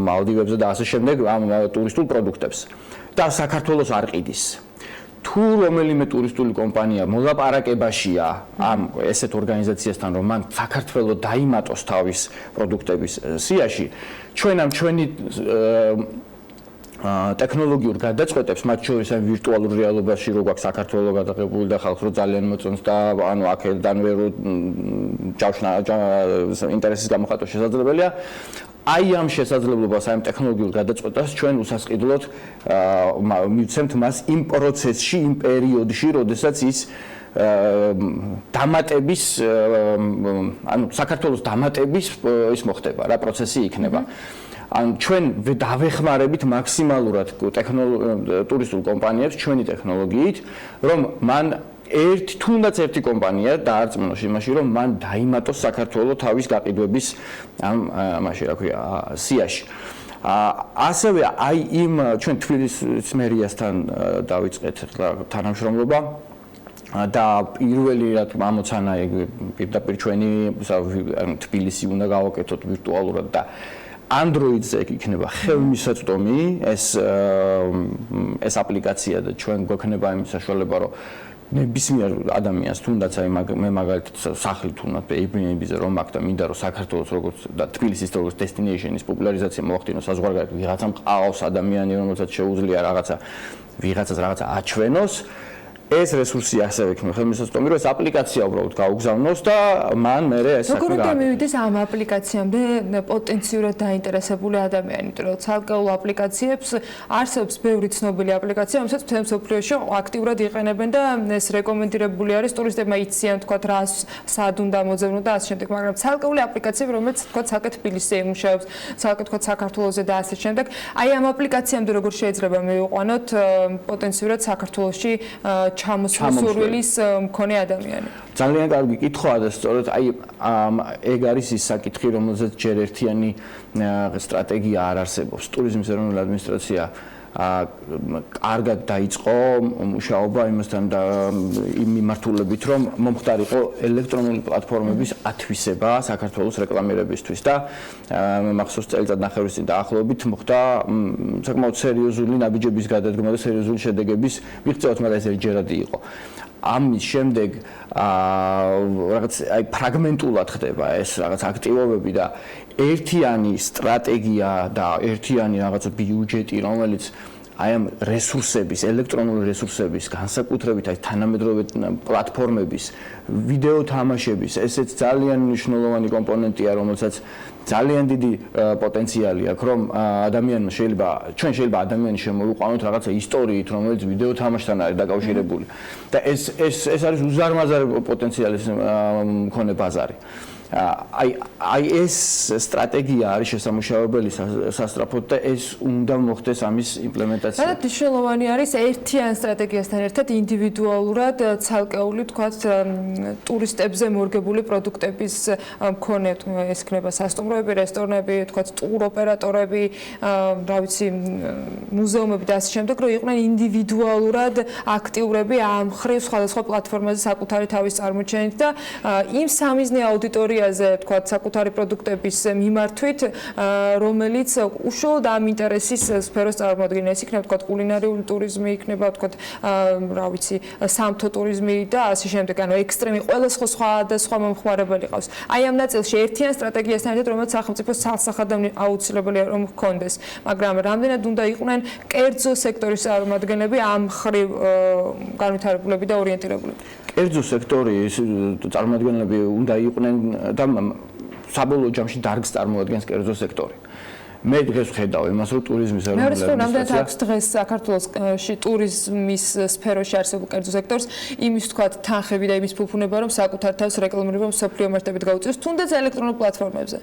მალდივებზე და ასე შემდეგ ამ ტურისტულ პროდუქტებს და საქართველოს არ ყიდის თუ რომელიმე ტურისტული კომპანია მოლაპარაკებაშია ამ ესეთ ორგანიზაციასთან რომ მან საქართველოს დაიმატოს თავის პროდუქტების სიაში ჩვენი ტექნოლოგიურ გადაწყვეტებს მათ შორის ამ ვირტუალურ რეალობაში რო გვაქვს საქართველოს გადაღებული და ხალხს რო ძალიან მოწონს და ანუ აქედან ვერ ჯავშნა ინტერესის გამოხატვა შესაძლებელია აი ამ შესაძლებლობას ამ ტექნოლოგიურ გადაწყვეტას ჩვენ უსასყიდლოდ მივცემთ მას იმ პროცესში, იმ პერიოდში, როდესაც ის დამატების ანუ საქართველოს დამატების ის მოხდება, რა პროცესი იქნება. ან ჩვენ დავეხმარებით მაქსიმალურად ტურისტულ კომპანიებს ჩვენი ტექნოლოგიით, რომ მან თუნდაც ერთი კომპანია დაარწმუნოს იმაში, რომ მან დაიმატოს საქართველოს თავის გაყიდვების ამაში რა ქვია სიაში. ასევე აი იმ ჩვენ თბილისის მერიასთან დავიწყეთ თანამშრომლობა და პირველი რა თქმა ამოცანა პირდაპირ ჩვენი თბილისი უნდა გავაკეთოთ ვირტუალურად და Android-ზე იქნება ხელმისაწვდომი ეს აპლიკაცია და ჩვენ გვექნება იმის საშუალება რომ ნებისმიერ ადამიანს თუნდაც აი მე მაგალითად სახლით უნდა Airbnb-ზე რომ აქ და მინდა რომ საქართველოს როგორც და თბილისის როგორც destination-ის პოპულარიზაცია მოახდინოს საზღვარგარეთ ვიღაცა მყავს ადამიანი რომელსაც შეუძლია ვიღაცას რაღაცა აჩვენოს ეს რესურსი ასევე იქნება ხელმისაწვდომი რომ ეს აპლიკაცია უბრალოდ გაუგზავნოს და მან მერე ეს საქმე როგორ უნდა მივიდეს ამ აპლიკაციამდე პოტენციურად დაინტერესებული ადამიანი, იმიტომ რომ ცალკეულ აპლიკაციებს არსებობს ბევრი ცნობილი აპლიკაცია, რომელსაც მთელ მსოფლიოში აქტიურად იყენებენ და ეს რეკომენდირებული არის ტურისტებმა იციან თქვათ რა სად უნდა მოძებნონ და ასე შემდეგ, მაგრამ ცალკეული აპლიკაციები რომელიც თქვათ ცალკე თბილისზე იმუშავებს, ცალკე თქვათ საქართველოსზე და ასე შემდეგ, აი ამ აპლიკაციამდე როგორ შეიძლება მივიყვანოთ პოტენციურად საქართველოში ჩამოსვლის მქონე ადამიანი. ძალიან კარგი კითხვაა და სწორედ აი ეგ არის ის საკითხი, რომელზეც ჯერ ერთიანი სტრატეგია არ არსებობს. ტურიზმის ეროვნული ადმინისტრაცია კარგად დაიწყო მუშაობა იმასთან და იმ მიმართულებით, რომ მომხდარიყო ელექტრონული პლატფორმების ათვისება საქართველოს რეკლამირებისთვის და მახსოვს წელიწად ნახევრის წინ დაახლოებით მოხდა საკმაოდ სერიოზული ნაბიჯების გადადგმა და სერიოზული შედეგების მიღწევაც, მაგრამ ეს ჯერადი იყო. ამის შემდეგ რაღაც აი ფრაგმენტულად ხდება ეს რაღაც აქტივობები და ერთიანი სტრატეგია და ერთიანი რაღაც ბიუჯეტი, რომელიც აი ამ რესურსების, ელექტრონული რესურსების, განსაკუთრებით აი თანამედროვე პლატფორმების, ვიდეო თამაშების, ესეც ძალიან მნიშვნელოვანი კომპონენტია, რომელსაც ძალიან დიდი პოტენციალი აქვს, რომ ჩვენ შეიძლება ადამიანს შემოვიყვანოთ რაღაცა ისტორიით, რომელიც ვიდეო თამაშთან არის დაკავშირებული. და ეს არის უზარმაზარი პოტენციალის მქონე ბაზარი. აი ეს სტრატეგია არის შესამუშავებელი სასწრაფოდ და ეს უნდა მოხდეს ამის იმპლემენტაცია. და მნიშვნელოვანი არის ერთიან სტრატეგიასთან ერთად ინდივიდუალურად ცალკეული თქვათ ტურისტებზე მორგებული პროდუქტების მქონე ეს იქნება სასტუმროები, რესტორნები, თქვათ ტურ ოპერატორები, რა ვიცი, მუზეუმები და ასე შემდეგ, რომ იყვნენ ინდივიდუალურად აქტიურები ამ ხრივ სხვადასხვა პლატფორმაზე საკუთარი თავის წარმოჩენით და იმ სამიზნე აუდიტორიაზე, თქვათ, საკუთარი პროდუქტების მიმართვით, რომელიც უშუალოდ ამ ინტერესის სფეროს წარმოადგენს. ეს იქნება, თქვათ, კულინარიული ტურიზმი, იქნება, თქვათ, რა ვიცი, სამთო ტურიზმი და ასე შემდეგ, ანუ ექსტრემი ყველა სხვა მომხმარებელი ყავს. აი ამ ნაწილში ერთიან სტრატეგიასთან ერთად, რომელიც სახელმწიფოს ცალსახადად აუცილებელია რომ ჰქონდეს, მაგრამ რამდენად უნდა იყვნენ კერძო სექტორის წარმომადგენლები ამ ხრივ განვითარებულები და ორიენტირებულები. კერძო სექტორის წარმომადგენლები უნდა იყვნენ და საბოლოო ჯამში დარგს წარმოადგენს კერძო სექტორი. მე დღეს ვხედავ იმას, რომ ტურიზმის ეროვნული რამდენად აქვს დღეს საქართველოში ტურიზმის სფეროში არსებულ კერძო სექტორს იმის თქვათ თანხები და იმის ფუფუნება, რომ საკუთარ თავს რეკლამირება მსოფლიო მასშტაბით გაუწიოს, თუნდაც ელექტრონულ პლატფორმებზე.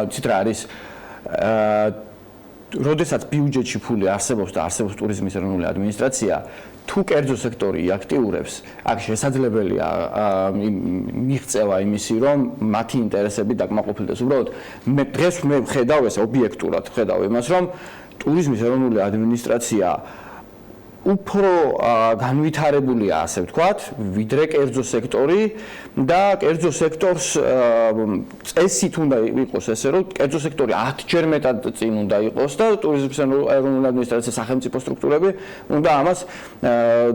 ცით რა არის? როდესაც ბიუჯეტში ფული არსებობს და არსებობს ტურიზმის ეროვნული ადმინისტრაცია, თუ კერძო სექტორი აქტიურებს, აქ შესაძლებელია მიღწევა იმისი, რომ მათი ინტერესები დაკმაყოფილდეს. უბრალოდ დღეს მე ვხედავ ეს ობიექტურად ვხედავ იმას, რომ ტურიზმის ეროვნული ადმინისტრაცია უფრო განვითარებულია, ასე ვთქვათ, ვიდრე კერძო სექტორი და კერძო სექტორს წესით უნდა იყოს ესე, რომ კერძო სექტორი 10-ჯერ მეტად წინ უნდა იყოს და ტურიზმის ეროვნული ადმინისტრაცია სახელმწიფო სტრუქტურები უნდა ამას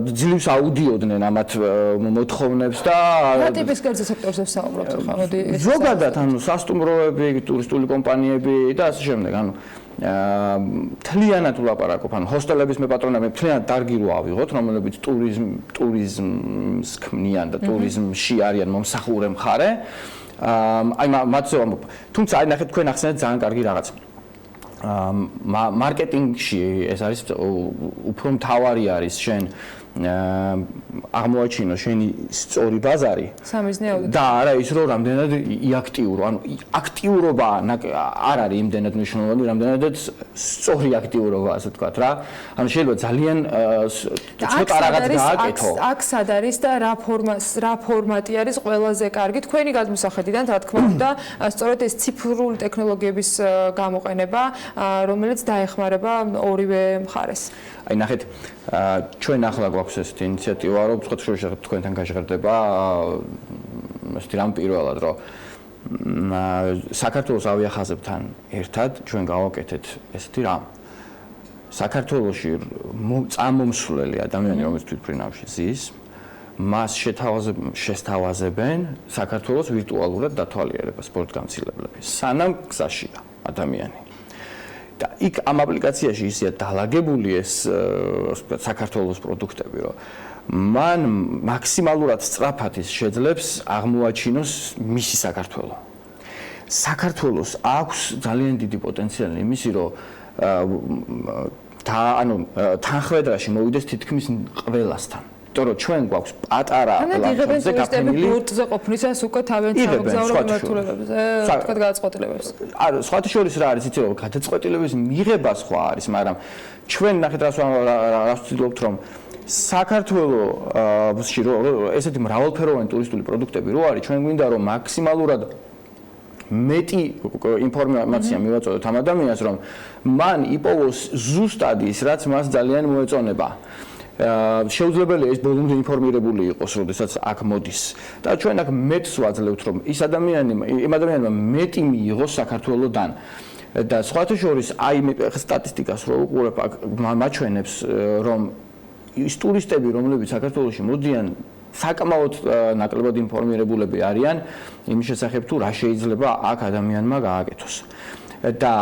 ძლივს აუდიოდნენ ამათ მოთხოვნებს და რა ტიპის კერძო სექტორზე ვსაუბრობთ ხა? მოდი ზოგადად ანუ სასტუმროები, ტურისტული კომპანიები და ასე შემდეგ, ანუ თლიანად ვლაპარაკობ, ანუ ჰოსტელების მეპატრონები თლიანად დარგი რო ავიღოთ, რომელებიც ტურიზმს ქმნიან და ტურიზმში არიან მომსახურე მხარე. აი მათზე ვამბობ. თუმცა აი ნახეთ თქვენ ახსენეთ ძალიან კარგი რაღაც. მარკეტინგში ეს არის უფრო მთავარი არის შენ აღმოაჩინო შენი სწორი ბაზარი სამიზნე აუდიტორია და არა ის რომ რამდენად იაქტიურო, ანუ აქტიურობა არ არის იმდენად მნიშვნელოვანი, რამდენადაც სწორი აქტიურობა, ასე ვთქვათ რა. ანუ შეიძლება ძალიან ცოტა რაღაც გააკეთო. აქ სად არის და რა ფორმატი არის ყველაზე კარგი თქვენი გადმოსახედიდან, რა თქმა უნდა, სწორედ ეს ციფრული ტექნოლოგიების გამოყენება, რომელიც დაეხმარება ორივე მხარეს. აი ნახეთ, ჩვენ ახლა გვაქვს ესეთი ინიციატივა, რომ ვთქვათ, თქვენთან გაჟღერდება ესეთი რამ პირველად, რომ საქართველოს ავიახაზებთან ერთად ჩვენ გავაკეთეთ ესეთი რამ. საქართველოში წამომსვლელი ადამიანი, რომელიც თვითმფრინავში ზის, მას შესთავაზებენ საქართველოს ვირტუალურად დათვალიერებას სპორტგამცილებლები. სანამ გზაშია ადამიანი. და იქ ამ აპლიკაციაში ისეა დალაგებული ეს საქართველოს პროდუქტები, რომ მან მაქსიმალურად სწრაფად ის შეძლებს აღმოაჩინოს მისი საქართველო. საქართველოს აქვს ძალიან დიდი პოტენციალი იმისი, რომ თანხმედრაში მოვიდეს თითქმის ყველასთან. იმიტომ რომ ჩვენ გვაქვს პატარა პლატფორმებზე გაფრთხილი ბურთზე ყოფნისას უკვე თავენ სამგზავრო მიმართულებებზე თქვა გადაწყვეტილებებს. არა, სხვათა შორის რა არის, იცი რომ გადაწყვეტილების მიღება სხვა არის, მაგრამ ჩვენ ნახეთ რას ვცდილობთ, რომ საქართველოში ესეთი მრავალფეროვანი ტურისტული პროდუქტები რო არის, ჩვენ გვინდა რომ მაქსიმალურად მეტი ინფორმაცია მივაწოდოთ ამ ადამიანს, რომ მან იპოვოს ზუსტად ის, რაც მას ძალიან მოეწონება. შეუძლებელია ის ბოლომდე ინფორმირებული იყოს, როდესაც აქ მოდის. და ჩვენ აქ მეტს ვაძლევთ, რომ იმ ადამიანმა მეტი მიიღოს საქართველოდან. და სხვათა შორის აი სტატისტიკას რო უყურებ, აქ მაჩვენებს, რომ ის ტურისტები, რომლებიც საქართველოში მოდიან, საკმაოდ ნაკლებად ინფორმირებულები არიან იმის შესახებ, თუ რა შეიძლება აქ ადამიანმა გააკეთოს. და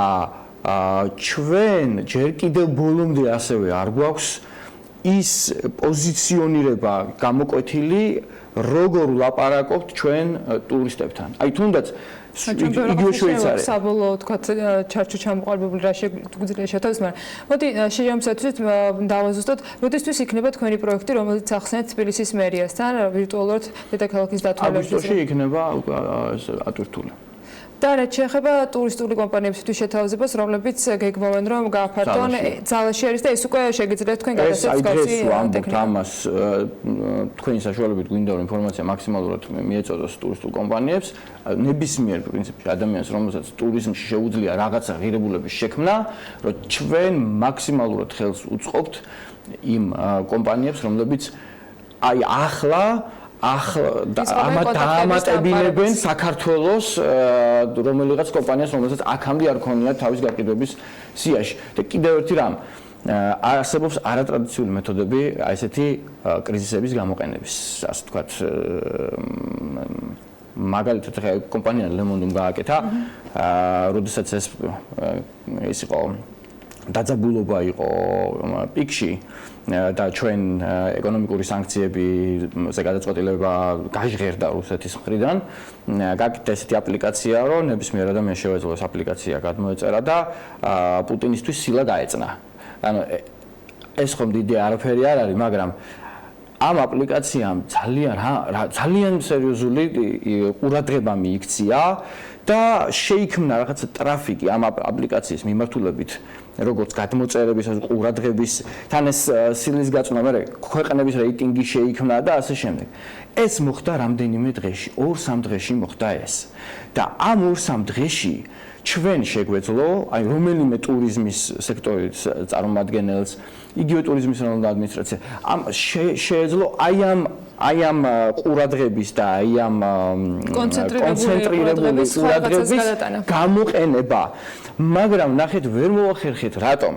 ჩვენ ჯერ კიდევ ბოლომდე ასევე არ გვაქვს ის პოზიციონირება გამოკვეთილი, როგორ ვლაპარაკობთ ჩვენ ტურისტებთან. აი თუნდაც იგივე შვეიცარია. საბოლოო თქვათ ჩარჩო ჩამოყალიბებული რა შეგვიძლია შეთავაზოთ, მაგრამ მოდი შეჯამსათვით დავაზუსტოთ, როდესთვის იქნება თქვენი პროექტი, რომელიც ახსენეთ თბილისის მერიასთან ვირტუალურად დედაქალაქის დათვალიერების. აგვისტოში იქნება ატვირთული. და რაც შეეხება ტურისტული კომპანიებისთვის შეთავაზებას, რომლებიც გეგმავენ რომ გააფართონ ძალაში არის და ეს უკვე შეგიძლიათ თქვენ გადასცემს გავსი ტექნიკა. ამას თქვენი საშუალებით გვინდა რომ ინფორმაცია მაქსიმალურად მიეწოდოს ტურისტულ კომპანიებს, ნებისმიერ პრინციპში ადამიანს, რომელსაც ტურიზმში შეუძლია რაღაცა ღირებულების შექმნა, რომ ჩვენ მაქსიმალურად ხელს უწყობთ იმ კომპანიებს, რომლებიც აი ახლა ამატებინებენ საქართველოს რომელიღაც კომპანიას, რომელსაც აქამდე არ ქონია თავის გაყიდვების სიაში. და კიდევ ერთი რამ, არსებობს არატრადიციული მეთოდები აი ესეთი კრიზისების გამოყენების, ასე ვთქვათ, მაგალითად ხა კომპანია ლემონდუმ გააკეთა, როდესაც ეს იყო დაძაბულობა იყო პიკში და ჩვენ ეკონომიკური სანქციებზე გადაწყვეტილება გაჟღერდა რუსეთის მხრიდან. გაკეთდა ესეთი აპლიკაცია, რომ ნებისმიერ ადამიანს შეუძლია ეს აპლიკაცია გადმოეწერა და პუტინისთვის სილა გაეწნა. ანუ ეს ხომ დიდი არაფერი არ არის, მაგრამ ამ აპლიკაციამ ძალიან სერიოზული ყურადღება მიიქცია და შეიქმნა რაღაცა ტრაფიკი ამ აპლიკაციის მიმართულებით, როგორც გადმოწერების, ყურადღების, თან ეს სილის გაწვნა, მე ქვეყნების რეიტინგი შეიქმნა და ასე შემდეგ. ეს მოხდა რამდენიმე დღეში, 2-3 დღეში მოხდა ეს. და ამ 2-3 დღეში ჩვენ შეგვეძლო, აი რომელიმე ტურიზმის სექტორის წარმომადგენელს, იგივე ტურიზმის ეროვნული ადმინისტრაცია, ამ შეეძლო აი ამ ყურადღების და აი ამ კონცენტრირებული ყურადღების გამოყენება. მაგრამ ნახეთ, ვერ მოახერხეთ, რატომ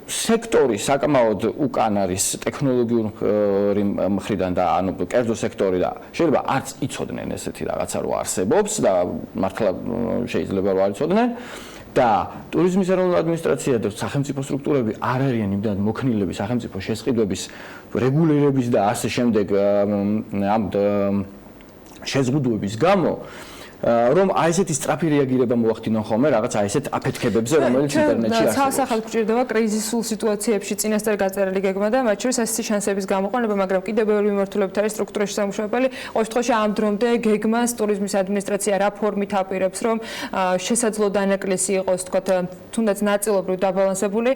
სექტორი საკმაოდ უკან არის ტექნოლოგიური მხრიდან და ანუ კერძო სექტორი და შეიძლება არც იცოდნენ ესეთი რაღაცა რო არსებობს და მართლა შეიძლება რომ არ იცოდნენ და ტურიზმის ეროვნული ადმინისტრაცია და სახელმწიფო სტრუქტურები არ არიან იმდანად მოქნილები სახელმწიფო შესყიდვების რეგულირების და ასე შემდეგ ამ შეზღუდვების გამო რომ აი ესეთი სწრაფი რეაგირება მოახდინონ ხოლმე რაღაც აი ესეთ აფეთქებებზე, რომელიც ინტერნეტში არსებობს. ცალსახად გვჭირდება კრიზისულ სიტუაციებში წინასწარ გაწერილი გეგმა და მათ შორის ასეთი შანსების გამოყენება, მაგრამ კიდევ ბევრი მიმართულებით არის სტრუქტურაში სამუშაოებელი. ყოველ შემთხვევაში ამ დრომდე გეგმას ტურიზმის ადმინისტრაცია რა ფორმით აპირებს, რომ შესაძლო დანაკლისი იყოს, თქვათ, თუნდაც ნაწილობრივ დაბალანსებული,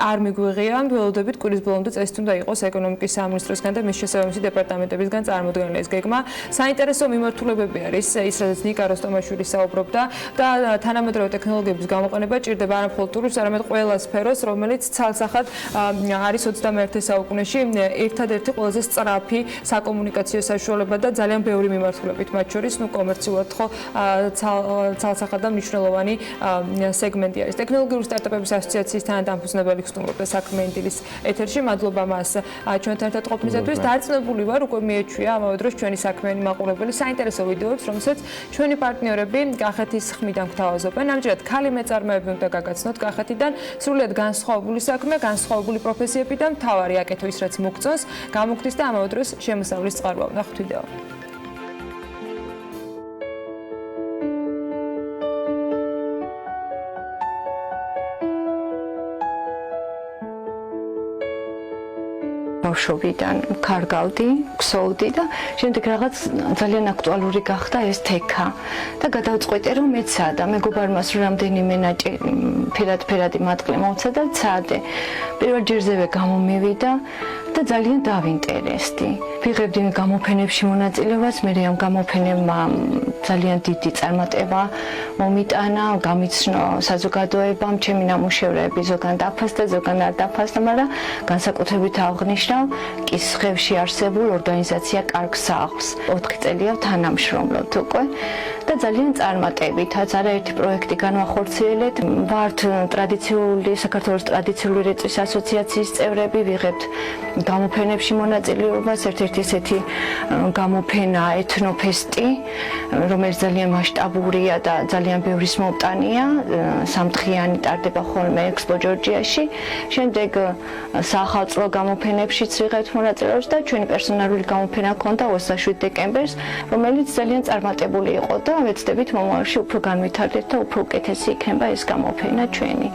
არ მიგვიღია, ველოდებით კვირის ბოლომდე წესით უნდა იყოს ეკონომიკის სამინისტროსგან და მის შესაბამისი დეპარტამენტებისგან წარმოდგენილი ეს გეგმა. საინტერესო მიმართულებები არის ის, რაც ნიკა როსტომაშვილი საუბრობდა და თანამედროვე ტექნოლოგიების გამოყენება ჭირდება არა მხოლოდ ტურიზმს, არამედ ყველა სფეროს, რომელიც ცალსახად არის 21 საუკუნეში ერთადერთი ყველაზე სწრაფი საკომუნიკაციო საშუალება და ძალიან ბევრი მიმართულებით, მათ შორის კომერციულად ხო ცალსახად და მნიშვნელოვანი სეგმენტი არის. ტექნოლოგიური სტარტაპების ასოციაციის თანადამფუძნებელი ხსნურობდა საქმე ინდილის ეთერში. მადლობა მას ჩვენთან ერთად ყოფნისათვის. დარწმუნებული ვარ, უკვე მიეჩვია ამავე დროს ჩვენი საქმიანი მაყურებელი საინტერესო ვიდეოებს, რომელსაც ჩვენი პარტნიორები კახეთის ხმიდან გვთავაზობენ. ამჯერად ქალი მეწარმეები უნდა გაგაცნოთ კახეთიდან, სრულიად განსხვავებული საქმე, განსხვავებული პროფესიები და მთავარი აკეთო ის, რაც მოგწონს, გამოგდის და ამავე დროს შემოსავლის წყაროა. ნახოთ ვიდეო. ბავშვობიდან კარგავდი, ქსოვდი და შემდეგ რაღაც ძალიან აქტუალური გახდა ეს თექა და გადავწყვეტე რომ მეცადა მეგობარმა რამდენიმე ფერადი მატყლი მოვცა და ცადე. პირველ ჯერზევე გამომივიდა და ძალიან დავინტერესდი. ვიღებდი გამოფენებში მონაწილეობას, მე ამ გამოფენებმა ძალიან დიდი წარმატება მომიტანა, გამიცნო საზოგადოებამ, ჩემი ნამუშევრები ზოგან დაფასდა, ზოგან არ დაფასდა, მაგრამ განსაკუთრებით აღნიშნავ კისხევში არსებულ ორგანიზაცია კარგ სახლს. 4 წელია თანამშრომლობთ უკვე და ძალიან წარმატებითაც არაერთი პროექტი განვახორციელეთ. ვართ ტრადიციული საქართველოს ტრადიციული რეწვის ასოციაციის წევრები, ვიღებთ გამოფენებში მონაწილეობას, ერთ-ერთი ესეთი გამოფენა ეთნოფესტი, რომელიც ძალიან მასშტაბურია და ძალიან ბევრის მომტანია, სამთხიანი ტარდება ხოლმე ექსპო ჯორჯიაში. შემდეგ საახალწლო გამოფენებშიც ვიღებთ მონაწილეობას და ჩვენი პერსონალური გამოფენა ჰქონდა 27 დეკემბერს, რომელიც ძალიან წარმატებული იყო და ვეცდებით მომავალში უფრო განვითარდეთ და უფრო უკეთესი იქნება ეს გამოფენა ჩვენი.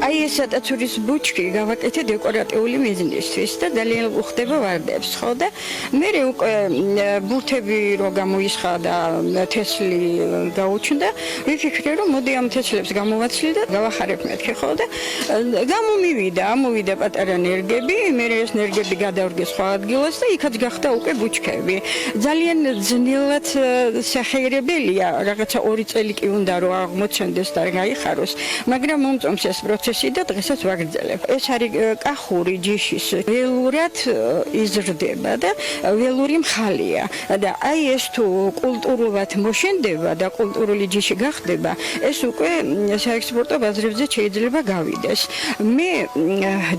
აი ეს ატაცურის ბუჩქი გავაკეთე დეკორატიული მიზნისთვის და ძალიან უხდება ვარდებს, ხო და მე უკვე ბურთები რო გამოისხა და თესლი გაუჩნდა, ვიფიქრე რომ მოდი ამ თესლებს გამოვაცლი და გავახარებ მეთქე, ხო და ამოვიდა პატარა ნერგები, მე ეს ნერგები გადავრგე სხვა ადგილას და იქაც გახდა უკვე ბუჩქები. ძალიან ძნელად სახეირებელია, რაღაცა 2 წელი კი უნდა რომ აღმოცენდეს და გაიხაროს, მაგრამ მომწონს ეს პროცესი და დღესაც ვაგრძელებ. ეს არის კახური ჯიშის ველურად იზრდება და ველური მხალია და აი ეს თუ კულტურულად მოშენდება და კულტურული ჯიში გახდება, ეს უკვე საექსპორტო ბაზრებზე შეიძლება გავიდეს. მე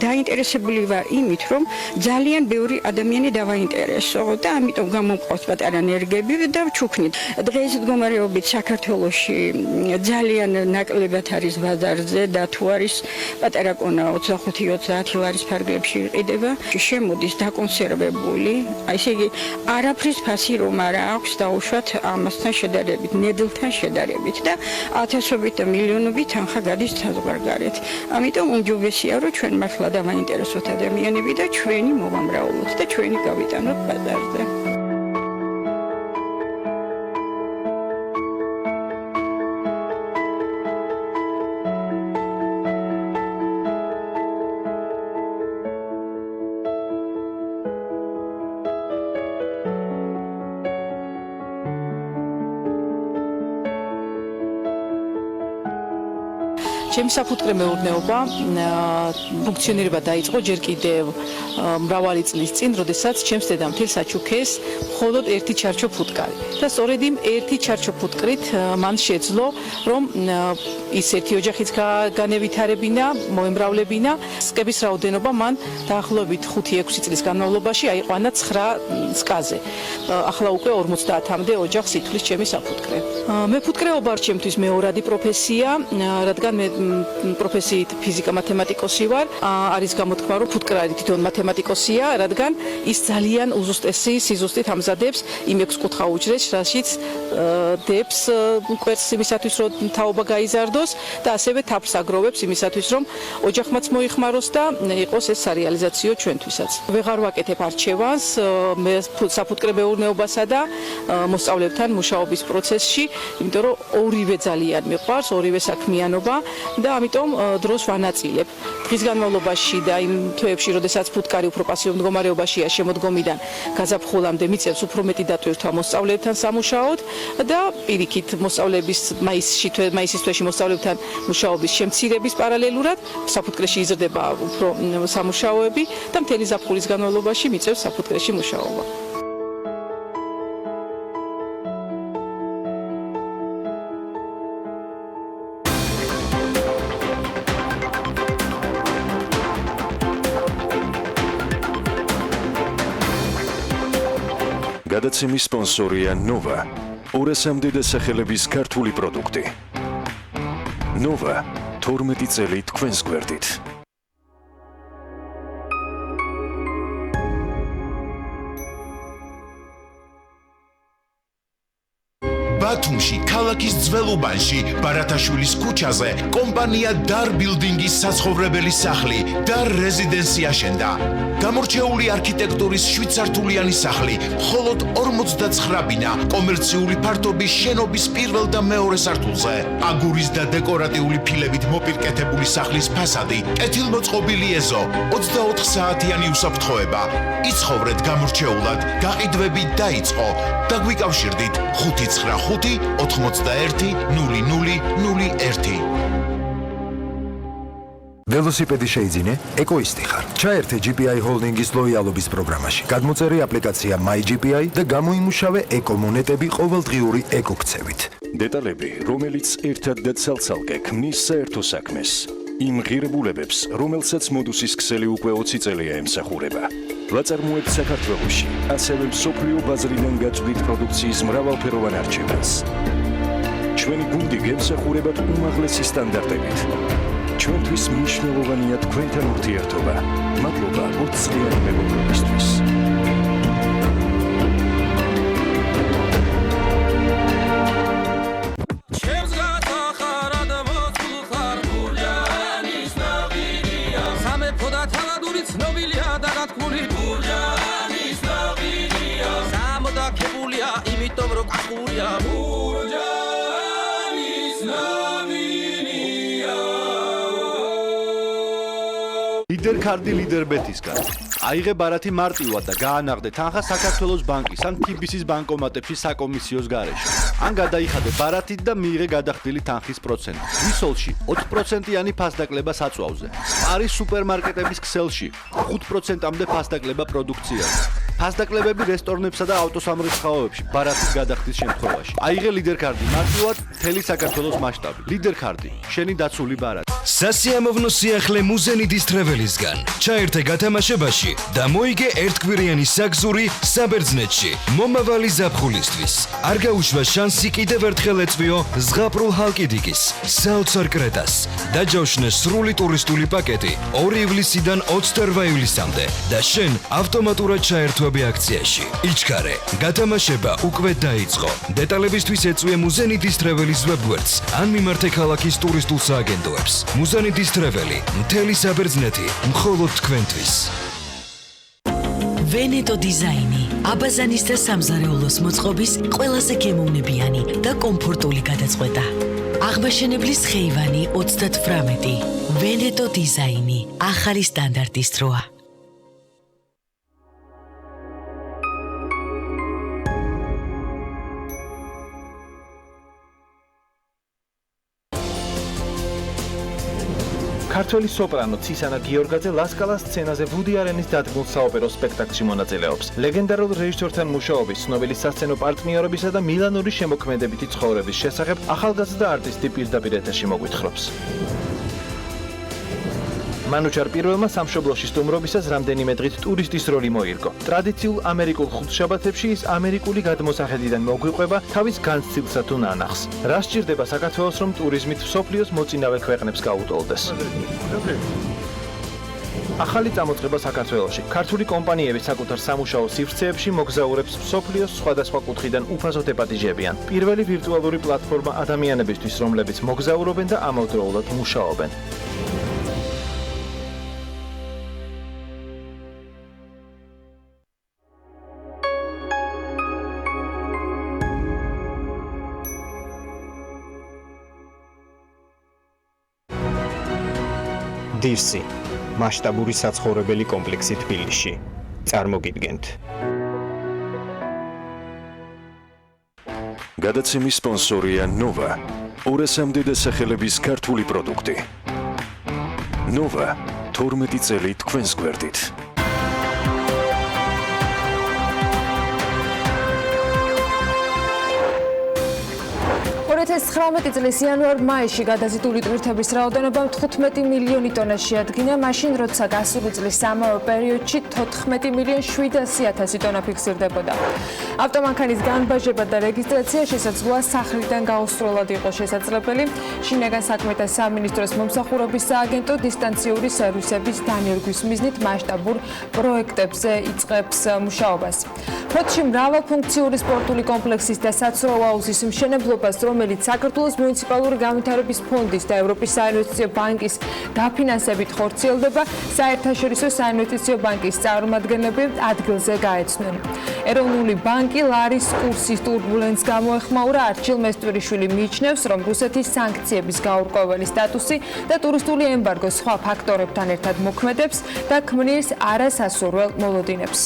დაინტერესებული ვარ იმით, რომ ძალიან ბევრი ადამიანი დავაინტერესო და ამიტომ გამომყავს პატარა ნერგები და ვჩუქნით. დღეს მდგომარეობით საქართველოში ძალიან ნაკლებად არის ბაზარზე და თუ არის პატარა კონა 25-30 ლარის ფარგლებში იყიდება, შემოდის დაკონსერვებული, აი ესე იგი არაფრის ფასი რომ არ აქვს დაუშვათ ამასთან შედარებით, ნედლთან შედარებით და ათასობით და მილიონობით თანხა გადის საზღვარგარეთ. ამიტომ უმჯობესია რომ ჩვენ მართლა დავაინტერესოთ ადამიანები და ჩვენი მოვამრავლოთ და ჩვენი გავიტანოთ ბაზარზე. ჩემი საფუტკრე მეურნეობა ფუნქციონირება დაიწყო ჯერ კიდევ მრავალი წლის წინ, როდესაც ჩემს დედამთილს აჩუქეს მხოლოდ ერთი ჩარჩო ფუტკარი. და სწორედ იმ ერთი ჩარჩო ფუტკრით მან შეძლო, რომ ის ერთი ოჯახიც განევითარებინა, მოემრავლებინა. სკების რაოდენობა მან დაახლოებით 5-6 წლის განმავლობაში აიყვანა 9 სკაზე. ახლა უკვე 50-მდე ოჯახს ითვლის ჩემი საფუტკრე. მეფუტკრეობა ჩემთვის მეორადი პროფესია, რადგან მე პროფესიით ფიზიკა-მათემატიკოსი ვარ. არის გამოთქმა, რომ ფუტკრარი თვითონ მათემატიკოსია, რადგან ის ძალიან უზუსტესი სიზუსტით ამზადებს იმ 6 კუთხა უჯრედს, რაშიც დებს კვერცხს იმისათვის, რომ თაობა გაიზარდოს და ასევე თაფლს აგროვებს იმისათვის, რომ ოჯახმაც მოიხმაროს და იყოს ეს სარეალიზაციო ჩვენთვისაც. ვეღარ ვაკეთებ არჩევანს მე საფუტკრე მეურნეობასა და მოსწავლეებთან მუშაობის პროცესში, იმიტომ რომ ორივე ძალიან მიყვარს, ორივე საქმიანობა და ამიტომ დროს ვანაწილებ. დღის განმავლობაში და იმ თვეებში, როდესაც ფუტკარი უფრო პასიურ მდგომარეობაშია შემოდგომიდან გაზაფხულამდე მიწევს უფრო მეტი დატვირთვა მოსწავლეებთან სამუშაოდ და პირიქით მოსწავლეების მაისის თვეში მოსწავლეებთან მუშაობის შემცირების პარალელურად საფუტკრეში იზრდება უფრო სამუშაოები და მთელი ზაფხულის განმავლობაში მიწევს საფუტკრეში მუშაობა. გადაცემის სპონსორია ნოვა. 200-მდე დასახელების ქართული პროდუქტი. ნოვა 12 წელი თქვენს გვერდით. ბათუმში, ქალაქის ძველ უბანში, ბარათაშვილის ქუჩაზე, კომპანია Dar Building-ის საცხოვრებელი სახლი Dar Residence აშენდა. გამორჩეული არქიტექტურის შვიდსართულიანი სახლი, მხოლოდ 49 ბინა, კომერციული ფართობის შენობის პირველ და მეორე სართულზე. აგურის და დეკორატიული ფილებით მოპირკეთებული სახლის ფასადი, კეთილმოწყობილი ეზო, 24 საათიანი უსაფრთხოება. იცხოვრეთ გამორჩეულად, გაყიდვები დაიწყო. დაგვიკავშირდით 595 91 0001. ველოსიპედი შეიძინე? ეკოისტი ხარ. ჩაერთე GPI Holding-ის ლოიალობის პროგრამაში. გადმოწერე აპლიკაცია MyGPI და გამოიმუშავე ეკომონეტები ყოველდღიური ეკოქცევით. დეტალები, რომელიც ერთად და ცალ-ცალკე ქმნის საერთო საქმეს. იმ ღირებულებებს, რომელსაც მოდუსის ქსელი უკვე 20 წელია ემსახურება. ვაწარმოებთ საქართველოში, ასევე მსოფლიო ბაზრიდან გაწვდით პროდუქციის მრავალფეროვან არჩევანს. ჩვენი გუნდი გემსახურებათ უმაღლესი სტანდარტებით. ჩვენთვის მნიშვნელოვანია თქვენთან ურთიერთობა. მადლობა 20 წლიანი მეგობრობისთვის. ლიდერ კარდი ლიდერ ბეთისგან. აიღე ბარათი მარტივად და გაანაღდე თანხა საქართველოს ბანკის ან TBC-ის ბანკომატებში საკომისიოს გარეშე. ან გადაიხადე ბარათით და მიიღე გადახდილი თანხის პროცენტი. ვისოლში 20%-იანი ფასდაკლება საწვავზე. პარის სუპერმარკეტების ქსელში 5%-ამდე ფასდაკლება პროდუქციაზე. ფასდაკლებები რესტორნებსა და ავტოსამრეცხაოებში ბარათის გადახდის შემთხვევაში. აიღე ლიდერ კარდი მარტივად მთელი საქართველოს მასშტაბი. ლიდერ კარდი, შენი დაცული ბარათი. სასიამოვნო სიახლე მუზენიდის ტრეველისგან. ჩაერთე გათამაშებაში და მოიგე ერთკვირიანი საგზური საბერძნეთში. მომავალი ზაფხულისთვის. არ გაუშვა შანსი კიდევ ერთხელ ეწვიო ზღაპრულ ჰალკიდიკის, საოცარ კრეტას. დაჯავშნე სრული ტურისტული პაკეტი 2 ივლისიდან 28 ივლისამდე და შენ ავტომატურად ჩაერთვები აქციაში. იჩქარე, გათამაშება უკვე დაიწყო. დეტალებისთვის ეწვიე მუზენიდის ტრეველის ვებგვერდს ან მიმართე ქალაქის ტურისტულ სააგენტოებს. მუზენიდის ტრეველი, მთელი საბერძნეთი, მხოლოდ თქვენთვის. ვენეტო დიზაინი, აბაზანის და სამზარეულოს მოწყობის ყველაზე გემოვნებიანი და კომფორტული გადაწყვეტა. აღმაშენებლის ხეივანი 38. ვენეტო დიზაინი, ახალი სტანდარტის დროა. ქართველი სოპრანო ცისანა გიორგაძე ლასკალას სცენაზე ვუდი არენის დადგმულ საოპერო სპექტაკლში მონაწილეობს. ლეგენდარულ რეჟისორთან მუშაობის, ცნობილი სასცენო პარტნიორებისა და მილანური შემოქმედებითი ცხოვრების შესახებ ახალგაზრდა არტისტი პირდაპირ ეთერში მოგვითხრობს. მანუჩარ პირველმა სამშობლოში სტუმრობისას რამდენიმე დღით ტურისტის როლი მოირგო. ტრადიციულ ამერიკულ ხუთშაბათებში ის ამერიკული გადმოსახედიდან მოგვიყვება თავის განსცილსა თუ ნანახს. რა სჭირდება საქართველოს, რომ ტურიზმით მსოფლიოს მოწინავე ქვეყნებს გაუტოლდეს? ახალი წამოწყება საქართველოში. ქართული კომპანიები საკუთარ სამუშაო სივრცეებში მოგზაურებს მსოფლიოს სხვადასხვა კუთხიდან უფასოდ ეპატიჟებიან. პირველი ვირტუალური პლატფორმა ადამიანებისთვის, რომლებიც მოგზაურობენ და ამავდროულად მუშაობენ. დირსი მასშტაბური საცხოვრებელი კომპლექსი თბილისში. წარმოგიდგენთ. გადაცემის სპონსორია ნოვა. 200-მდე დასახელების ქართული პროდუქტი. ნოვა 12 წელი თქვენს გვერდით. 2019 წლის იანვარ-მაისში გადაზიდული ტვირთების რაოდენობა 15 მილიონი ტონას შეადგინა, მაშინ როცა გასული წლის ამავე პერიოდში 14,700,000 ტონა ფიქსირდებოდა. ავტომანქანის განბაჟება და რეგისტრაცია შესაძლოა სახლიდან გაუსწრულად იყოს შესაძლებელი. შინაგან საქმეთა სამინისტროს მომსახურების სააგენტო დისტანციური სერვისების დანერგვის მიზნით მასშტაბურ პროექტებზე იწყებს მუშაობას. ფოთში მრავალფუნქციური სპორტული კომპლექსის და საცურაო აუზის მშენებლობას, რომელიც საქართველოს მუნიციპალური განვითარების ფონდის და ევროპის საინვესტიციო ბანკის დაფინანსებით ხორციელდება, საერთაშორისო საინვესტიციო ბანკის წარმომადგენლები ადგილზე გაეცნენ. ეროვნული ბანკი ლარის კურსის ტურბულენცს გამოეხმაურა. არჩილ მესტვერიშვილი მიიჩნევს, რომ რუსეთის სანქციების გაურკვეველი სტატუსი და ტურისტული ემბარგო სხვა ფაქტორებთან ერთად მოქმედებს და ქმნის არასასურველ მოლოდინებს.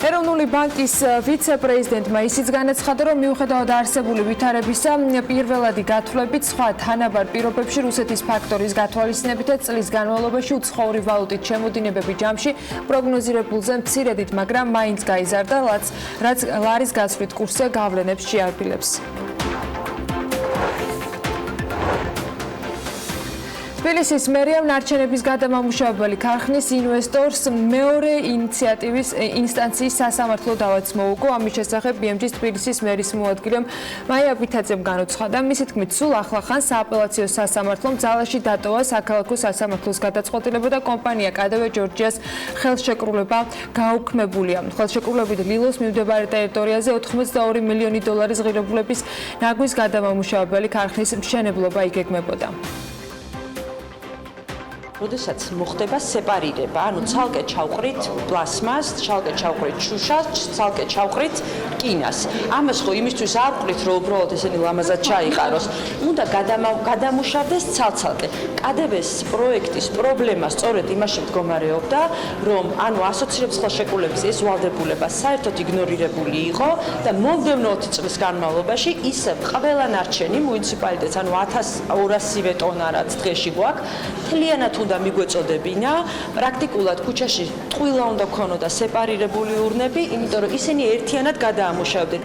ეროვნული ბანკის ვიცე-პრეზიდენტმა ისიც განაცხადა, რომ მიუხედავად არსებული ვითარებისა, პირველადი გათვლებით სხვა თანაბარ პირობებში რუსეთის ფაქტორის გათვალისწინებითაც წლის განმავლობაში უცხოური ვალუტით შემოდინებები ჯამში პროგნოზირებულზე მცირედით, მაგრამ მაინც გაიზარდა, რაც ლარის გაცვლით კურსზე გავლენებს შეარბილებს. თბილისის მერიამ ნარჩენების გადამამუშავებელი ქარხნის ინვესტორს მეორე ინიციატივის ინსტანციის სასამართლო დავაც მოუგო. ამის შესახებ BMG-ის თბილისის მერის მოადგილემ მაია აბითაძემ განუცხადა. მისი თქმით, სულ ახლახან სააპელაციო სასამართლომ ძალაში დატოვა საქალაქო სასამართლოს გადაწყვეტილება და კომპანია კადევე ჯორჯიას ხელშეკრულება გაუქმებულია. ხელშეკრულებით ლილოს მიმდებარე ტერიტორიაზე 82 მილიონი დოლარის ღირებულების ნაგვის გადამამუშავებელი ქარხნის მშენებლობა იგეგმებოდა. როდესაც მოხდება სეპარირება, ანუ ცალკე ჩავყრით პლასმას, ცალკე ჩავყრით შუშას, ცალკე ჩავყრით რკინას. ამას ხო იმისთვის არ ვყრით, რომ უბრალოდ ესენი ლამაზად ჩაიყაროს. უნდა გადამუშავდეს ცალ-ცალკე. კადევეს პროექტის პრობლემა სწორედ იმაში მდგომარეობდა, რომ ანუ ასოცირებს ხელშეკრულების ეს ვალდებულება საერთოდ იგნორირებული იყო და მომდევნო 20 წლის განმავლობაში ისევ ყველა ნარჩენი მუნიციპალიტეტს, ანუ 1200-ვე ტონა რაც დღეში გვაქვს, მთლიანად უნდა მიგვეწოდებინა, პრაქტიკულად ქუჩაში ტყუილა უნდა ქონოდა სეპარირებული ურნები, იმიტომ რომ ისინი ერთიანად გადაამუშავებდნენ.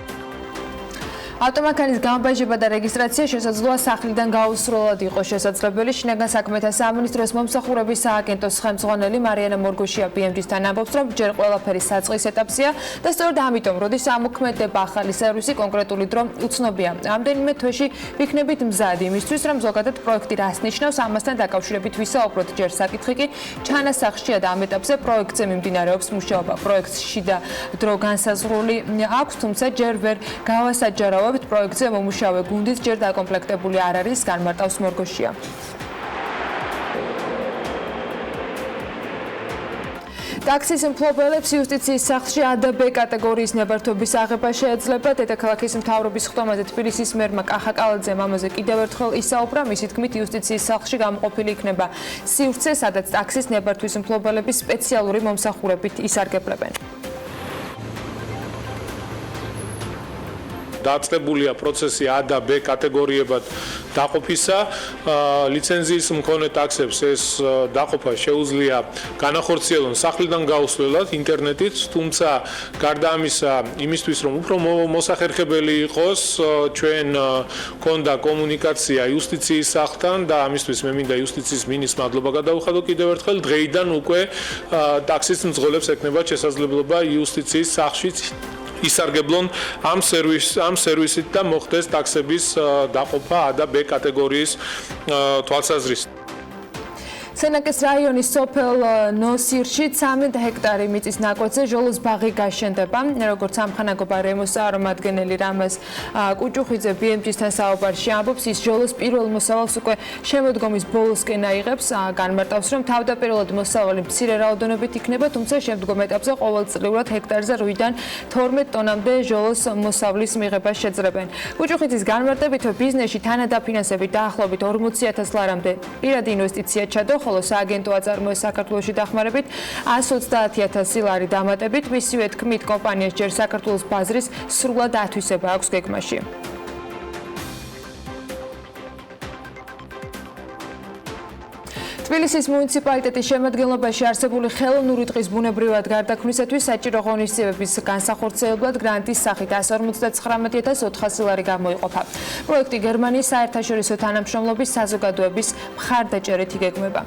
ავტომანქანის გამბაჟება და რეგისტრაცია შესაძლოა სახლიდან გაუსროლად იყოს შესაძლებელი. შინაგან საქმეთა სამინისტროს მომსახურების სააგენტოს ხელმძღვანელი მარიანა მორგოშია BMG-სთან ამბობს, რომ ჯერ ყველაფერი საწყის ეტაპზეა და სწორედ ამიტომ, როდის ამოქმედება ახალი სერვისი, კონკრეტული დრო უცნობია. ამდენიმე თვეში ვიქნებით მზად იმისთვის, რომ ზოგადად პროექტი რას ნიშნავს, ამასთან დაკავშირებით ვისაუბროთ. ჯერ საკითხი კი ჩანასახშია და ამ ეტაპზე პროექტზე მიმდინარეობს მუშაობა. პროექტს შიდა დრო განსაზღვრული აქვს, თუმცა ჯერ ვერ გავასაჯარავ პროექტზე მომუშავე გუნდიც ჯერ დაკომპლექტებული არ არის, განმარტავს მორგოშია. ტაქსის მფლობელებს იუსტიციის სახლში A და B კატეგორიის ნებართვების აღება შეეძლება. დედაქალაქის მთავრობის ხტომაზე თბილისის მერმა კახა კალაძემ ამაზე კიდევ ერთხელ ისაუბრა. მისი თქმით, იუსტიციის სახლში გამოყოფილი იქნება სივრცე, სადაც ტაქსის ნებართვის მფლობელები სპეციალური მომსახურებით ისარგებლებენ. დაწყებულია პროცესი A და B კატეგორიებად დაყოფისა. ლიცენზიის მქონე ტაქსებს ეს დაყოფა შეუძლია განახორციელონ სახლიდან გაუსვლელად ინტერნეტით, თუმცა გარდა ამისა, იმისთვის რომ უფრო მოსახერხებელი იყოს, ჩვენ გქონდა კომუნიკაცია იუსტიციის სახლთან და ამისთვის მე მინდა იუსტიციის მინისტრს მადლობა გადავუხადო კიდევ ერთხელ. დღეიდან უკვე ტაქსის მძღოლებს ექნება შესაძლებლობა იუსტიციის სახლში ისარგებლონ ამ სერვისით და მოხდეს ტაქსების დაყოფა A და B კატეგორიის თვალსაზრისით. სენაკის რაიონის სოფელ ნოსირში 13 ჰექტარი მიწის ნაკვეთზე ჟოლოს ბაღი გაშენდება. როგორც სამხანაგობა რემოს წარმომადგენელი რამაზ კუჭუხიძე BMG-სთან საუბარში ამბობს, ის ჟოლოს პირველ მოსავალს უკვე შემოდგომის ბოლოსკენ აიღებს. განმარტავს, რომ თავდაპირველად მოსავალი მცირე რაოდენობით იქნება, თუმცა შემდგომ ეტაპზე ყოველწლიურად ჰექტარზე 8-დან 12 ტონამდე ჟოლოს მოსავლის მიღებას შეძლებენ. კუჭუხიძის განმარტებით, ბიზნესში თანადაფინანსებით დაახლოებით 40,000 ლარამდე პირადი ინვესტიცია ჩადო, ხოლო სააგენტო აწარმოეს საქართველოში დახმარებით 130,000 ლარი დამატებით. მისივე თქმით, კომპანიას ჯერ საქართველოს ბაზრის სრულად ათვისება აქვს გეგმაში. თბილისის მუნიციპალიტეტის შემადგენლობაში არსებული ხელოვნური ტყის ბუნებრივად გარდაქმნისათვის საჭირო ღონისძიებების განსახორციელებლად გრანტის სახით 159,400 ლარი გამოიყოფა. პროექტი გერმანიის საერთაშორისო თანამშრომლობის საზოგადოების მხარდაჭერით იგეგმება.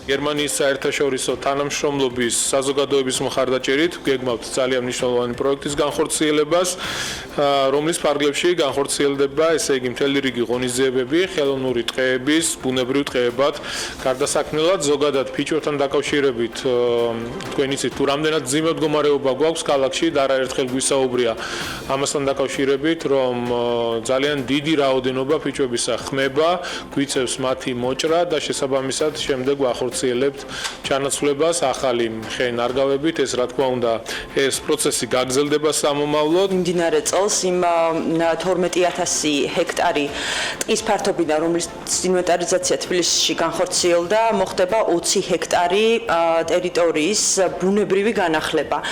გერმანიის საერთაშორისო თანამშრომლობის საზოგადოების მხარდაჭერით გეგმავთ ძალიან მნიშვნელოვანი პროექტის განხორციელებას, რომლის ფარგლებში განხორციელდება, ესე იგი, მთელი რიგი ღონისძიებები, ხელოვნური ტყეების, ბუნებრივ ტყეებად გარდასაქმნელად, ზოგადად ფიჭვებთან დაკავშირებით, თქვენ იცით, თუ რამდენად მძიმე მდგომარეობა გვაქვს ქალაქში და არაერთხელ გვისაუბრია ამასთან დაკავშირებით, რომ ძალიან დიდი რაოდენობა ფიჭვებისა ხმება, გვიწევს მათი მოჭრა და შესაბამისად შემდეგ ვახორციელებთ ჩანაცვლებას ახალი ხე-ნარგავებით. ეს რა თქმა უნდა, ეს პროცესი გაგრძელდება სამომავლოდ. მიმდინარე წელს იმ 12,000 ჰექტარი ტყის ფართობიდან, რომლის ინვენტარიზაცია თბილისში განხორციელდა, მოხდება 20 ჰექტარი ტერიტორიის ბუნებრივი განახლება.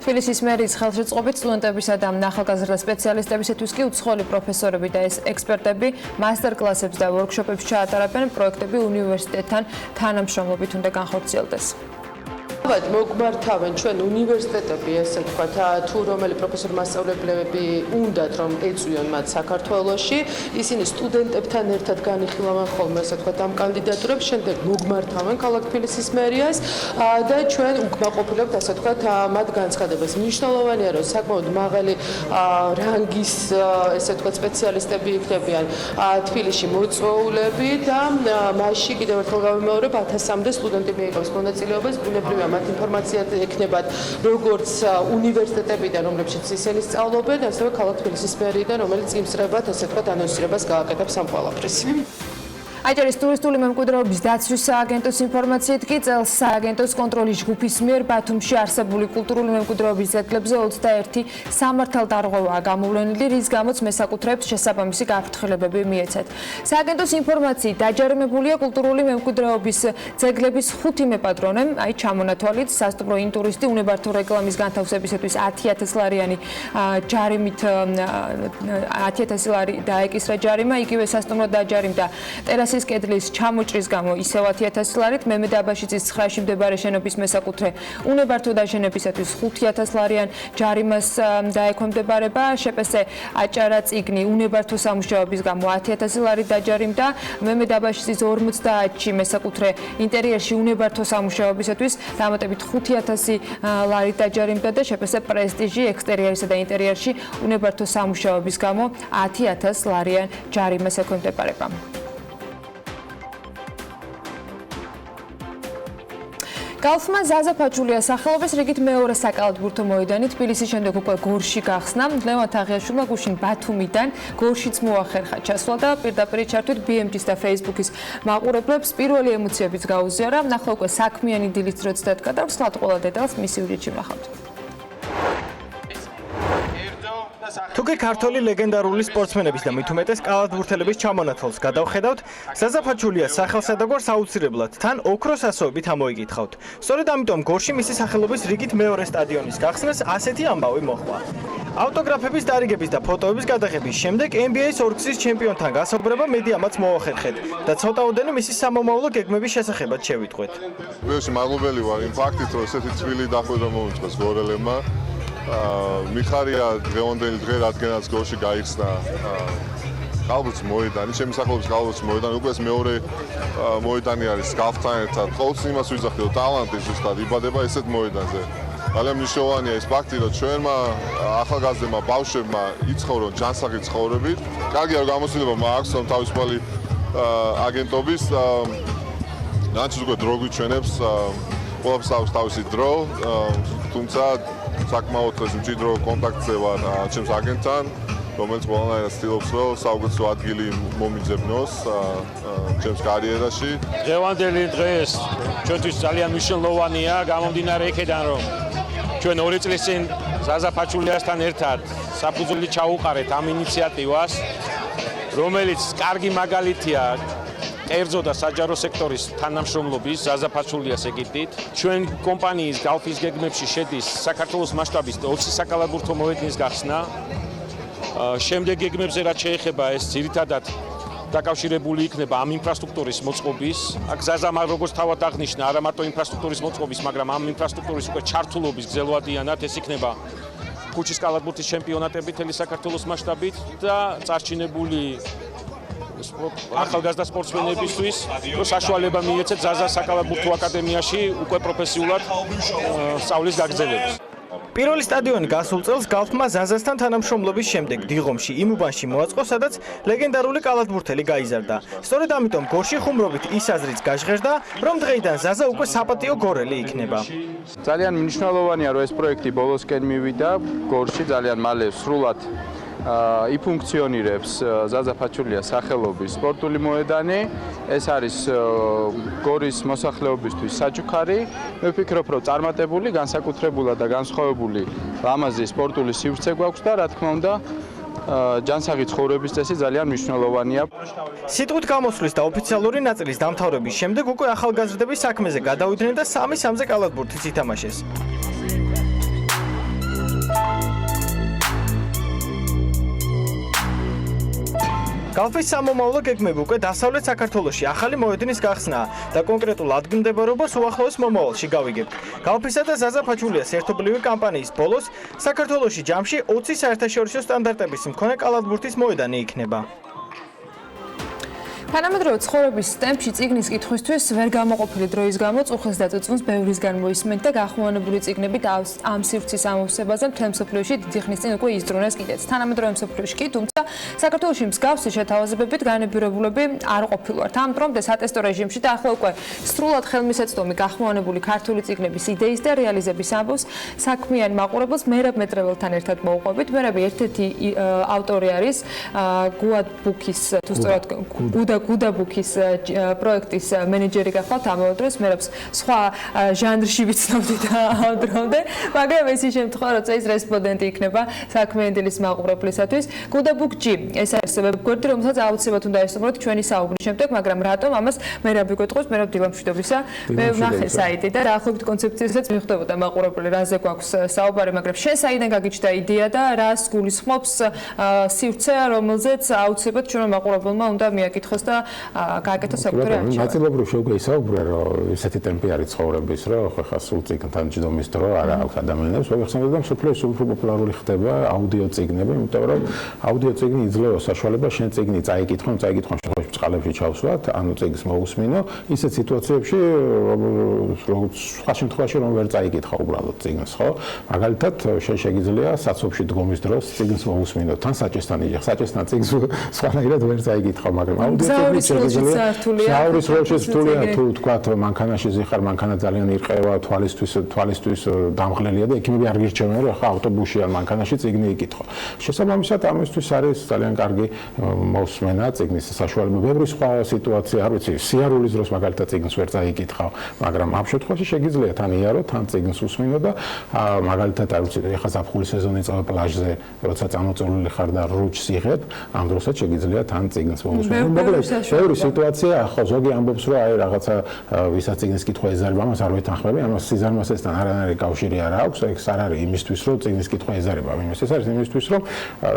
თბილისის მერის ხელშეწყობით სტუდენტებისა და ახალგაზრდა სპეციალისტებისათვის კი უცხოელი პროფესორები და ექსპერტები მასტერ-კლასებს და ვორქშოპებს ჩაატარებენ. პროექტები უნივერსიტეტთან თანამშრომლობით უნდა განხორციელდეს. მოგმართავენ ჩვენ უნივერსიტეტები, ესე ვთქვათ, თუ რომელი პროფესორი მასწავლებლები უნდათ რომ ეწვიონ მათ საქართველოში, ისინი სტუდენტებთან ერთად განიხილავენ ხოლმე, ესე ვთქვათ, ამ კანდიდატურებს, შემდეგ მოგმართავენ ქალაქ თბილისის მერიას და ჩვენ უკმაყოფილებთ, ასე ვთქვათ, მათ განცხადებას. მნიშვნელოვანია, რომ საკმაოდ მაღალი რანგის, ესე ვთქვათ, სპეციალისტები იქნებიან თბილისში მოწვეულები და მასში კიდევ ერთხელ გავიმეორებ 1000-მდე სტუდენტი მიიღებს მონაწილეობას, ბუნებრივია მათ ინფორმაცია ექნებათ როგორც უნივერსიტეტებიდან, რომლებშიც ისინი სწავლობენ, ასევე ქალაქ თბილისის მერიიდან, რომელიც იმსწრებათ, ასე ვთქვათ, ანონსირებას გააკეთებს ამ ყველაფრის. აჭარის ტურისტული მემკვიდრეობის დაცვის სააგენტოს ინფორმაციით კი წელს სააგენტოს კონტროლის ჯგუფის მიერ ბათუმში არსებული კულტურული მემკვიდრეობის ძეგლებზე 21 სამართალდარღვევაა გამოვლენილი, რის გამოც მესაკუთრეებს შესაბამისი გაფრთხილებები მიეცათ. სააგენტოს ინფორმაციით დაჯერმებულია კულტურული მემკვიდრეობის ძეგლების 5 მეპატრონე, ჩამონათვალით სასტუმრო ინტურისტი უნებართო რეკლამის განთავსებისათვის 10,000 ლარიანი ჯარიმით 10,000 ლარი დაეკისრა ჯარიმა, იგივე სასტუმრო დაჯარიმდა ტერასის კედლის ჩამოჭრის გამო ისევ 10,000 ლარით, მემედ აბაშიძის 9-ში მდებარე შენობის მესაკუთრე უნებართო დაშენებისათვის 5,000 ლარიან ჯარიმას დაექვემდებარება. შპს აჭარა წიგნი უნებართო სამუშაოების გამო 10,000 ლარი დაჯარიმდა, მემედ აბაშიძის 50-ში მესაკუთრე ინტერიერში უნებართო სამუშაოებისათვის დამატებით 5,000 ლარი დაჯარიმდა და შპს პრესტიჟი ექსტერიერისა და ინტერიერში უნებართო სამუშაოების გამო 10,000 ლარიან ჯარიმას ექვემდებარება. კალთმა ზაზა ფაჩულიას სახელობის რიგით მეორე საკალათბურთო მოედანი თბილისის შემდეგ უკვე გორში გახსნა. ლევან თაღიაშვილმა გუშინ ბათუმიდან გორშიც მოახერხა ჩასვლა და პირდაპირ ჩართვით BMG-ს და Facebook-ის მაყურებლებს პირველი ემოციებიც გაუზიარა. ნახლა უკვე საქმიანი დილის დროც დადგა და ვსვათ ყველა დეტალს მისი სიუჟეტში ვნახავთ. თუკი ქართული ლეგენდარული სპორტსმენების და მით უმეტეს კალათბურთელების ჩამონათვალს გადავხედავთ, ზაზა ფაჩულიას სახელსადაგوارს აუცილებლად თან ოქროს ასოებით ამოიკითხავთ. სწორედ ამიტომ გორში მისი სახელობის რიგით მეორე სტადიონის გახსნას ასეთი ამბავი მოჰყვა. ავტოგრაფების დარიგების და ფოტოების გადაღების შემდეგ NBA-ის ორგზის ჩემპიონთან გასაუბრება მედიამაც მოახერხეთ და ცოტაოდენი მისი სამომავლო გეგმების შესახებაც შევიტყვეთ. ბევრი მადლობელი ვარ იმ ფაქტით, რომ ესეთი წვილი დახვედრა მომიწეს გორელებმა. მიხარია დღევანდელი დღე, რადგანაც გორში გაიხსნა კალათბურთის მოედანი, ჩემი სახელობის კალათბურთის მოედანი, უკვე ეს მეორე მოედანი არის გალფთან ერთად. ყოველთვის იმას ვიძახდი, რომ ტალანტი ზუსტად იბადება ესეთ მოედანზე. ძალიან მნიშვნელოვანია ეს ფაქტი, რომ ჩვენმა ახალგაზრდებმა ბავშვებმა იცხოვრონ ჯანსაღი ცხოვრებით. კარგია, რომ გამოცდილება მაქვს, რომ თავისუფალი აგენტობის განცდის უკვე დრო გვიჩვენებს, ყველაფერს აქვს თავისი დრო, თუმცა საკმაოდ მჭიდრო კონტაქტზე ვარ ჩემს აგენტთან, რომელიც ყველანაირად ცდილობს, რომ საუკეთესო ადგილი მომიძებნოს ჩემს კარიერაში. დღევანდელი დღე ეს ჩვენთვის ძალიან მნიშვნელოვანია, გამომდინარე იქედან, რომ ჩვენ 2 წლის წინ ზაზა ფაჩულიასთან ერთად საფუძველი ჩაუყარეთ ამ ინიციატივას, რომელიც კარგი მაგალითია კერძო და საჯარო სექტორის თანამშრომლობის ზაზა ფაჩულიას ეკიდით. ჩვენ კომპანიის გალფის გეგმებში შედის საქართველოს მასშტაბის 20 საკალათბურთო მოედნის გახსნა. შემდეგ გეგმებზე რაც შეეხება ეს ძირითადად დაკავშირებული იქნება ამ ინფრასტრუქტურის მოწყობის. აქ ზაზამ როგორც თავად აღნიშნა, არა მარტო ინფრასტრუქტურის მოწყობის, მაგრამ ამ ინფრასტრუქტურის უკვე ჩართულობის გრძელვადიანად ეს იქნება ქუჩის კალათბურთის ჩემპიონატები მთელი საქართველოს მასშტაბით და წარჩინებული ახალგაზრდა სპორტსმენებისთვის, რომ საშუალება მიეცეთ ზაზას საკალათბურთო აკადემიაში უკვე პროფესიულად სწავლის გაგრძელებას. პირველი სტადიონი გასულ წელს გალფმა ზაზასთან თანამშრომლობის შემდეგ დიღომში იმ უბანში მოაწყო, სადაც ლეგენდარული კალათბურთელი გაიზარდა. სწორედ ამიტომ გორში ხუმრობით ის აზრიც გაჟღერდა, რომ დღეიდან ზაზა უკვე საპატიო გორელი იქნება. ძალიან მნიშვნელოვანია, რომ ეს პროექტი ბოლოსკენ მივიდა გორში, ძალიან მალე სრულად იფუნქციონირებს ზაზა ფაჩულიას სახელობის სპორტული მოედანი. ეს არის გორის მოსახლეობისთვის საჩუქარი. მე ვფიქრობ, რომ წარმატებული, განსაკუთრებულად და განსხვავებული ლამაზი სპორტული სივრცე გვაქვს და რა თქმა უნდა ჯანსაღი ცხოვრების წესი ძალიან მნიშვნელოვანია. სიტყვით გამოსვლის და ოფიციალური ნაწილის დამთავრების შემდეგ უკვე ახალგაზრდების საქმეზე გადავიდნენ და 3-3-ზე კალათბურთიც ითამაშეს. კალფის სამომავლო გეგმები უკვე დასავლეთ საქართველოში ახალი მოედნის გახსნაა და კონკრეტულ ადგილმდებარეობას უახლოეს მომავალში გავიგებთ. კალფისა და ზაზა ფაჩულიას ერთობლივი კამპანიის ბოლოს საქართველოში ჯამში 20 საერთაშორისო სტანდარტების მქონე კალათბურთის მოედანი იქნება. თანამედროვე ცხოვრების ტემპში წიგნის კითხვისთვის ვერ გამოყოფილი დროის გამო წუხეს დაწუწუნს ბევრისგან მოისმენთ და გახმოვანებული წიგნები ამ სივრცის ამოვსებაზე მთელ მსოფლიოში დიდი ხნის წინ უკვე იზრუნეს კიდეც. თანამედროვე მსოფლიოში კი, თუმცა საქართველოში მსგავსი შეთავაზებებით განებირებულები არ ყოფილვართ. ამ დრომდე სატესტო რეჟიმში და ახლა უკვე სრულად ხელმისაწვდომი გახმოვანებული ქართული წიგნების იდეის და რეალიზების ამბავს საქმიან მაყურებელს მერაბ მეტრეველთან ერთად მოუყვებით. მერაბი ერთ-ერთი ავტორი არის გუადბუქის თუ სწორად გუდაბუქის პროექტის მენეჯერი გახლავთ ამავე დროს მერაბს სხვა ჟანრში ვიცნობდი და ამ დრომდე, მაგრამ ეს ის შემთხვევა, როცა ის რესპონდენტი იქნება საქმიანი დილის მაყურებლისათვის. გუდაბუქ.g ეს არის ვებგვერდი, რომელსაც აუცილებლად უნდა ესწროთ ჩვენი საუბრის შემდეგ, მაგრამ რატომ ამას მერაბი გვეტყვის, მერაბ დილამშვიდობისა. მე ვნახე საიტი და დაახლოებით კონცეფციასაც მიხვდებოდა მაყურებელი, რაზე გვაქვს საუბარი, მაგრამ შენ საიდან გაგიჩნდა იდეა და რას გულისხმობს სივრცე, რომელზეც აუცილებლად ჩვენმა მაყურებელმა უნდა მიაკითხოს და გააკეთოს საკუთარი არჩევა. ნაწილობრივ შეგვიძლია ისაუბრე, რომ ესეთი ტემპი არის ცხოვრების, რომ ხა სულ წიგნთან ჯდომის დრო არ აქვს ადამიანებს. მოიხსენებოდა, რომ სოფლიოში უფრო პოპულარული ხდება აუდიო წიგნები, იმიტომ რომ აუდიო წიგნი იძლევა საშუალებას შენ წიგნი წაიკითხო, შემთხვევაში წყალებში ჩავსვათ, ანუ წიგნს მოусმინო, ისეთ სიტუაციებში, როგორც სხვა შემთხვევაში რომ ვერ წაიკითხა უბრალოდ წიგნს, ხო? მაგალითად, შენ შეგიძლია საცობში დგომის დროს წიგნს მოусმინო, თან საჭესთან იღე, საჭესთან წიგნს სხვანაირად ვერ წაიკითხა, მაგრამ აუდიო საურის როლში რთულია თუ თქვათ მანქანაში ზიხარ, მანქანა ძალიან ირყევა, თვალისთვის დამღლელია და ექიმები არ გირჩევენ, რომ ხა ავტობუსში ან მანქანაში წიგნი იკითხო. შესაბამისად ამისთვის არის ძალიან კარგი მოსმენა წიგნის საშუალება. ბევრი სხვა სიტუაცია, არ ვიცი, სიარულის დროს მაგალითად წიგნს ვერ წაიკითხავ, მაგრამ ამ შემთხვევაში შეგიძლია თან იარო, თან წიგნს უსმინო და მაგალითად არ ვიცი, ეხა ზაფხული სეზონი წავა პლაჟზე, როცა წამოწეული ხარ და რუჩს იღებ, ამ დროსაც შეგიძლია თან წიგნს მოусმინო. ბევრი სიტუაცია, ხო, ზოგი ამბობს, რომ აი რაღაცა ვისაც წიგნის კითხვა ეზარება, ამას არ ვეთანხმები, ამას სიზარმასესთან არანაირი კავშირი არ აქვს, ეს არ არის იმისთვის, რომ წიგნის კითხვა ეზარება ვინმეს, ეს არის იმისთვის, რომ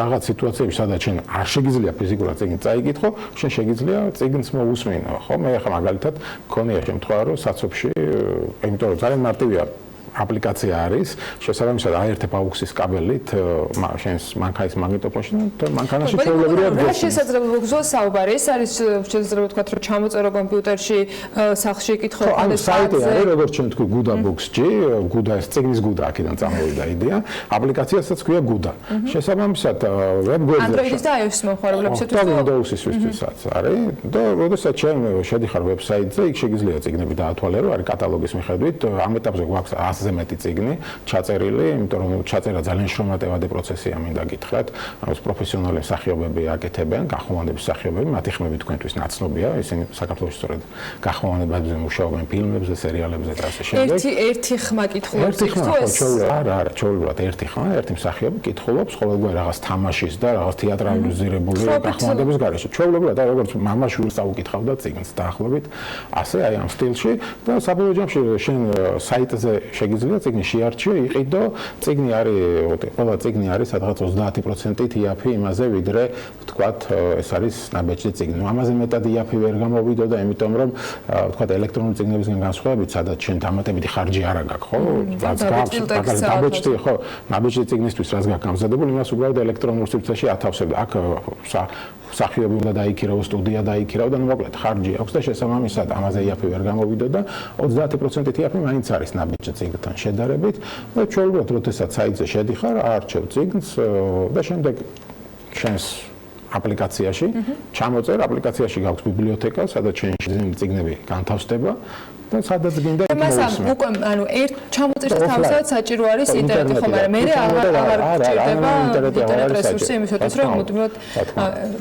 რაღაც სიტუაციებში, სადაც შენ არ შეგიძლია ფიზიკურად წიგნი წაიკითხო, შენ შეგიძლია წიგნს მოусმინო, ხო? მე ახლა მაგალითად მქონია შემთხვევა, რომ საცობში, იმიტომ რომ ძალიან მარტივია აპლიკაცია არის, შესაბამისად აერთებ AUX-ის კაბელით შენს მანქანის მაგნიტოფონში და მანქანაში ჩვეულებრივია რა შესაძლებლობა გზოს საუბარი, ეს არის შესაძლებელი თქვა, რომ ჩამოწერო კომპიუტერში სახლში იკითხო ანუ საიტი არის, როგორც ჩვენ თქვი Gudabooks.g, Guda ეს წიგნის Guda აქედან წამოვიდა იდეა, აპლიკაციასაც ქვია Guda. შესაბამისად ვებგვერდზე Android-ის და iOS მომხმარებლებისთვის და Windows-ისთვისაც არის და როდესაც ჩვენ შედიხარ ვებსაიტზე, იქ შეგიძლია წიგნები დაათვალე, რომ არის კატალოგის მიხედვით, ამ ეტაპზე გვაქვს 100-ზე მეტი წიგნი ჩაწერილი, იმიტომ რომ ჩაწერა ძალიან შრომატევადი პროცესია, მინდა გითხრათ, ამას პროფესიონალი მსახიობები აკეთებენ, გახმოვანების მსახიობები, მათი ხმები თქვენთვის ნაცნობია, ისინი საქართველოში სწორედ გახმოვანებებზე მუშაობენ, ფილმებზე, სერიალებზე და ასე შემდეგ. ერთი ხმა კითხულობს ეს? არა, ჩვეულებრივად ერთი ხმა, ერთი მსახიობი კითხულობს ყოველგვარ რაღაც თამაშის და რაღაც თეატრალიზირებული გახმოვანების გარეშე. ჩვეულებრივად და როგორც მამაშვილს წაუკითხავდა წიგნს დაახლოებით, ასე აი ამ სტილში და საბოლოო ჯამში შენ საიტზე შეგიძლია წიგნი შეარჩიო, იყიდო, წიგნი არის, ყველა წიგნი არის სადღაც 30%-ით იაფი იმაზე, ვიდრე ვთქვათ, ეს არის ნაბეჭდი წიგნი. ამაზე მეტად იაფი ვერ გამოვიდო და იმიტომ რომ ვთქვათ, ელექტრონული წიგნებისგან განსხვავებით, სადაც შენ დამატებითი ხარჯი არ აქვს, ხო? რაც გაქვს, მაგალითად, ნაბეჭდი, ხო, ნაბეჭდი წიგნისთვის რაც გაქვს გამზადებული, იმას უბრალოდ ელექტრონულ სივრცეში ათავსებდა. აქ მსახიობი უნდა დაიქირავო, სტუდია დაიქირავო და მოკლედ ხარჯი აქვს და შესაბამისად ამაზე იაფი ვერ გამოვიდო და 30%-ით იაფი მაინც არის ნაბეჭდი წიგნთან შედარებით და ჩვეულებრივად როდესაც საიტზე შედიხარ, არჩევ წიგნს და შემდეგ შენს აპლიკაციაში ჩამოწერ, აპლიკაციაში გაქვს ბიბლიოთეკა, სადაც შენი წიგნები განთავსდება და სადაც გინდა იმასამ უკვე ანუ ერთ ჩამოწერს თავისთავად საჭირო არის ინტერნეტი, ხო, მაგრამ მე აღარ გჭირდება ინტერნეტ რესურსი იმისათვის, რომ მუდმივად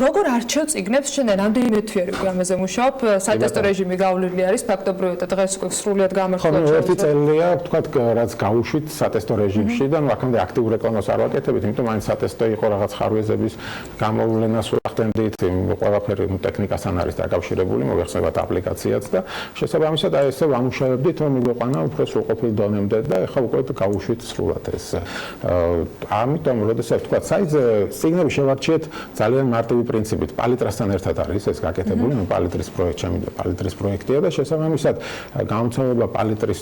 როგორ არჩევ წიგნებს, შენ რამდენიმე თვიარი ამაზე მუშაობ, სატესტო რეჟიმი გავლილი არის ფაქტობრივად და დღეს უკვე სრულიად გამართლა. ხო, ერთი წელია, ვთქვათ, რაც გავუშვით სატესტო რეჟიმში და აქამდე აქტიურ რეკლამას არ ვაკეთებთ, იმიტომ მაინც სატესტო იყო რაღაც ხარვეზების გამოვლენას ვახდენდით, ყველაფერი ტექნიკასთან არის დაკავშირებული, მოიხსენებათ აპლიკაციაც და შესაბამისად აი ეს ესე ვამუშავებდით, რომ მიგვეყვანა უფრო სრულყოფილ დონემდე და ეხლა უკვე გავუშვით სრულად ეს. ამიტომ, როდესაც თქვა საიტზე წიგნები შევარჩიეთ ძალიან მარტივი პრინციპით. პალიტრასთან ერთად არის ეს გაკეთებული, პალიტრის პროექტი, პალიტრის პროექტია და შესაბამისად გამოცემება პალიტრის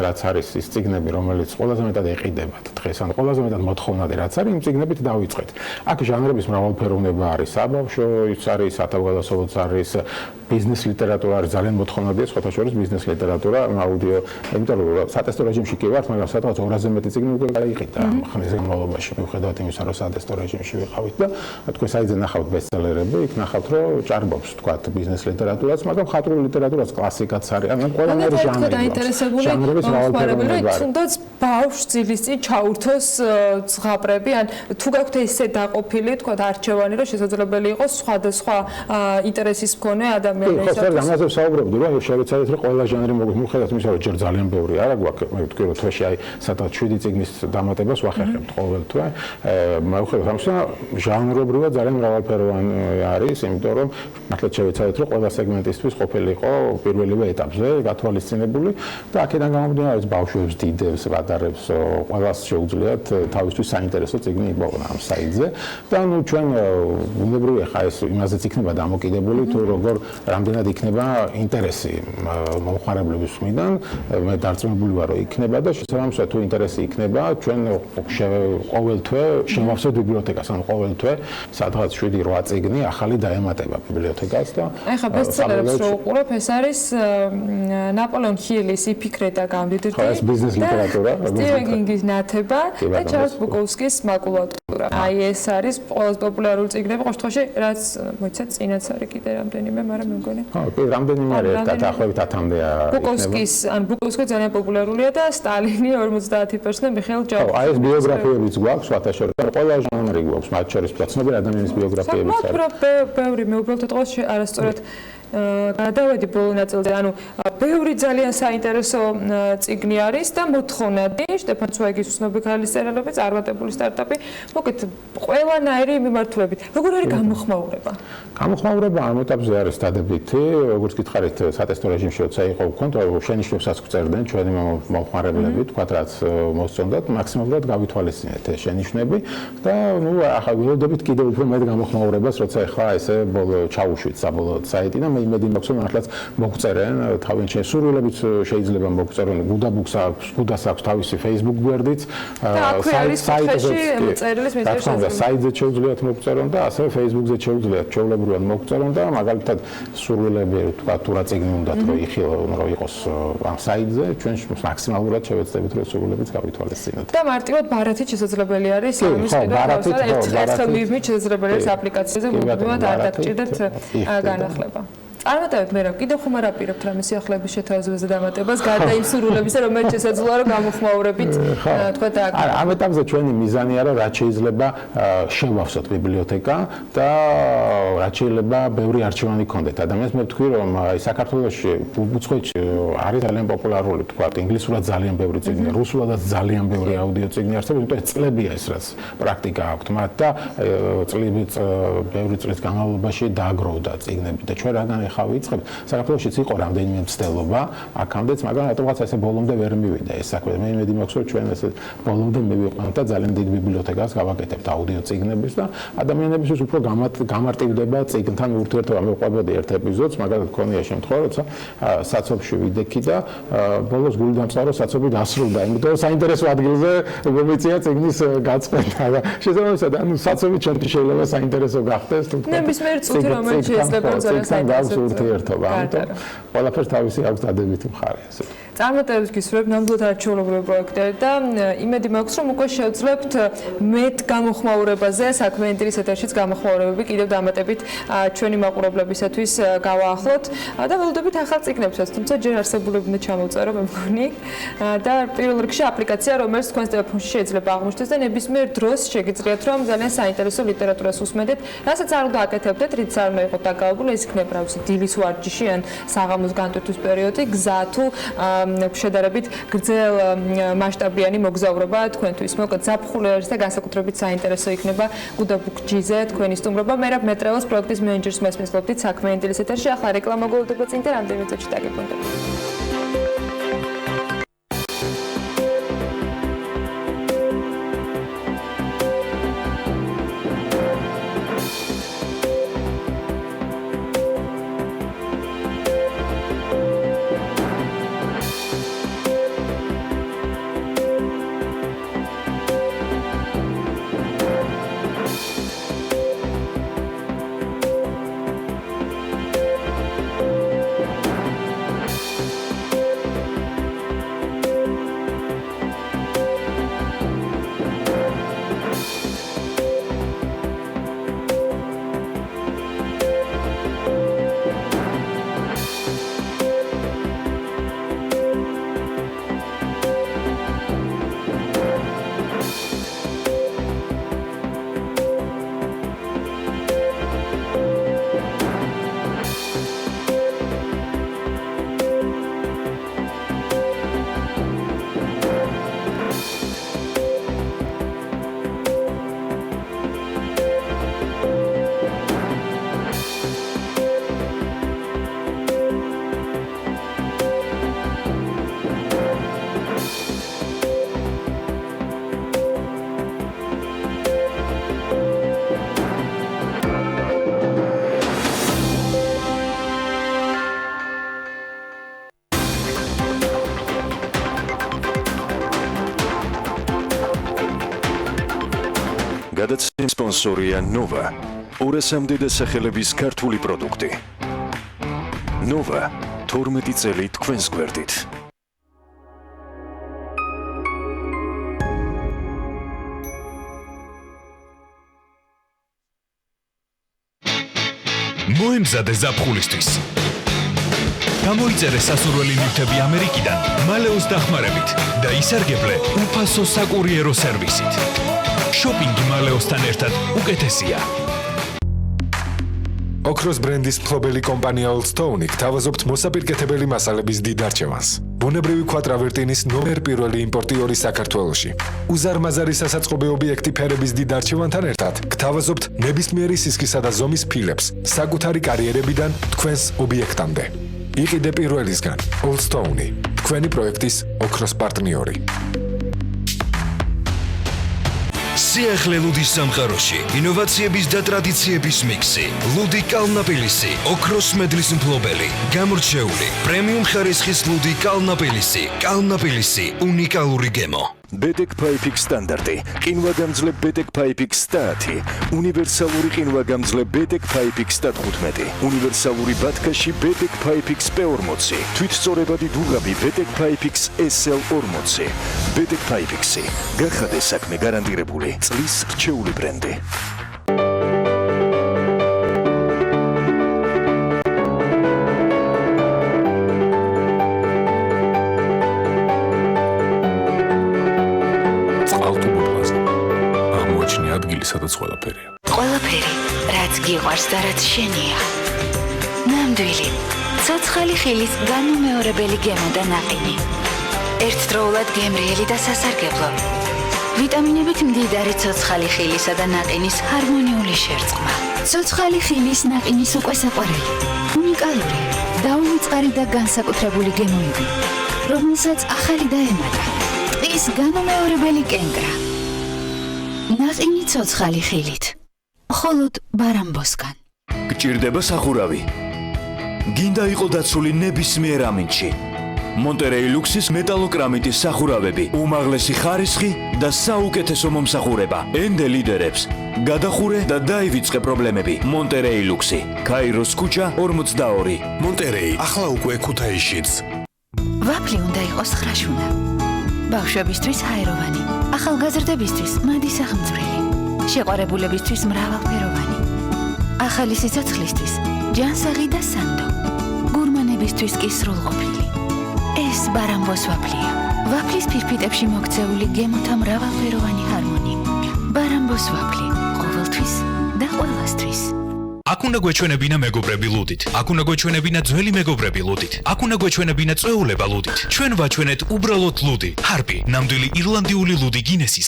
რაც არის ის წიგნები, რომელიც ყველაზე მეტად ეყიდებათ დღეს, ან ყველაზე მეტად მოთხოვნადი რაც არის, იმ წიგნებით დავიწყეთ. აქ ჟანრების მრავალფეროვნება არის, საბავშვო ის არის, სათავგადასავლოც არის, ბიზნეს ლიტერატურა არის ძალიან მოთხოვნადია, სხვათა შორის ბიზნეს ლიტერატურა, აუდიო, იმიტომ რომ სატესტო რეჟიმში კი ვართ, მაგრამ სადღაც 200-ზე მეტი წიგნი უკვე გაიყიდა ხნის განმავლობაში, მიუხედავად იმისა, რომ სატესტო რეჟიმში ვიყავით და თქვენ საიტზე ნახავთ ბესტსელერები, იქ ნახავთ, რომ ჭარბობს თქვა ბიზნეს ლიტერატურაც, მაგრამ ხატრული ლიტერატურაც კლასიკაც არის, ანუ ყველანაირი ჟანრი. დაინტერესებული მომხმარებელი, თუნდაც ბავშვს ძილის წინ ჩაურთოს ზღაპრები, ან თუ გაქვთ ესე დაყოფილი, თქვა არჩევანი, რომ შესაძლებელი იყოს სხვადასხვა ინტერესის მქონე ადამიანები. ხო, ხომ ამაზე ვსაუბრობდი, რომ შევეცადეთ, რომ ყველა ჟანრი მიუხედავად იმისა, რომ ჯერ ძალიან ბევრი არა გვაქვს, მე ვთქვი, რომ თვეში აი სადღაც 7 წიგნის დამატებას ვახერხებთ ყოველ თვე. მიუხედავად ამისა, ჟანრობრივად ძალიან მრავალფეროვანი არის, იმიტომ რომ მართლაც შევეცადეთ, რომ ყველა სეგმენტისთვის ყოფილიყო პირველივე ეტაპზე გათვალისწინებული და აქედან გამომდინარე, ბავშვებს, დიდებს, პატარებს, ყველას შეუძლიათ თავისთვის საინტერესო წიგნი იპოვონ ამ საიტზე და ნუ ჩვენ უნებრივია ხა ეს იმაზეც იქნება დამოკიდებული, თუ როგორ რამდენად იქნება ინტერესი მომხმარებლების მხრიდან, მე დარწმუნებული ვარ, რომ იქნება და შესაბამისად თუ ინტერესი იქნება, ჩვენ ყოველ თვე შევავსებთ ბიბლიოთეკას, ანუ ყოველ თვე სადღაც 7-8 წიგნი ახალი დაემატება ბიბლიოთეკას და ეხლა ბესტსელერებს რო უყურებ, ეს არის ნაპოლეონ ჰილის იფიქრე და გამდიდრდი. ხო, ეს ბიზნეს ლიტერატურა, სტივენ კინგის ნათება და ჩარლზ ბუკოვსკის მაკულატურა. აი ეს არის ყველაზე პოპულარული წიგნები, ყოველ შემთხვევაში, რაც მოიცათ წინაც არის კიდე რამდენიმე, მაგრამ მე მგონი. ხო, კი, რამდენიმე არის, დაახლოებით 10-მდე ბუკოვსკის, ან ბუკოვსკი ძალიან პოპულარულია და სტალინი 50% მიხეილ ჯავახი. ხო, აი ეს ბიოგრაფიებიც გვაქვს, სხვათა შორის, ყველა ჟანრი გვაქვს, მათ შორის ცნობილი ადამიანის ბიოგრაფიებიც არის. საკმაოდ ბევრი მე უბრალოდ ეთყავს არასწორად გადავედი ბოლო ნაწილზე, ანუ ბევრი ძალიან საინტერესო წიგნი არის და მოთხოვნადი, შტეფან ცვაიგის უცნობი ქალის წერილები, წარმატებული სტარტაპი, მოკეთ ყველანაირი მიმართულებით. როგორ არის გამოხმაურება? გამოხმაურება ამ ეტაპზე არის დადებითი, როგორც გითხარით, სატესტო რეჟიმში როცა იყო ვქონთ, შენიშვნებსაც გვწერდნენ ჩვენი მომხმარებლები, თქვათ რაც მოსწონდათ, მაქსიმალურად გავითვალისწინეთ ეს შენიშვნები და ნუ ახლა ველოდებით კიდევ უფრო მეტ გამოხმაურებას, როცა ახლა ესე ჩაუშვით საბოლოოდ საიტი და მე იმედი მაქვს, რომ ახლაც მოგწერენ თავენ შესრულებიც შეიძლება მოგწერენ, გუდაბუქს აქვს, გუდას აქვს თავისი Facebook გვერდიც, საიტზე შეუძლიათ მოგწერონ და ასევე Facebook-ზე შეუძლიათ ჩვეულებრივად მოგწერონ და მაგალითად სრულები თქვა თუ რა წიგნი უნდათ რომ იხილონ, რომ იყოს ამ საიტზე, ჩვენ მაქსიმალურად შევეცდებით რომ სრულებიც გავითვალისწინოთ. და მარტივად ბარათით შესაძლებელი არის ამის ერთხელ მივმით შესაძლებელი არის აპლიკაციაზე მუდმივად არ დაგჭირდეთ განახლება. წარმატებით მე რა კიდევ ხომ არ აპირებთ რამე სიახლეების შეთავაზებაზე დამატებას გარდა იმ სრულებისა, რომელიც შესაძლოა რომ გამოხმაურებით თქვა და ამ ეტაპზე ჩვენი მიზანია რომ რაც შეიძლება შევავსოთ ბიბლიოთეკა და რაც შეიძლება ბევრი არჩევანი გქონდეთ ადამიანს. მე ვთქვი რომ საქართველოში უცხოეთში არის ძალიან პოპულარული თქვა ინგლისურად ძალიან ბევრი წიგნი, რუსულადაც ძალიან ბევრი აუდიო წიგნი არსებობს, იმიტომ წლებია ეს რაც პრაქტიკა აქვთ მათ და ბევრი წლის განმავლობაში დააგროვდა წიგნები და ჩვენ რადგან ხა ვიწყებ, საქართველოშიც იყო რამდენიმე მცდელობა, აქამდეც, მაგრამ რატომღაც ესე ბოლომდე ვერ მივიდა ეს საქმე. მე იმედი მაქვს, რომ ჩვენ ესე ბოლომდე მივიყვანთ და ძალიან დიდ ბიბლიოთეკას გავაკეთებთ აუდიო წიგნების და ადამიანებისთვის უფრო გამარტივდება წიგნთან ურთიერთობა. მე ვყვებოდი ერთ ეპიზოდს, მაგალითად გქონია შემთხვევა, როცა საცობში ვიდექი და ბოლოს გული დამწყარო საცობი დასრულდა, იმიტომ რომ საინტერესო ადგილზე მომიწია წიგნის გაწყვეტა და შესაბამისად, ანუ საცობი ჩემთვის შეიძლება საინტერესო გახდეს, თუ თქვა. ნებისმიერ წუთი რომელიც შეიძლება ძალიან საინტერესო ურთიერთობა, ამიტომ ყველაფერს თავისი აქვს დადებითი მხარე, ასე. წარმატებებს გისურვებ ნამდვილად არჩეულობრივი პროექტები და იმედი მაქვს, რომ უკვე შევძლებთ მეტ გამოხმაურებაზე საქმე ინტერის ეთერშიც გამოხმაურებები კიდევ დამატებით ჩვენი მაყურებლებისათვის გავაახლოთ და ველოდებით ახალ წიგნებსაც, თუმცა ჯერ არსებულები უნდა ჩამოვწერო მე მგონი და პირველ რიგში აპლიკაცია, რომელიც თქვენს ტელეფონში შეიძლება აღმოჩნდეს და ნებისმიერ დროს შეგიძლიათ რომ ძალიან საინტერესო ლიტერატურას უსმენდეთ, რასაც არ უნდა აკეთებდეთ, რითიც არ უნდა იყოთ დაკავებული, ეს იქნება რავი დილის ვარჯიში ან საღამოს განტვირთვის პერიოდი, გზა თუ შედარებით გრძელ მასშტაბიანი მოგზაურობა თქვენთვის. მოკლედ ზაფხული არის და განსაკუთრებით საინტერესო იქნება გუდაბუქ ჯიზე თქვენი სტუმრობა. მერაბ მეტრევას პროექტის მენეჯერს მესმის ვთქვით საქმე ინტერესეთში. ახლა რეკლამა გულდება წინ და რამდენიმე წუთში დაგებრუნდებით. გადაცემის სპონსორია Nova. 200-მდე დასახელების ქართული პროდუქტი. Nova 12 წელი თქვენს გვერდით. მოემზადე ზაფხულისთვის. გამოიწერე სასურველი ნივთები ამერიკიდან მალეოს დახმარებით და ისარგებლე უფასო საკურიერო სერვისით. შოპინგი მალეოსთან ერთად უკეთესია. ოქროს ბრენდის მფლობელი კომპანია Old Stone გთავაზობთ მოსაპირკეთებელი მასალების დიდ არჩევანს. ბუნებრივი ქვატრავერტინის ნომერ პირველი იმპორტიორი საქართველოში. უზარმაზარი სასაწყობე ობიექტი ფერების დიდ არჩევანთან ერთად გთავაზობთ ნებისმიერი სისქისა და ზომის ფილებს საკუთარი კარიერებიდან თქვენს ობიექტამდე. იყიდე პირველისგან Old Stone, თქვენი პროექტის ოქროს პარტნიორი. სიახლე ლუდის სამყაროში ინოვაციების და ტრადიციების მიქსი. ლუდი კალნაპილისი, ოქროს მედლის მფლობელი, გამორჩეული, პრემიუმ ხარისხის ლუდი კალნაპილისი, კალნაპილისი, უნიკალური გემო. BTK Piping სტანდარტი, ყინვაგამძლე BTK Piping 100, უნივერსალური ყინვაგამძლე BTK Piping 15, უნივერსალური ბათქაში BTK Piping P40, თვითწორებადი დუღაბი BTK Piping SL40. BTK Piping გახადე საქმე გარანტირებული წლის რჩეული ბრენდი. სადაც ყველაფერია. ყველაფერი, რაც გიყვარს და რაც შენია. ნამდვილი, ცოცხალი ხილის განუმეორებელი გემო და ნაყინი. ერთდროულად გემრიელი და სასარგებლო. ვიტამინებით მდიდარი ცოცხალი ხილისა და ნაყინის ჰარმონიული შერწყმა. ცოცხალი ხილის ნაყინის უკვე საყვარელი. უნიკალური, დაუმწყარი და განსაკუთრებული გემოები, რომელსაც ახალი დაემატა. ტყის განუმეორებელი კენკრა. ნაყინი ცოცხალი ხილით. მხოლოდ ბარამბოსგან. გჭირდება სახურავი. გინდა იყო დაცული ნებისმიერ ამინდში. მონტერეი ლუქსის მეტალოკრამიტის სახურავები, უმაღლესი ხარისხი და საუკეთესო მომსახურება. ენდე ლიდერებს. გადახურე და დაივიწყე პრობლემები. მონტერეი ლუქსი. კაიროს ქუჩა 42. მონტერეი ახლა უკვე ქუთაისშიც. ვაფლი უნდა იყოს ხრაშუნა. ბავშვებისთვის ჰაეროვანი, ახალგაზრდებისთვის მადი სახელმწიფო, შეყვარებულებისთვის მრავალფეროვანი, ახალი სიცოცხლისთვის ჯანსაღი და სანდო, გურმანებისთვის კი სრულყოფილი. ეს ბარამბოს ვაფლია. ვაფლის ფირფიტებში მოქცეული გემოთა მრავალფეროვანი ჰარმონია. ბარამბოს ვაფლი, ყოველთვის და ყველასთვის. აქ უნდა გვეჩვენებინა მეგობრები ლუდით. აქ უნდა გვეჩვენებინა ძველი მეგობრები ლუდით. აქ უნდა გვეჩვენებინა წვეულება ლუდით. ჩვენ ვაჩვენეთ უბრალოდ ლუდი. ჰარპი, ნამდვილი ირლანდიული ლუდი გინესის.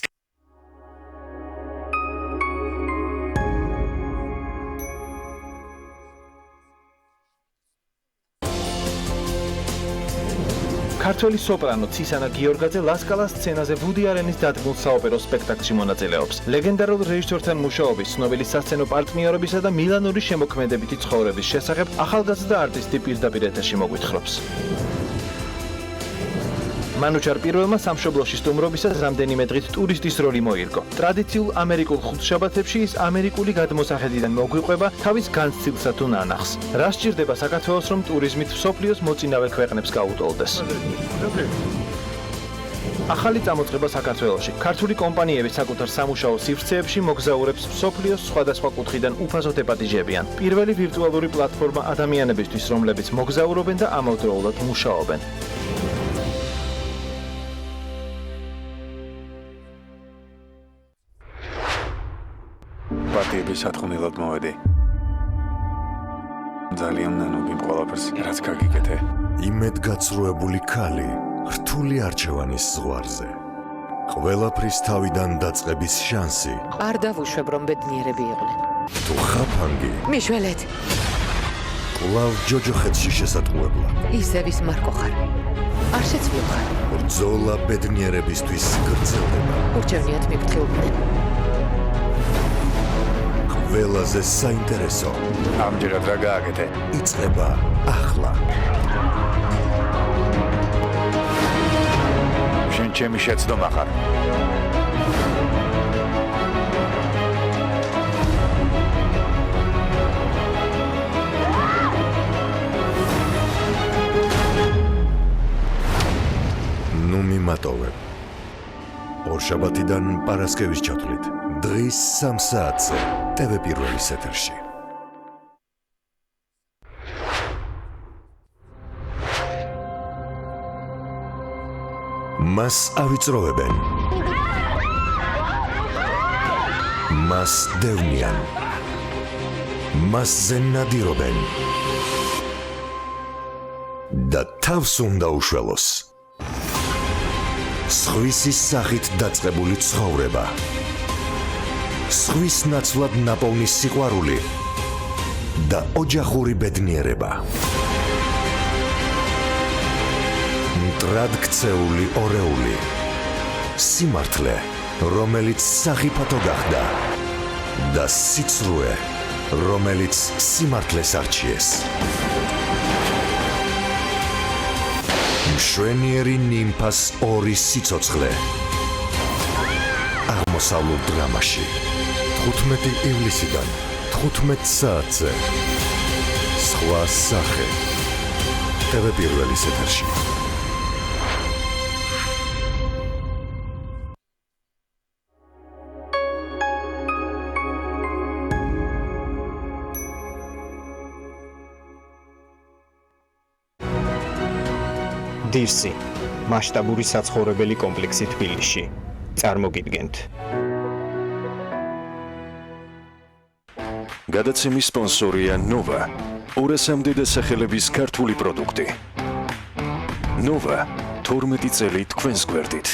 ქართველი სოპრანო ცისანა გიორგაძე ლასკალას სცენაზე ვუდი არენის დადგმულ საოპერო სპექტაკლში მონაწილეობს. ლეგენდარულ რეჟისორთან მუშაობის, ცნობილი სასცენო პარტნიორებისა და მილანური შემოქმედებითი ცხოვრების შესახებ ახალგაზრდა არტისტი პირდაპირ ეთერში მოგვითხრობს. მანუჩარ პირველმა სამშობლოში სტუმრობისას რამდენიმე დღით ტურისტის როლი მოირგო. ტრადიციულ ამერიკულ ხუთშაბათებში ის ამერიკული გადმოსახედიდან მოგვიყვება თავის განცდილსა თუ ნანახს. რა სჭირდება საქართველოს, რომ ტურიზმით მსოფლიოს მოწინავე ქვეყნებს გაუტოლდეს? ახალი წამოწყება საქართველოში. ქართული კომპანიები საკუთარ სამუშაო სივრცეებში მოგზაურებს მსოფლიოს სხვადასხვა კუთხიდან უფასოდ ეპატიჟებიან. პირველი ვირტუალური პლატფორმა ადამიანებისთვის, რომლებიც მოგზაურობენ და ამავდროულად მუშაობენ. პარტიების სათხოვნელად მოვედი. ძალიან ნანობი ყველაფერს, რაც გაგიკეთე. იმედგაცრუებული ქალი, რთული არჩევანის ზღვარზე. ყველაფრის თავიდან დაწყების შანსი. არ დავუშვებ, რომ ბედნიერები იყვნენ. თუ ხაფანგი, მიშველეთ. კვლავ ჯოჯოხეთში შესატყუებლა. ისევის მარკო ხარ. არ შეცვლილ ხარ. ბრძოლა ბედნიერებისთვის გრძელდება. ურჩევნიათ მიფრთხილდნენ. ყველაზე საინტერესო. ამჯერად რა გააკეთე? იწყება ახლა. შენ ჩემი შეცდომა ხარ. მატოვებ. ორშაბათიდან პარასკევის ჩათვლით. დღის 3 საათზე TV პირველის ეთერში. მას ავიწროვებენ. მას დევნიან. მასზე ნადირობენ. და თავს უნდა უშველოს. სხვისის სახით დაწყებული ცხოვრება. სხვის ნაცვლად ნაპოვნი სიყვარული და ოჯახური ბედნიერება. მტრად ქცეული ორეული. სიმართლე, რომელიც სახიფათო გახდა და სიცრუე, რომელიც სიმართლეს არჩიეს. მშვენიერი ნიმფას ორი სიცოცხლე. აღმოსავლურ დრამაში 15 ივლისიდან 15 საათზე. სხვა სახე. TV პირველის ეთერში. დირსი მასშტაბური საცხოვრებელი კომპლექსი თბილისში. წარმოგიდგენთ. გადაცემის სპონსორია ნოვა. 200-მდე დასახელების ქართული პროდუქტი. ნოვა 12 წელი თქვენს გვერდით.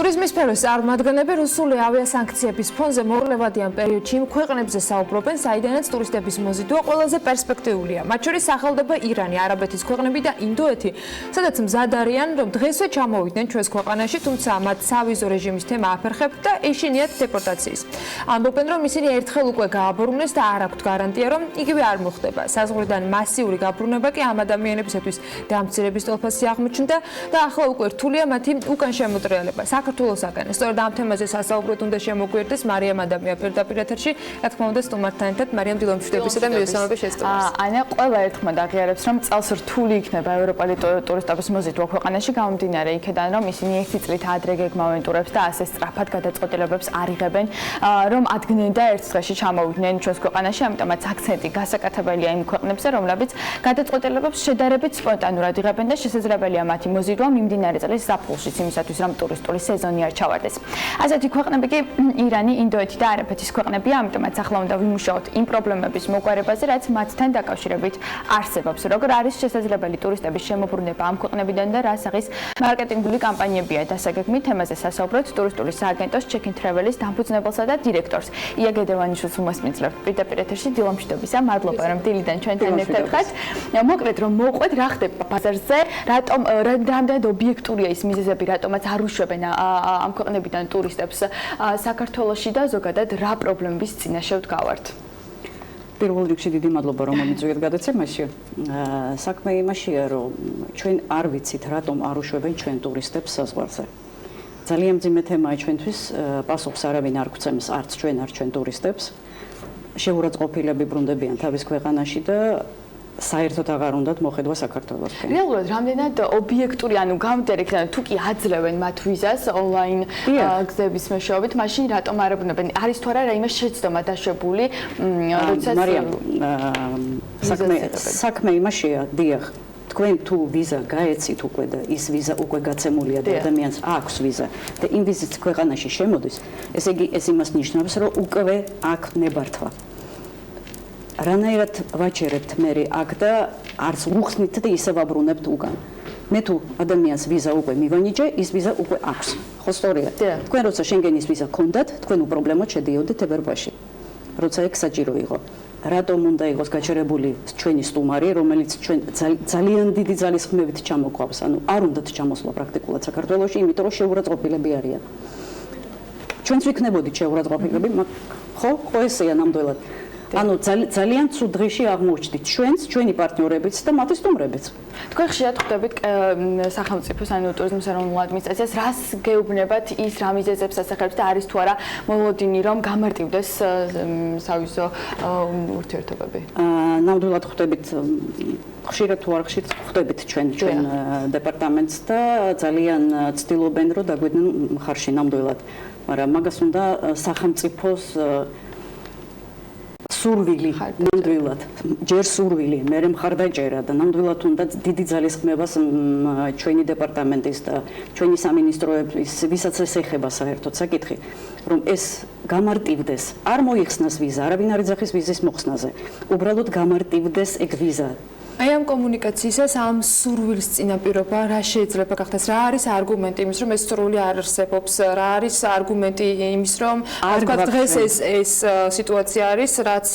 ტურიზმის სფეროს წარმომადგენლები რუსული ავიასანქციების ფონზე მოუღლებადიან პერიოდში იმ ქვეყნებზე საუბრობენ, საიდანაც ტურისტების მოზიდვა ყველაზე პერსპექტიულია. მათ შორის სახელდება ირანი, არაბეთის ქვეყნები და ინდოეთი, სადაც მზად არიან, რომ დღესვე ჩამოვიდნენ ჩვენს ქვეყანაში, თუმცა მათ სავიზო რეჟიმის თემა აფერხებთ და ეშინიათ დეპორტაციის. ამბობენ, რომ ისინი ერთხელ უკვე გააბრუნეს და არ აქვთ გარანტია, რომ იგივე არ მოხდება. საზღვრიდან მასიური გაბრუნება კი ამ ადამიანებისათვის დამცირების თვალსაზრისით აღმოჩნდა და ახლა უკვე რთულია მათი უკან შემოტრიალება. საქართველოსაგან. სწორედ ამ თემაზე სასაუბროდ უნდა შემოგვიერთდეს მარიამ ადამია პირდაპირ ეთერში. რა თქმა უნდა, სტუმართან ერთად მარიამ დილომშვიდობისა და მივესალმები შესწავლას. ანა ყველა ერთხმად აღიარებს, რომ წელს რთული იქნება ევროპელი ტურისტების მოზიდვა ქვეყანაში, გამომდინარე იქედან, რომ ისინი ერთი წლით ადრე გეგმავენ ტურებს და ასე სწრაფად გადაწყვეტილებებს არ იღებენ, რომ ადგენენ და ერთ დღეში ჩამოვიდნენ ჩვენს ქვეყანაში, ამიტომაც აქცენტი გასაკეთებელია იმ ქვეყნებზე, რომლებიც გადაწყვეტილებებს შედარებით სპონტანურად იღებენ და შესაძლებელია მათი მოზიდვა მიმდინარე წლის ზაფხულშიც, იმისათვის რომ ტურისტული სეზონი არ ჩავარდეს. ასეთი ქვეყნები კი ირანი, ინდოეთი და არაბეთის ქვეყნებია, ამიტომაც ახლა უნდა ვიმუშაოთ იმ პრობლემების მოგვარებაზე, რაც მათთან დაკავშირებით არსებობს. როგორ არის შესაძლებელი ტურისტების შემოbrunება ამ ქვეყნებიდან და რა სახის მარკეტინგული კამპანიებია დასაგეგმი, თემაზე სასაუბროთ ტურისტული სააგენტოს Check-in Travel-ის დამფუძნებელსა და დირექტორს ია გედევანიშვილს უმასპინძლებთ პირდაპირ ეთერში. დილომშვიდობისა, მადლობა რომ დილიდან ჩვენთან ერთად ხართ. მოკლედ რომ მოვყვეთ, რა ხდება ბაზარზე, რატომ რამდენად ობიექტურია ის მიზეზები, რატომაც არ უშვებენ ამ ქვეყნებიდან ტურისტებს საქართველოში და ზოგადად რა პრობლემების წინაშე ვდგავართ? პირველ რიგში დიდი მადლობა რომ მომიწვიეთ გადაცემაში. საქმე იმაშია, რომ ჩვენ არ ვიცით რატომ არ უშვებენ ჩვენ ტურისტებს საზღვარზე. ძალიან მძიმე თემაა ჩვენთვის, პასუხს არავინ არ გვცემს, არც ჩვენ, არც ჩვენ ტურისტებს. შეურაცხყოფილები ბრუნდებიან თავის ქვეყანაში და საერთოდ აღარ უნდათ მოხედვა საქართველოსკენ. რეალურად რამდენად ობიექტური, ანუ გამომდინარე იქიდან თუ კი აძლევენ მათ ვიზას ონლაინ გზების მეშვეობით, მაშინ რატომ არ აბუნებენ? არის თუ არა რაიმე შეცდომა დაშვებული, როდესაც საქმე იმაშია, დიახ. თქვენ თუ ვიზა გაეცით უკვე და ის ვიზა უკვე გაცემულია და ადამიანს აქვს ვიზა და იმ ვიზით ქვეყანაში შემოდის, ესე იგი ეს იმას ნიშნავს, რომ უკვე აქვს ნებართვა. რანაირად ვაჩერებთ მე აქ და არც უხსნით და ისე ვაბრუნებთ უკან. მე თუ ადამიანს ვიზა უკვე მივანიჭე, ის ვიზა უკვე აქვს. ხო სწორია? თქვენ როცა შენგენის ვიზა გქონდათ, თქვენ უპრობლემოდ შედიოდეთ ევროპაში. როცა ეგ საჭირო იყო. რატომ უნდა იყოს გაჩერებული ჩვენი სტუმარი, რომელიც ჩვენ ძალიან დიდი ძალისხმევით ჩამოგვყავს, ანუ არ უნდათ ჩამოსვლა პრაქტიკულად საქართველოში, იმიტომ რომ შეურაცხყოფილები არიან. ჩვენც ვიქნებოდით შეურაცხყოფილები, ხო ესეა ნამდვილად. ანუ ძალიან ცუდ დღეში აღმოჩნდით ჩვენს, ჩვენი პარტნიორებიც და მათი სტუმრებიც. თქვენ ხშირად ხვდებით სახელმწიფოს ანუ ტურიზმის ეროვნულ ადმინისტრაციას რას გეუბნებათ ის რა მიზეზებს ასახავს და არის თუ არა მოლოდინი რომ გამარტივდეს სავიზო ურთიერთობები? ნამდვილად ხვდებით ხშირად თუ არ ხშირად ხვდებით ჩვენ დეპარტამენტს და ძალიან ცდილობენ რომ დაგვიდნენ მხარში ნამდვილად, მაგრამ მაგას უნდა სახელმწიფოს სურვილი, ნამდვილად, ჯერ სურვილი, მერე მხარდაჭერა და ნამდვილად უნდა დიდი ძალისხმევას ჩვენი დეპარტამენტის და ჩვენი სამინისტროების, ვისაც ეს ეხება საერთოდ საკითხი, რომ ეს გამარტივდეს, არ მოიხსნას ვიზა, არავინ არ იძახის ვიზის მოხსნაზე. უბრალოდ გამარტივდეს ეგ ვიზა. აი ამ კომუნიკაციისას ამ სურვილის წინაპირობა რა შეიძლება გახდეს? რა არის არგუმენტი იმის რომ ეს სურვილი არ არსებობს? რა არის არგუმენტი იმის რომ თქვა დღეს ეს სიტუაცია არის, რაც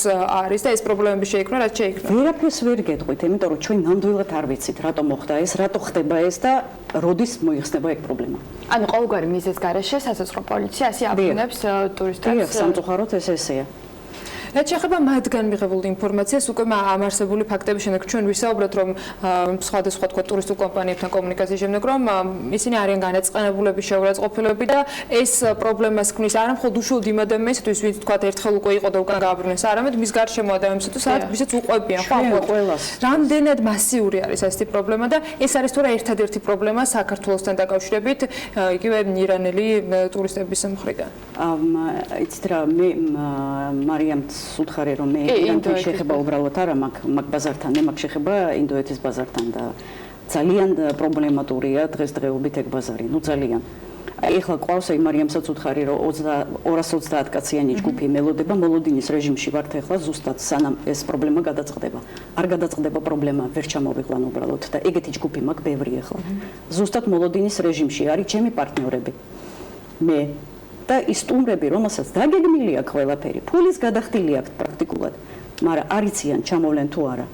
არის და ეს პრობლემები შეიქმნა, რაც შეიქმნა? ვერაფერს ვერ გეტყვით, იმიტომ რომ ჩვენ ნამდვილად არ ვიცით, რატომ მოხდა ეს, რატო ხდება ეს და როდის მოიხსნება ეგ პრობლემა. ანუ ყოველგვარი მიზეზის გარეშე სასაცილო პოლიცია ასე აფრინებს ტურისტებს. სამწუხაროდ ესეა. რაც შეეხება მათგან მიღებულ ინფორმაციას, უკვე ამ არსებული ფაქტების შემდეგ ჩვენ ვისაუბრეთ, რომ სხვადასხვა თქვა ტურისტულ კომპანიებთან კომუნიკაციის შემდეგ, რომ ისინი არიან განაწყენებულები, შეურაცხყოფილები და ეს პრობლემას ქმნის არა მხოლოდ უშუალოდ იმ ადამიანისთვის, ვინც თქვა ერთხელ უკვე იყო და უკან გააბრუნეს, არამედ მის გარშემო ადამიანებსაც, ვისაც უყვებიან, ხო? რამდენად მასიური არის ასეთი პრობლემა და ეს არის თუ რა ერთადერთი პრობლემა საქართველოსთან დაკავშირებით, იგივე ირანელი ტურისტების მხრიდან. იცით რა, მე მარიამ უთხარი რომ მე ირანთან შეხება უბრალოდ არა მაგ ბაზართან, მე მაგ შეხება ინდოეთის ბაზართან და ძალიან პრობლემატურია დღესდღეობით ეგ ბაზარი, ნუ ძალიან. ეხლა ყავს აი მარიამსაც უთხარი რომ 230 კაციანი ჯგუფი მელოდება მოლოდინის რეჟიმში ვართ ეხლა ზუსტად სანამ ეს პრობლემა გადაწყდება. არ გადაწყდება პრობლემა, ვერ ჩამოვიყვან უბრალოდ და ეგეთი ჯგუფი მაგ ბევრი ეხლა. ზუსტად მოლოდინის რეჟიმში არის ჩემი პარტნიორები. მე და ის სტუმრები, რომელსაც დაგეგმილი აქვს ყველაფერი, ფულის გადახდილი აქვს პრაქტიკულად, მაგრამ არ იციან ჩამოვლენ თუ არა.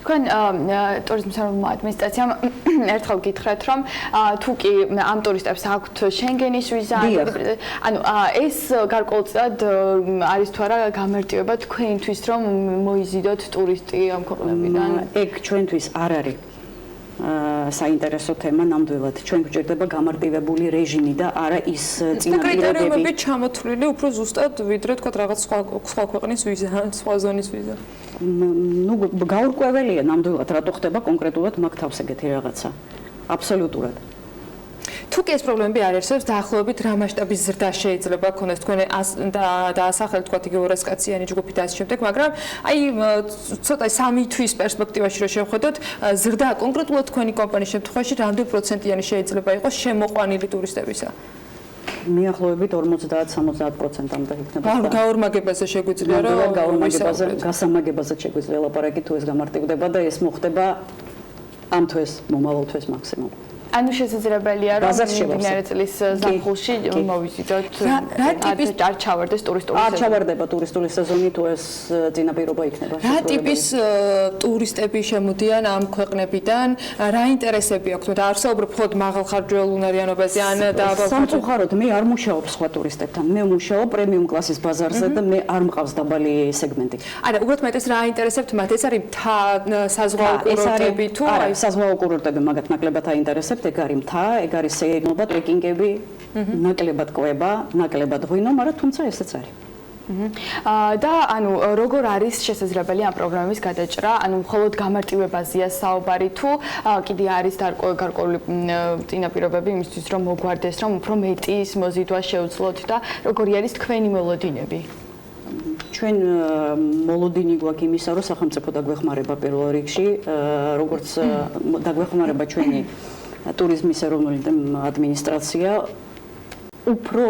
თქვენ ტურიზმის ეროვნულ ადმინისტრაციამ ერთხელ გითხრათ, რომ თუ კი ამ ტურისტებს აქვთ შენგენის ვიზა, ანუ ეს გარკვეულწილად არის თუ არა გამარტივება თქვენთვის, რომ მოიზიდოთ ტურისტი ამ ქვეყნებიდან? ეგ ჩვენთვის არ არის საინტერესო თემა ნამდვილად. ჩვენ გვჭირდება გამარტივებული რეჟიმი და არა ის წინაპირობები. კრიტერიუმები ჩამოთვლილი უფრო ზუსტად ვიდრე თქვა რაღაც სხვა ქვეყნის ვიზა, სხვა ზონის ვიზა. ნუ გაურკვეველია ნამდვილად რატო ხდება კონკრეტულად მაგ თავს ეგეთი რაღაცა. აბსოლუტურად. თუ კი ეს პრობლემები არ არსებობს, დაახლოებით რა მასშტაბის ზრდა შეიძლება გქონდეს თქვენ დაასახელეთ თქვა იგივე 200 კაციანი ჯგუფი და ასე შემდეგ, მაგრამ აი ცოტა 3 თვის პერსპექტივაში რო შევხედოთ, ზრდა კონკრეტულად თქვენი კომპანიის შემთხვევაში რამდენი პროცენტიანი შეიძლება იყოს შემოყვანილი ტურისტებისა? მიახლოებით 50-70%-ამდე იქნება. ანუ გაორმაგებაზე შეგვიძლია რომ გაორმაგებაზე, გასამაგებაზე შეგვიძლია ლაპარაკი თუ ეს გამარტივდება და ეს მოხდება ამ თვეს, მომავალ თვეს მაქსიმუმ. ანუ შესაძლებელია რომ მიმდინარე წლის ზაფხულში მოვიზიდოთ არ ჩავარდეს ტურისტული სეზონი. არ ჩავარდება ტურისტული სეზონი თუ ეს წინაპირობა იქნება. რა ტიპის ტურისტები შემოდიან ამ ქვეყნებიდან? რა ინტერესები აქვთ? და არ საუბრობ მხოლოდ მაღალხარჯველ უნარიანობაზე ან სამწუხაროდ მე არ მუშაობ სხვა ტურისტებთან. მე მუშაობ პრემიუმ კლასის ბაზარზე და მე არ მყავს დაბალი სეგმენტი. არა, უბრალოდ მეტყვით რა ინტერესებთ მათ? ეს არის საზღვაო კურორტები თუ არა, საზღვაო კურორტები მაგათ ნაკლებად აინტერესებთ. ეგ არის მთა, ეგ არის სეირნობა, ტრეკინგები, ნაკლებად კვება, ნაკლებად ღვინო, მაგრამ თუმცა ესეც არის. და ანუ როგორ არის შესაძლებელი ამ პრობლემების გადაჭრა? ანუ მხოლოდ გამარტივებაზეა საუბარი თუ კიდე არის გარკვეული წინაპირობები იმისთვის რომ მოგვარდეს, რომ უფრო მეტი ის მოზიდვა შეუძლოთ და როგორი არის თქვენი მოლოდინები? ჩვენ მოლოდინი გვაქვს იმისა, რომ სახელმწიფო დაგვეხმარება პირველ რიგში, როგორც დაგვეხმარება ჩვენი ტურიზმის ეროვნული ადმინისტრაცია უფრო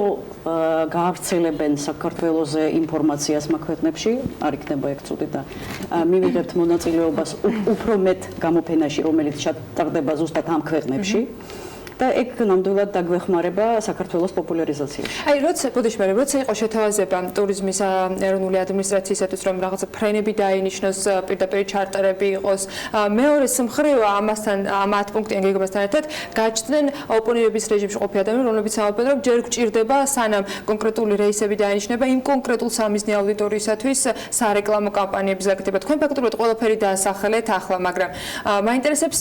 გაავრცელებენ საქართველოზე ინფორმაციას მაგ ქვეყნებში, არ იქნება ეგ ცუდი და მივიღებთ მონაწილეობას უფრო მეტ გამოფენაში, რომელიც ჩატარდება ზუსტად ამ ქვეყნებში. და ეგ ნამდვილად დაგვეხმარება საქართველოს პოპულარიზაციაში. აი, როცა იყო შეთავაზება ტურიზმის ეროვნული ადმინისტრაციისათვის, რომ რაღაცა ფრენები დაინიშნოს, პირდაპირ ჩარტერები იყოს, მეორე მხრივ ამასთან 10 პუნქტიან გეგმასთან ერთად გაჩნდნენ ოპონირების რეჟიმში ყოფილი ადამიანები, რომლებიც ამბობენ, რომ ჯერ გჭირდება სანამ კონკრეტული რეისები დაინიშნება იმ კონკრეტულ სამიზნე აუდიტორიისათვის სარეკლამო კამპანიების გაკეთება. თქვენ ფაქტობრივად ყველაფერი დაასახელეთ ახლა, მაგრამ მაინტერესებს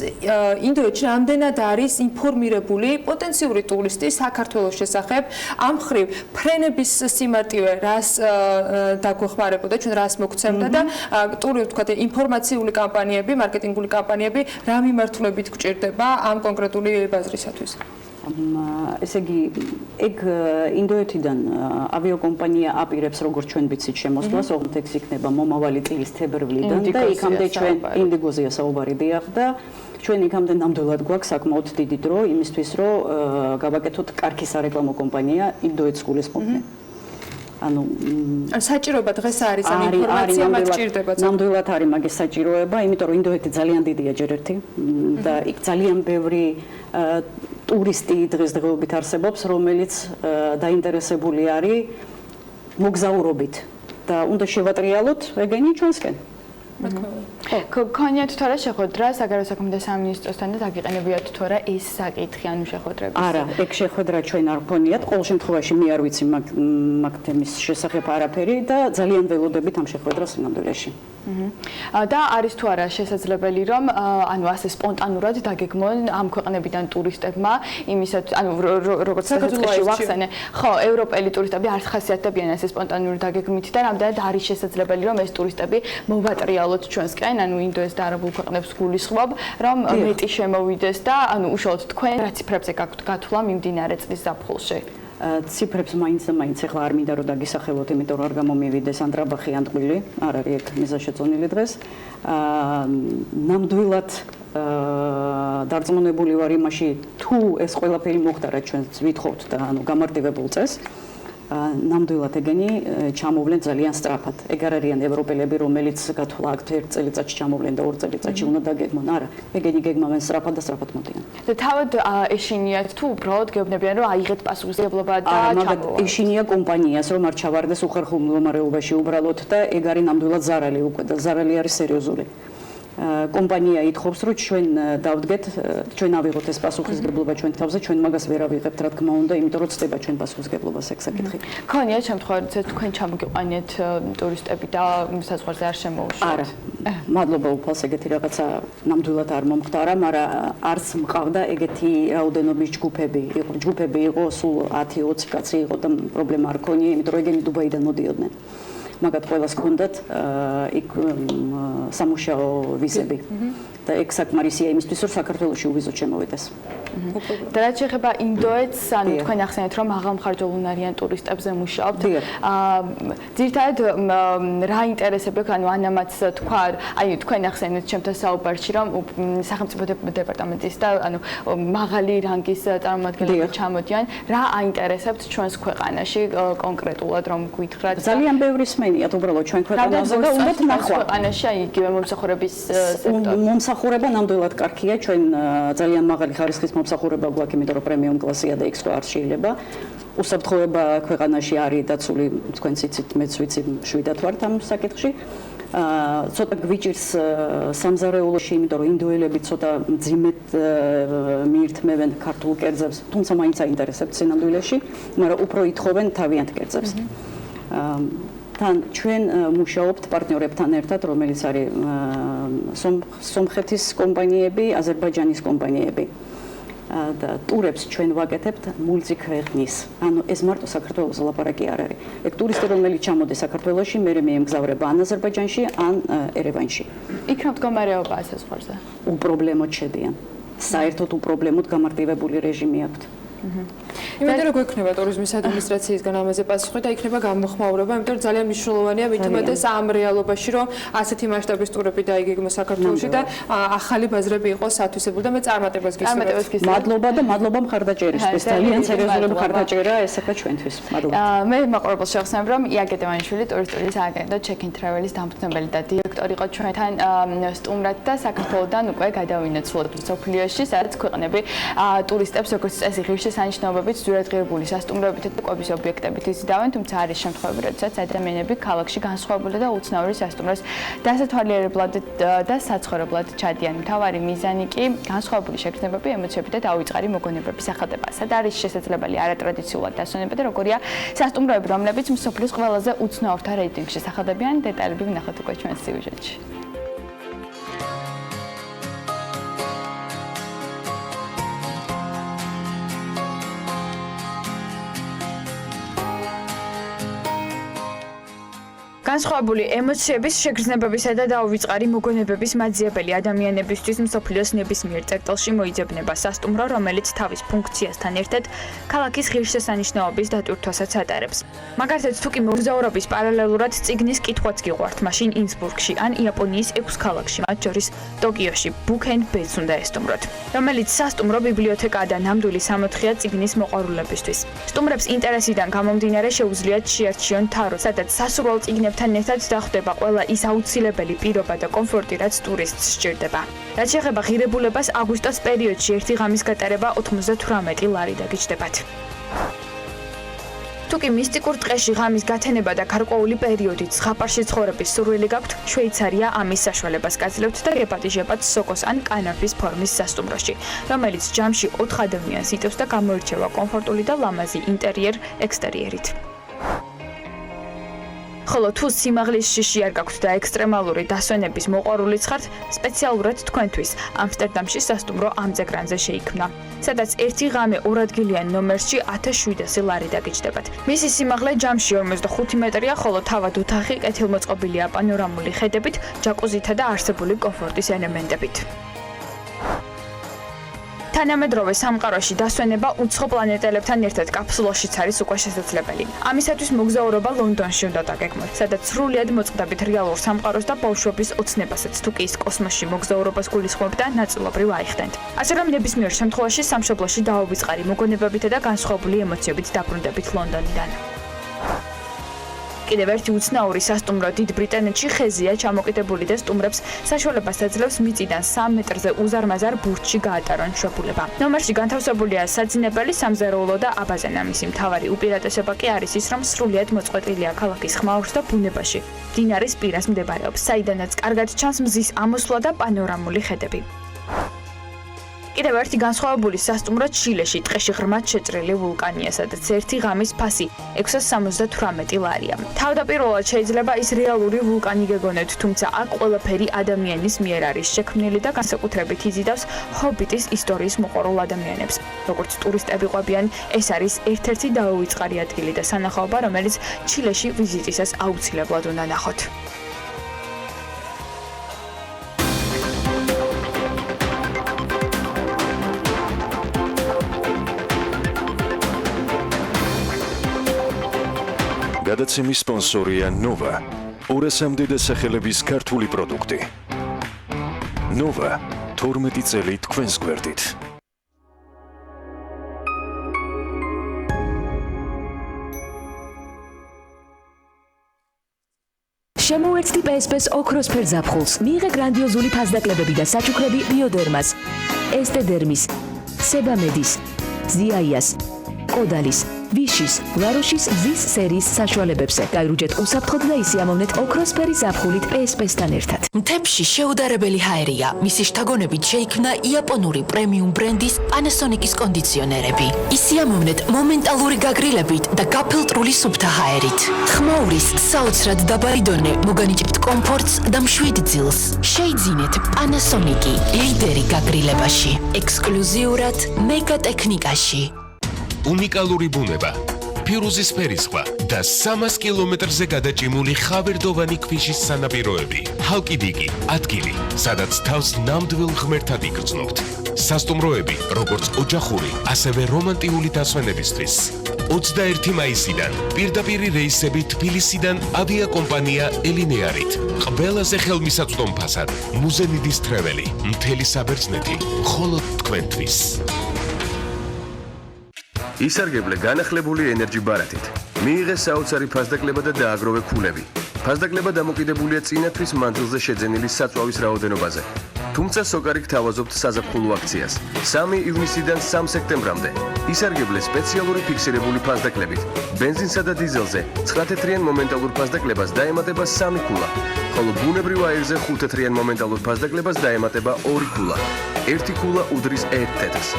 ინდოეთში რამდენად არის ინფორმირებული პოტენციური ტურისტი საქართველოს შესახებ, ამ მხრივ ფრენების სიმარტივე რას დაგვეხმარებოდა, ჩვენ რას მოგცემდა და ვთქვათ, ინფორმაციული კამპანიები, მარკეტინგული კამპანიები რა მიმართულებით გჭირდება ამ კონკრეტული ბაზრისათვის? ესე იგი, ეგ ინდოეთიდან ავიაკომპანია აპირებს როგორც ჩვენ ვიცით შემოსვლას, ოღონდ ეგ იქნება მომავალი წლის თებერვლიდან და იქამდე ჩვენ ინდიგოზია საუბარი დიახ და ჩვენ იქამდე ნამდვილად გვაქვს საკმაოდ დიდი დრო იმისთვის, რომ გავაკეთოთ კარგი სარეკლამო კომპანია ინდოეთს გულისხმობდნენ. ანუ საჭიროება დღეს არის ამ ინფორმაცია მათ ჭირდება. ნამდვილად არის მაგის საჭიროება, იმიტომ რომ ინდოეთი ძალიან დიდია ჯერ ერთი და იქ ძალიან ბევრი ტურისტი დღესდღეობით არსებობს, რომელიც დაინტერესებული არის მოგზაურობით და უნდა შევატრიალოთ ეგენი ჩვენსკენ. ქონიათ თორე შეხვედრა საგარეო საქმეთა სამინისტროსთან და დაგიყენებიათ თორე ეს საკითხი ანუ შეხვედრების? არა, ეგ შეხვედრა ჩვენ არ გქონიათ. ყოველ შემთხვევაში მე არ ვიცი მაგ თემის შესახებ არაფერი და ძალიან ველოდებით ამ შეხვედრას სინამდვილეში. და არის თუ არა შესაძლებელი რომ ანუ ასე სპონტანურად დაგეგმონ ამ ქვეყნებიდან ტურისტებმა იმისათვის ანუ როგორც საქართველოში ვახსენე ხო ევროპელი ტურისტები არ ხასიათდებიან ასე სპონტანური დაგეგმით და რამდენად არის შესაძლებელი რომ ეს ტურისტები მოვატრიალოთ ჩვენსკენ ანუ ინდოეთს და არაბულ ქვეყნებს გულისხმობ რომ მეტი შემოვიდეს და ანუ უშუალოდ თქვენ რა ციფრებზე გაქვთ გათვლა მიმდინარე წლის ზაფხულში ციფრებს მაინც ახლა არ მინდა რომ დაგისახელოთ, იმიტომ რომ არ გამომივიდეს ანტრაბახი ანტყვილი, არ არის ეგ მიზანშეწონილი დღეს. ნამდვილად დარწმუნებული ვარ იმაში, თუ ეს ყველაფერი მოხდა, რაც ჩვენ ვითხოვთ და ანუ გამარტივებულ წესს, ნამდვილად ეგენი ჩამოვლენ ძალიან სწრაფად. ეგ არ არიან ევროპელები, რომელიც გათვლა აქვთ ერთ წელიწადში ჩამოვლენ და ორ წელიწადში უნდა დაგეგმონ. არა, ეგენი გეგმავენ სწრაფად და სწრაფად მოდიან. და თავად ეშინიათ თუ უბრალოდ გეუბნებიან რომ აიღეთ პასუხისმგებლობა და ჩამოვა. ეშინია კომპანიას რომ არ ჩავარდეს უხერხულ მდგომარეობაში უბრალოდ და ეგ არის ნამდვილად ზარალი უკვე და ზარალი არის სერიოზული. კომპანია ითხოვს რომ ჩვენ დავდგეთ, ჩვენ ავიღოთ ეს პასუხისმგებლობა ჩვენ თავზე, ჩვენ მაგას ვერ ავიღებთ, რა თქმა უნდა, იმიტომ რომ ცდება ჩვენ პასუხისმგებლობას ეგ საკითხი. ქონიათ შემთხვევაში თქვენ ჩამოგიყვანეთ ტურისტები და საზღვარზე არ შემოუშვათ? არა. მადლობა უფალს ეგეთი რაღაცა ნამდვილად არ მომხდარა, მაგრამ არც მყავდა ეგეთი რაოდენობის ჯგუფები იყო სულ 10-20 კაცი იყო და პრობლემა არ ქონია, იმიტომ რომ ეგენი დუბაიდან მოდიოდნენ. მაგათ ყველას ჰქონდათ იქ სამუშაო ვიზები და ეგ საკმარისია იმისთვის რომ საქართველოში უვიზოთ შემოვიდეს. და რაც შეეხება ინდოეთს, ანუ თქვენ ახსენეთ რომ აღამხარჯულუნ არიან ტურისტებზე მუშაობთ. ძირითადად რა ინტერესებს, ანუ ანამაც თქვა, აი თქვენ ახსენეთ ჩემთან საუბარში რომ სახელმწიფო დეპარტამენტის და ანუ მაღალი რანგის წარმომადგენლები ჩამოდიან, რა აინტერესებთ ჩვენს ქვეყანაში კონკრეტულად რომ გითხრათ? ძალიან ბევრი სმენიათ უბრალოდ ჩვენ ქვეყანაზე და უნდათ ნახვა. ქვეყანაში აი იგივე მომსახურების სექტორი. მომსახურება ნამდვილად კარგია, ჩვენ ძალიან მაღალი ხარისხის მომსახურება გვაქვს, იმიტომ რომ პრემიუმ კლასია და ექსპო არ შეიძლება. უსაფრთხოება ქვეყანაში არის დაცული, თქვენც იცით, მეც ვიცი, შვიდად ვართ ამ საკითხში. ცოტა გვიჭირს სამზარეულოში, იმიტომ რომ ინდოელები ცოტა მძიმედ მიირთმევენ ქართულ კერძებს, თუმცა მაინც აინტერესებთ სინამდვილეში, მაგრამ უფრო ითხოვენ თავიანთ კერძებს. თან ჩვენ მუშაობთ პარტნიორებთან ერთად, რომელიც არის სომხეთის კომპანიები, აზერბაიჯანის კომპანიები. და ტურებს ჩვენ ვაკეთებთ მულტიქვეხნის. ანუ ეს მარტო საქართველოს ლაპარაკი არ არის. ეგ ტურისტი რომელიც ჩამოდის საქართველოში, მე მიემგზავრება ან აზერბაიჯანში, ან ერევანში. იქ რა მდგომარეობაა საზღვარზე? უპრობლემოდ შედიან. საერთოდ უპრობლემოდ გამარტივებული რეჟიმი აქვთ. იმედია რომ გვექნება ტურიზმის ადმინისტრაციისგან ამაზე პასუხი და იქნება გამოხმაურება, იმიტომ რომ ძალიან მნიშვნელოვანია მით უმეტეს ამ რეალობაში რომ ასეთი მასშტაბის ტურები დაიგეგმოს საქართველოში და ახალი ბაზრები იყოს ათვისებული და მე წარმატებას გისურვებ. მადლობა მხარდაჭერისთვის. ძალიან სერიოზული მხარდაჭერა ესაა ჩვენთვის. მადლობა. მე მაყურებელს შევხსენებ რომ იაგე დევანიშვილი ტურისტული სააგენტო Check-in Travel-ის დამფუძნებელი და დირექტორი იყო ჩვენთან სტუმრად და საქართველოსდან უკვე გადავინაცვლოთ მსოფლიოში, სადაც ქვეყნები ტურისტებს როგორც წესი ღირსშესანიშნაობებით, ძვირადღირებული სასტუმროებით და კვების ობიექტებით იზიდავენ, თუმცა არის შემთხვევები, როდესაც ადამიანები ქალაქში განსხვავებული და უცნაური სასტუმროს დასათვალიერებლად და საცხოვრებლად ჩადიან. მთავარი მიზანი კი განსხვავებული შეგრძნებები, ემოციები და დაუვიწყარი მოგონებები სახელდება. სად არის შესაძლებელი არატრადიციულად დასვენება და როგორია სასტუმროები, რომლებიც მსოფლიოს ყველაზე უცნაურთა რეიტინგში სახელდებიან, დეტალები ვნახოთ უკვე ჩვენს სიუჟეტში. განსხვავებული ემოციების, შეგრძნებებისა და დაუვიწყარი მოგონებების მაძიებელი ადამიანებისთვის მსოფლიოს ნებისმიერ წერტილში მოიძებნება სასტუმრო, რომელიც თავის ფუნქციასთან ერთად ქალაქის ღირსშესანიშნაობის დატვირთვასაც ატარებს. მაგალითად, თუ კი მოგზაურობის პარალელურად წიგნის კითხვაც გიყვართ, მაშინ ინსბრუკში ან იაპონიის 6 ქალაქში, მათ შორის ტოკიოში, Book and Beds უნდა ესტუმროთ, რომელიც სასტუმრო ბიბლიოთეკაა და ნამდვილი სამოთხეა წიგნის მოყვარულებისთვის. სტუმრებს ინტერესიდან გამომდინარე შეუძლიათ შეარჩიონ თარო, სადაც სასურველ წიგნებთან ერთად დახვდება ყველა ის აუცილებელი პირობა და კომფორტი, რაც ტურისტს სჭირდება. რაც შეეხება ღირებულებას, აგვისტოს პერიოდში ერთი ღამის გატარება 98 ლარი დაგიჯდებათ. თუ კი მისტიკურ ტყეში ღამის გათენება და გარკვეული პერიოდით ზღაპარში ცხოვრების სურვილი გაქვთ, შვეიცარია ამის საშუალებას გაძლევთ და გეპატიჟებათ სოკოს ან კანაფის ფორმის სასტუმროში, რომელიც ჯამში 4 ადამიანს იტევს და გამოირჩევა კომფორტული და ლამაზი ინტერიერ-ექსტერიერით. ხოლო თუ სიმაღლის შიში არ გაქვთ და ექსტრემალური დასვენების მოყვარულიც ხართ, სპეციალურად თქვენთვის ამსტერდამში სასტუმრო ამძეგრანზე შეიქმნა, სადაც ერთი ღამე 2 ადგილიან ნომერში 1700 ლარი დაგიჯდებათ. მისი სიმაღლე ჯამში 45 მეტრია, ხოლო თავად ოთახი კეთილმოწყობილია პანორამული ხედებით, ჯაკუზითა და არსებული კომფორტის ელემენტებით. თანამედროვე სამყაროში დასვენება უცხო პლანეტელებთან ერთად კაფსულაშიც არის უკვე შესაძლებელი. ამისათვის მოგზაურობა ლონდონში უნდა დაგეგმოთ, სადაც სრულიად მოწყდებით რეალურ სამყაროს და ბავშვობის ოცნებასაც, თუ კი ის კოსმოსში მოგზაურობას გულისხმობ და ნაწილობრივ აიხდენთ. ასე რომ ნებისმიერ შემთხვევაში სამშობლოში დაუვიწყარი მოგონებებით და განსხვავებული ემოციებით დაბრუნდებით ლონდონიდან. კიდევ ერთი უცნაური სასტუმრო დიდ ბრიტანეთში ხეზია ჩამოკიდებული და სტუმრებს საშუალებას აძლევს მიწიდან 3 მეტრზე უზარმაზარ ბურთში გაატარონ მშობლება. ნომერში განთავსებულია საძინებელი, სამზარეულო და აბაზანა. მისი მთავარი უპირატესობა კი არის ის, რომ სრულიად მოწყვეტილია ქალაქის ხმაურს და ბუნებაში. მდინარის პირას მდებარეობს, საიდანაც კარგად ჩანს მზის ამოსვლა და პანორამული ხედები. კიდევ ერთი განსხვავებული სასტუმრო ჩილეში, ტყეში ღრმად შეჭრილი ვულკანია, სადაც ერთი ღამის ფასი 678 ლარია. თავდაპირველად შეიძლება ის რეალური ვულკანი გეგონეთ, თუმცა აქ ყველაფერი ადამიანის მიერ არის შექმნილი და განსაკუთრებით იზიდავს ჰობიტის ისტორიის მოყვარულ ადამიანებს. როგორც ტურისტები ყვებიან, ეს არის ერთ-ერთი დაუვიწყარი ადგილი და სანახაობა, რომელიც ჩილეში ვიზიტისას აუცილებლად უნდა ნახოთ. გადაცემის სპონსორია Nova, 200-მდე დასახელების ქართული პროდუქტი. Nova, 12 წელი თქვენს გვერდით. შემოერთდი PSP-ს ოქროსფერ ზაფხულს. მიიღე გრანდიოზული ფასდაკლებები და საჩუქრები ბიოდერმას, ესტედერმის, სებამედის, ზიაიას, კოდალის, ვიშის, ლაროშის ზის სერიის საშუალებებზე. გაირუჯეთ უსაფრთხოდ და ისიამოვნეთ ოქროსფერი ზაფხულით PSP-სთან ერთად. მთებში შეუდარებელი ჰაერია. მისი შთაგონებით შეიქმნა იაპონური პრემიუმ ბრენდის Panasonic-ის კონდიციონერები. ისიამოვნეთ მომენტალური გაგრილებით და გაფილტრული სუფთა ჰაერით. ხმაურის საოცრად დაბალი დონე მოგანიჭებთ კომფორტს და მშვიდ ძილს. შეიძინეთ Panasonic-ი, ლიდერი გაგრილებაში. ექსკლუზიურად მეგატექნიკაში. უნიკალური ბუნება, ფირუზის ფერისხმა, და 300 კილომეტრზე გადაჭიმული ხავერდოვანი ქვიშის სანაპიროები. ჰალკიდიკი, ადგილი, სადაც თავს ნამდვილ ღმერთად იგრძნობთ. სასტუმროები, როგორც ოჯახური, ასევე რომანტიული დასვენებისთვის. 21 მაისიდან პირდაპირი რეისები თბილისიდან ავიაკომპანია ელინეარით. ყველაზე ხელმისაწვდომ ფასად მუზენიდის ტრეველი, მთელი საბერძნეთი, მხოლოდ თქვენთვის. ისარგებლე განახლებული ენერჯი ბარათით. მიიღე საოცარი ფასდაკლება და დააგროვე ქულები. ფასდაკლება დამოკიდებულია წინათვის მანძილზე შეძენილი საწვავის რაოდენობაზე. თუმცა სოკარი გთავაზობთ საზაფხულო აქციას. 3 ივნისიდან 3 სექტემბრამდე. ისარგებლე სპეციალური ფიქსირებული ფასდაკლებით. ბენზინსა და დიზელზე 9 თეთრიან მომენტალურ ფასდაკლებას დაემატება 3 ქულა, ხოლო ბუნებრივ აირზე 5 თეთრიან მომენტალურ ფასდაკლებას დაემატება 2 ქულა. 1 ქულა უდრის 1 თეთრს.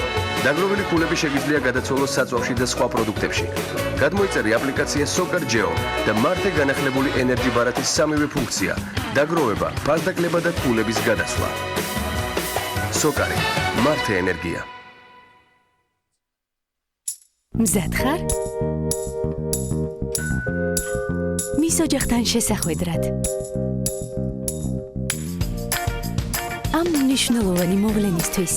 დაგროვილი ქულები შეგიძლია გადაცვალოს საწვავში და სხვა პროდუქტებში. გადმოიწერე აპლიკაცია Soccer Geo და მართე განახლებული ენერჯი ბარათის სამივე ფუნქცია: დაგროვება, ფასდაკლება და ქულების გადაცვლა. Soccer, მართე ენერგია. მზად ხარ? მის ოჯახთან შესახვედრად. ამ მნიშვნელოვანი მოვლენისთვის.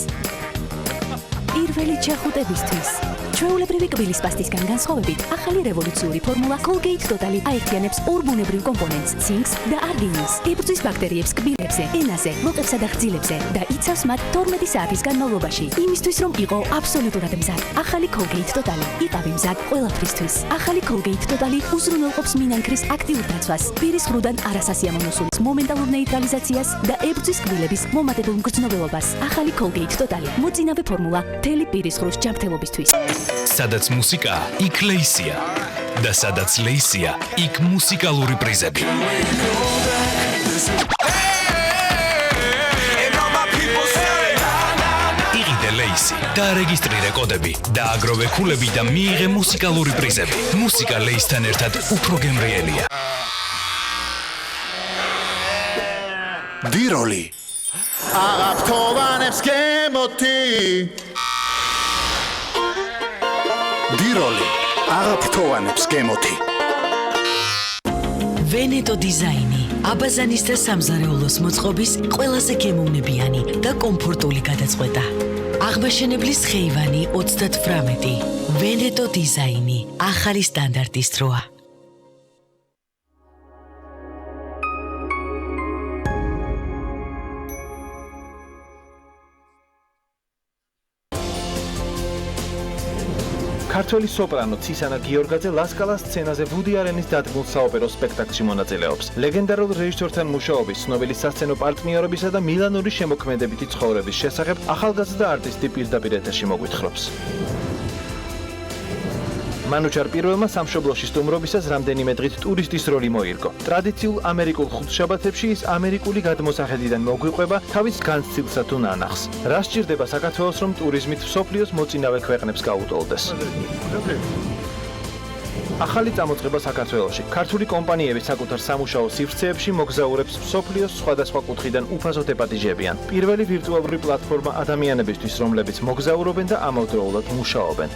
პირველი ჩახუტებისთვის. ჩვეულებრივი კბილის პასტისგან განსხვავებით, ახალი რევოლუციური ფორმულა Colgate Total აერთიანებს ორ ბუნებრივ კომპონენტს, ცინკს და არგინინს. ებრძვის ბაქტერიებს კბილებზე, ენაზე, ლოყებსა და ღძილებზე და იცავს მათ 12 საათის განმავლობაში. იმისთვის, რომ იყო აბსოლუტურად მზად. ახალი Colgate Total იყავი მზად ყველაფრისთვის. ახალი Colgate Total უზრუნველყოფს მინანქრის აქტიურ დაცვას, პირის ხრუდან არასასიამოვნო სულის მომენტალურ ნეიტრალიზაციას და ებრძვის კბილების მომატებელ მგრძნობელობას. ახალი Colgate Total მოწინავე ფორმულა მთელი პირის ხრუს ჯანმრთელობისთვის. სადაც მუსიკა, იქ ლეისია და სადაც ლეისია, იქ მუსიკალური პრიზები. იყიდე ლეისი, დაარეგისტრირე კოდები, დააგროვე ქულები და მიიღე მუსიკალური პრიზები. მუსიკა ლეისთან ერთად უფრო გემრიელია. დიროლი. აღაფთოვანებს გემოთი. დიროლი, აღაფრთოვანებს გემოთი. ვენეტო დიზაინი, აბაზანის და სამზარეულოს მოწყობის ყველაზე გემოვნებიანი და კომფორტული გადაწყვეტა. აღმაშენებლის ხეივანი 38. ვენეტო დიზაინი, ახალი სტანდარტის დროა. ქართველი სოპრანო ცისანა გიორგაძე ლასკალას სცენაზე ვუდი არენის დადგმულ საოპერო სპექტაკლში მონაწილეობს. ლეგენდარულ რეჟისორთან მუშაობის, ცნობილი სასცენო პარტნიორებისა და მილანური შემოქმედებითი ცხოვრების შესახებ ახალგაზრდა არტისტი პირდაპირ ეთერში მოგვითხრობს. მანუჩარ პირველმა სამშობლოში სტუმრობისას რამდენიმე დღით ტურისტის როლი მოირგო. ტრადიციულ ამერიკულ ხუთშაბათებში ის ამერიკული გადმოსახედიდან მოგვიყვება თავის განსცილსა თუ ნანახს. რა სჭირდება საქართველოს, რომ ტურიზმით მსოფლიოს მოწინავე ქვეყნებს გაუტოლდეს? ახალი წამოწყება საქართველოში. ქართული კომპანიები საკუთარ სამუშაო სივრცეებში მოგზაურებს მსოფლიოს სხვადასხვა კუთხიდან უფასოდ ეპატიჟებიან. პირველი ვირტუალური პლატფორმა ადამიანებისთვის, რომლებიც მოგზაურობენ და ამავდროულად მუშაობენ.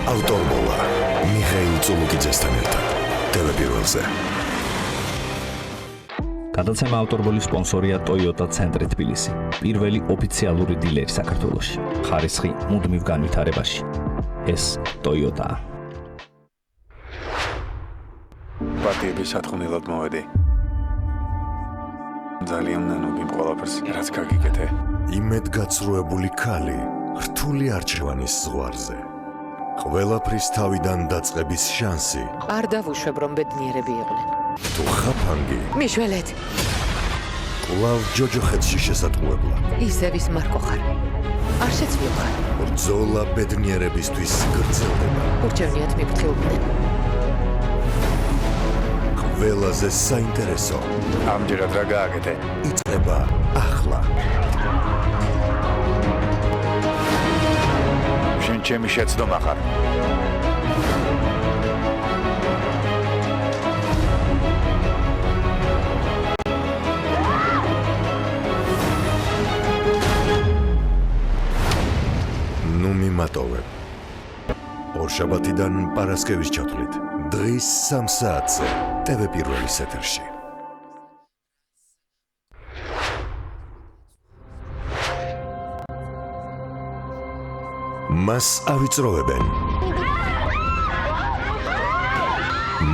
ავტორბოლა მიხეილ წულუკიძესთან ერთად ტელეპირველზე. გადაცემა ავტორბოლის სპონსორია Toyota ცენტრი თბილისი, პირველი ოფიციალური დილერი საქართველოში. ხარისხი მუდმივ განვითარებაში. ეს Toyota. პარტიების სათხოვნელად მოვედი. ძალიან ნანობი ყველაფერს, რაც გაგიკეთე. იმედგაცრუებული ქალი რთული არჩევანის ზღვარზე. ყველაფრის თავიდან დაწყების შანსი. არ დავუშვებ, რომ ბედნიერები იყვნენ. თუ ხაფანგი მიშველეთ. კვლავ ჯოჯოხეთში შესატყუებლა. ისევ ის მარკო ხარ. არ შეცვლილ ხარ. ბრძოლა ბედნიერებისთვის გრძელდება. ურჩევნიათ მიფრთხილდნენ. ყველაზე საინტერესო ამჯერად რა გააკეთე? იწყება ახლა. შენ ჩემი შეცდომა ხარ. ნუ მიმატოვებ. ორშაბათიდან პარასკევის ჩათვლით. დღის 3 საათზე TV პირველის ეთერში. მას ავიწროვებენ.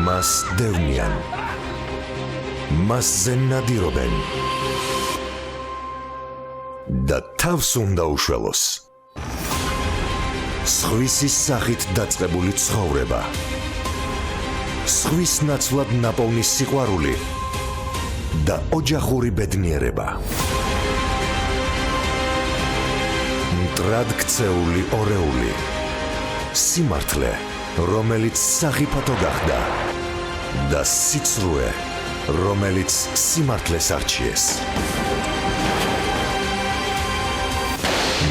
მას დევნიან. მასზე ნადირობენ. და თავს უნდა უშველოს. სხვისის სახით დაწყებული ცხოვრება. სხვის ნაცვლად ნაპოვნი სიყვარული და ოჯახური ბედნიერება. მტრად ქცეული ორეული. სიმართლე, რომელიც სახიფათო გახდა და სიცრუე, რომელიც სიმართლეს არჩიეს.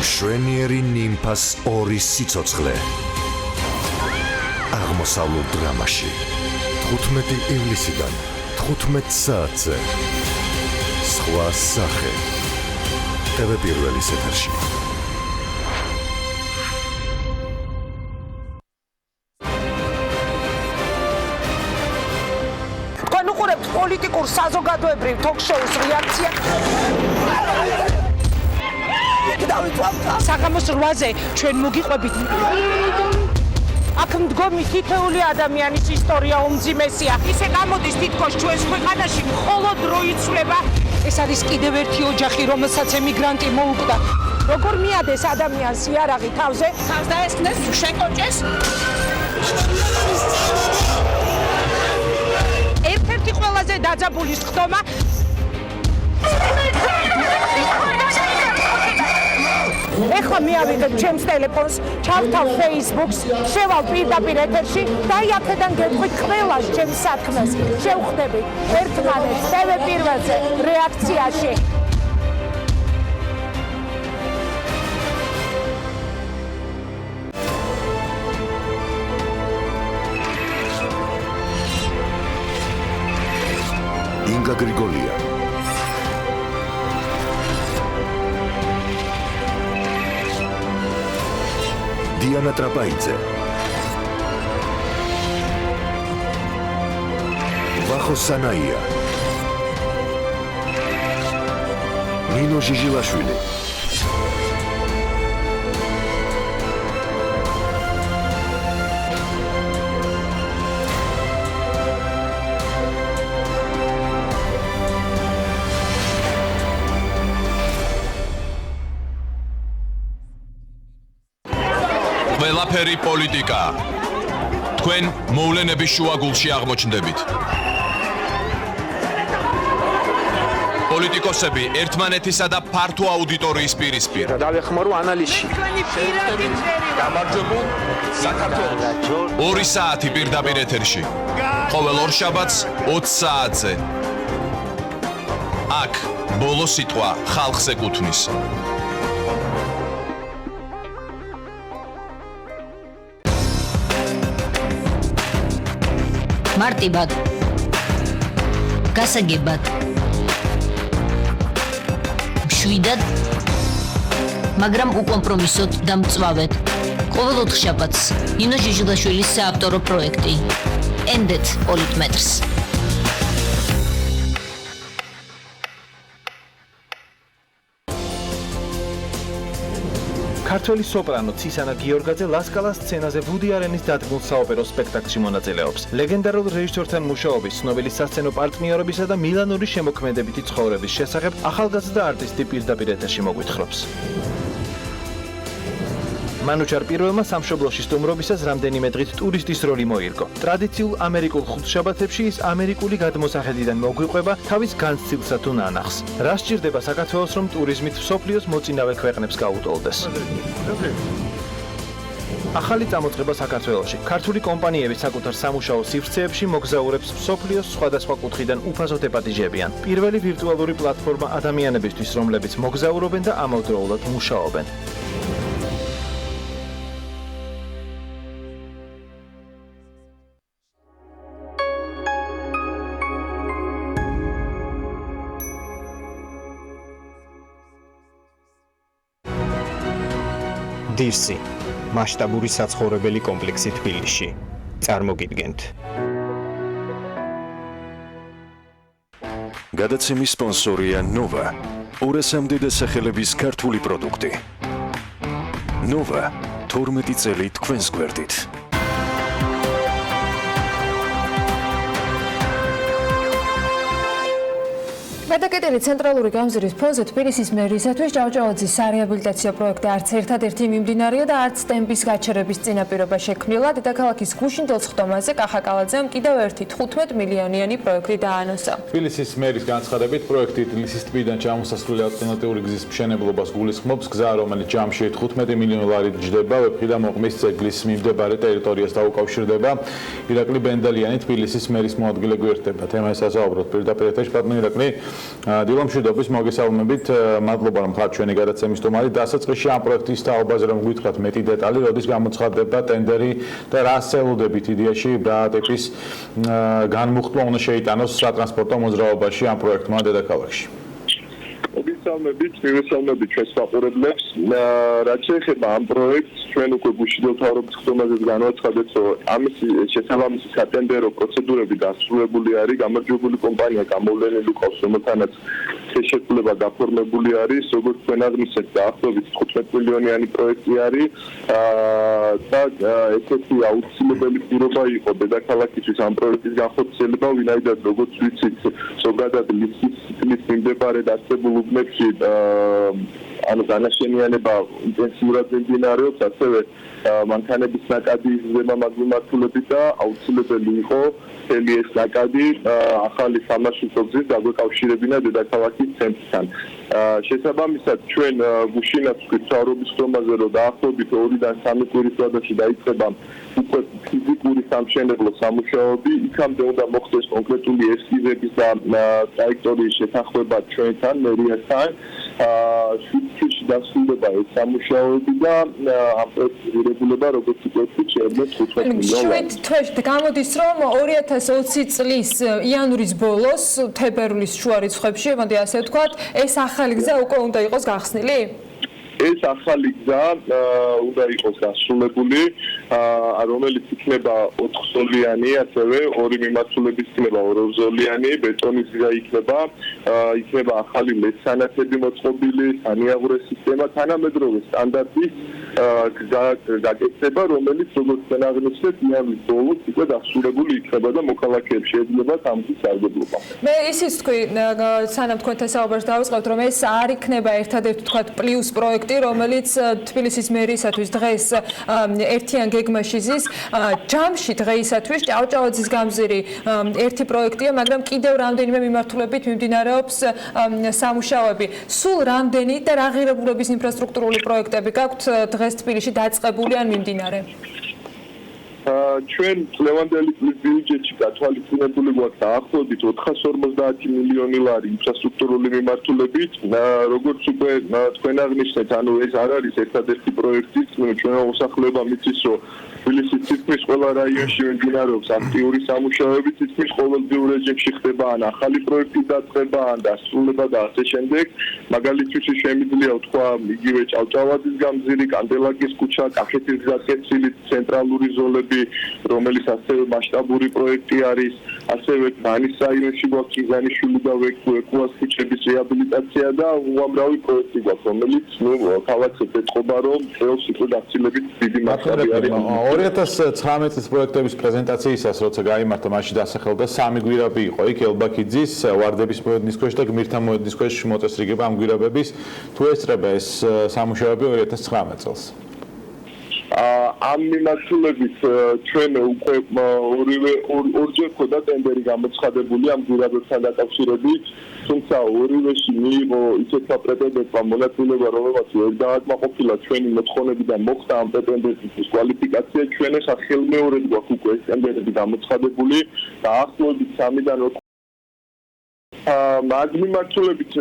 მშვენიერი ნიმფას ორი სიცოცხლე. აღმოსავლურ დრამაში 15 ივლისიდან 15 საათზე. სხვა სახე. TV პირველის ეთერში. თქვენ უყურებთ პოლიტიკურ საზოგადოებრივ თოქ-შოუს რეაქცია. საღამოს 8-ზე ჩვენ მოგიყვებით. აქ მდგომი თითოეული ადამიანის ისტორია უმძიმესია. ისე გამოდის თითქოს ჩვენს ქვეყანაში მხოლოდ დრო იცვლება. ეს არის კიდევ ერთი ოჯახი, რომელსაც ემიგრანტი მოუკვდა. როგორ მიადეს ადამიანს იარაღი თავზე? თავს დაესხნეს, შეკოჭეს. ერთ-ერთი ყველაზე დაძაბული სხდომა ეხლა მიავიღებ ჩემს ტელეფონს, ჩავთავ Facebook-ს, შევალ პირდაპირ ეთერში და აქედან გეტყვით ყველას ჩემს საქმეს. შევხვდებით ერთმანეთს TV პირველზე რეაქციაში. ინგა გრიგოლია. დიანა ტრაპაიძე. ვახო სანაია. ნინო ჟიჟილაშვილი. ყველაფერი პოლიტიკა. თქვენ მოვლენების შუაგულში აღმოჩნდებით. პოლიტიკოსები ერთმანეთისა და ფართო აუდიტორიის პირისპირ. დავეხმარო ანალიზში. გამარჯვებულ საქართველოს 2 საათი პირდაპირ ეთერში. ყოველ ორშაბათს 20 საათზე. აქ ბოლო სიტყვა ხალხს ეკუთვნის. მარტივად გასაგებად მშვიდად მაგრამ უკომპრომისოდ და მწვავედ ყოველ 4 შაბათს ნინო ჟიჟილაშვილის საავტორო პროექტი ენდეთ პოლიტმეტრს ქართველი სოპრანო ცისანა გიორგაძე ლასკალას სცენაზე ვუდი არენის დადგმულ საოპერო სპექტაკლში მონაწილეობს. ლეგენდარულ რეჟისორთან მუშაობის, ცნობილი სასცენო პარტნიორებისა და მილანური შემოქმედებითი ცხოვრების შესახებ ახალგაზრდა არტისტი პირდაპირ ეთერში მოგვითხრობს. მანუჩარ პირველმა სამშობლოში სტუმრობისას რამდენიმე დღით ტურისტის როლი მოირგო. ტრადიციულ ამერიკულ ხუთშაბათებში ის ამერიკული გადმოსახედიდან მოგვიყვება თავის განცდილსა თუ ნანახს. რა სჭირდება საქართველოს, რომ ტურიზმით მსოფლიოს მოწინავე ქვეყნებს გაუტოლდეს? ახალი წამოწყება საქართველოში. ქართული კომპანიები საკუთარ სამუშაო სივრცეებში მოგზაურებს მსოფლიოს სხვადასხვა კუთხიდან უფასოდ ეპატიჟებიან. პირველი ვირტუალური პლატფორმა ადამიანებისთვის, რომლებიც მოგზაურობენ და ამავდროულად მუშაობენ. დირსი მასშტაბური საცხოვრებელი კომპლექსი თბილისში. წარმოგიდგენთ. გადაცემის სპონსორია ნოვა. 200-მდე დასახელების ქართული პროდუქტი. ნოვა 12 წელი თქვენს გვერდით. გადაკეტილი ცენტრალური გამზირის ფონზე თბილისის მერისათვის ჭავჭავაძის სარეაბილიტაციო პროექტი არც ერთადერთი მიმდინარეა და არც ტემპის გაჩერების წინაპირობა შექმნილა. დედაქალაქის გუშინდელ სხდომაზე კახაკალაძემ კიდევ ერთი 15 მილიონიანი პროექტი დაანონსა. თბილისის მერის განცხადებით, პროექტი თბილისის ტბიდან ჩამოსასვლელი ალტერნატიული გზის მშენებლობას გულისხმობს. გზა, რომელიც ჯამში 15 მილიონი ლარით ჯდება, ვეფხი და მოყმის ძეგლის მიმდებარე ტერიტორიას დაუკავშირდება. ირაკლი ბენდალიანი თბილისის მერის მოადგილე გვერდება. თემას ასაუბროთ პირდაპირ ეთერში. ბატონო ირაკლი, დილომშვიდობის მოგესალმებით. მადლობა რომ ხართ ჩვენი გადაცემის სტუმარი. დასაწყისში ამ პროექტის თაობაზე რომ გითხრათ მეტი დეტალი, როდის გამოცხადდება ტენდერი და რა სელოდებით იდეაში რა ტიპის განმუხტვა უნდა შეიტანოს სატრანსპორტო მოძრაობაში ამ პროექტმა დედაქალაქში. მივესალმებით ჩვენს მაყურებლებს. რაც შეეხება ამ პროექტს, ჩვენ უკვე გუშინდელ მთავრობის ხდომაზე განვაცხადეთ, რომ ამის შესაბამისი სატენდერო პროცედურები დასრულებული არის. გამარჯვებული კომპანია გამოვლენილი ყავს, რომელთანაც შეშეცვლება გაფორმებული არის. როგორც თქვენ აღნიშნეთ, დაახლოებით 15 მილიონიანი პროექტი არის და ესეთი აუცილებელი პირობა იყო დედაქალაქისთვის ამ პროექტის განხორციელება, ვინაიდან როგორც ვიცით, ზოგადად ლისის მიმდებარე დასწრებულ უბნებში ანუ განაშენიანება ინტენსიურად მიმდინარეობს, ასევე მანქანების ნაკადი იზრდება მაგ მიმართულებით და აუცილებელი იყო მთელი ეს ნაკადი ახალი სამარშრუტო გზით დაგვეკავშირებინა დედაქალაქის ცენტრთან. შესაბამისად, ჩვენ გუშინაც მთავრობის ხდომაზე, რომ დაახლოებით 2-დან 3 კვირის ვადაში დაიწყება უკვე ფიზიკური სამშენებლო სამუშაოები, იქამდე უნდა მოხდეს კონკრეტული ესკიზების და ტრაექტორიის შეთანხმება ჩვენთან, მერიასთან. შვიდში დასრულდება ეს სამუშაოები და ამ პროექტის ღირებულება როგორც პროექტი შეიძლება 15 მილიონი. თვეში გამოდის, რომ 2020 წლის იანვრის ბოლოს თებერვლის შუა რიცხვებში, მოდი ასე ვთქვათ, ეს ახალი გზა უკვე უნდა იყოს გახსნილი? ეს ახალი გზა უნდა იყოს დასრულებული, რომელიც იქნება 4-ზოლიანი, ასევე ორი მიმართულებით იქნება 2-ზოლიანი, ბეტონის გზა იქნება ახალი ლესანათები მოწყობილი, სანიაღვრე სისტემა, თანამედროვე სტანდარტის გზა გაკეთება, რომელიც როგორც თქვენ აღნიშნეთ, იანვრის ბოლოს უკვე დასრულებული იქნება და მოქალაქეებს შეეძლება ამ გზის სარგებლობა. მე ისიც თქვი, სანამ თქვენთან საუბარს დავიწყებთ, რომ ეს არ იქნება ერთადერთი თქვათ პლუს პროექტი, რომელიც თბილისის მერისათვის დღეს ერთიან გეგმაში ზის. ჯამში დღეისათვის ჭავჭავაძის გამზირი ერთი პროექტია, მაგრამ კიდევ რამდენიმე მიმართულებით მიმდინარეობს სამუშაოები. სულ რამდენი და რა ღირებულების ინფრასტრუქტურული პროექტები გაქვთ დღეს თბილისში დაწყებული ან მიმდინარე? ჩვენ წლევანდელი წლის ბიუჯეტში გათვალისწინებული გვაქვს დაახლოებით 450 მილიონი ლარი ინფრასტრუქტურული მიმართულებით. როგორც უკვე თქვენ აღნიშნეთ, ანუ ეს არ არის ერთადერთი პროექტი, ჩვენ მოსახლეობა მიცის, რომ თბილისის თითქმის ყველა რაიონში მიმდინარეობს აქტიური სამუშაოები, თითქმის ყოველდღიურ რეჟიმში ხდება ან ახალი პროექტის დაწყება, ან დასრულება და ასე შემდეგ. მაგალითად, შემიძლია ვთქვა იგივე ჭავჭავაძის გამზირი, კანდელაკის ქუჩა, კახეთის გზატკეცილი, ცენტრალური ზოლები, პროექტები, რომელიც ასევე მასშტაბური პროექტი არის, ასევე განის რაიონში გვაქვს იზანიშვილი და ვეკუას ქუჩების რეაბილიტაცია და უამრავი პროექტი გვაქვს, რომელიც ქალაქს ეთყობა, რომ ხელს უკვე გაცილებით დიდი მასშტაბი არის. 2019 წლის პროექტების პრეზენტაციისას, როცა გაიმართა, მაშინ დასახელდა 3 გვირაბი იყო იქ ელბაქიძის, ვარდების მოედნის ქვეშ და გმირთა მოედნის ქვეშ მოწესრიგება ამ გვირაბების. თუ ესწრება ეს სამუშაოები 2019 წელს? ამ მიმართულებით ჩვენ უკვე ორჯერ ხოდა ტენდერი გამოცხადებული ამ გვირაბებთან დაკავშირებით, თუმცა ორივეში მიიღო ისეთმა პრეტენდენტმა მონაწილეობა, რომელმაც ვერ დააკმაყოფილა ჩვენი მოთხოვნები და მოხდა ამ პრეტენდენტის კვალიფიკაცია. ჩვენ ახლა ხელმეორედ გვაქვს უკვე ეს ტენდერები გამოცხადებული და ახლობით 3-დან 4 მაგ მიმართულებით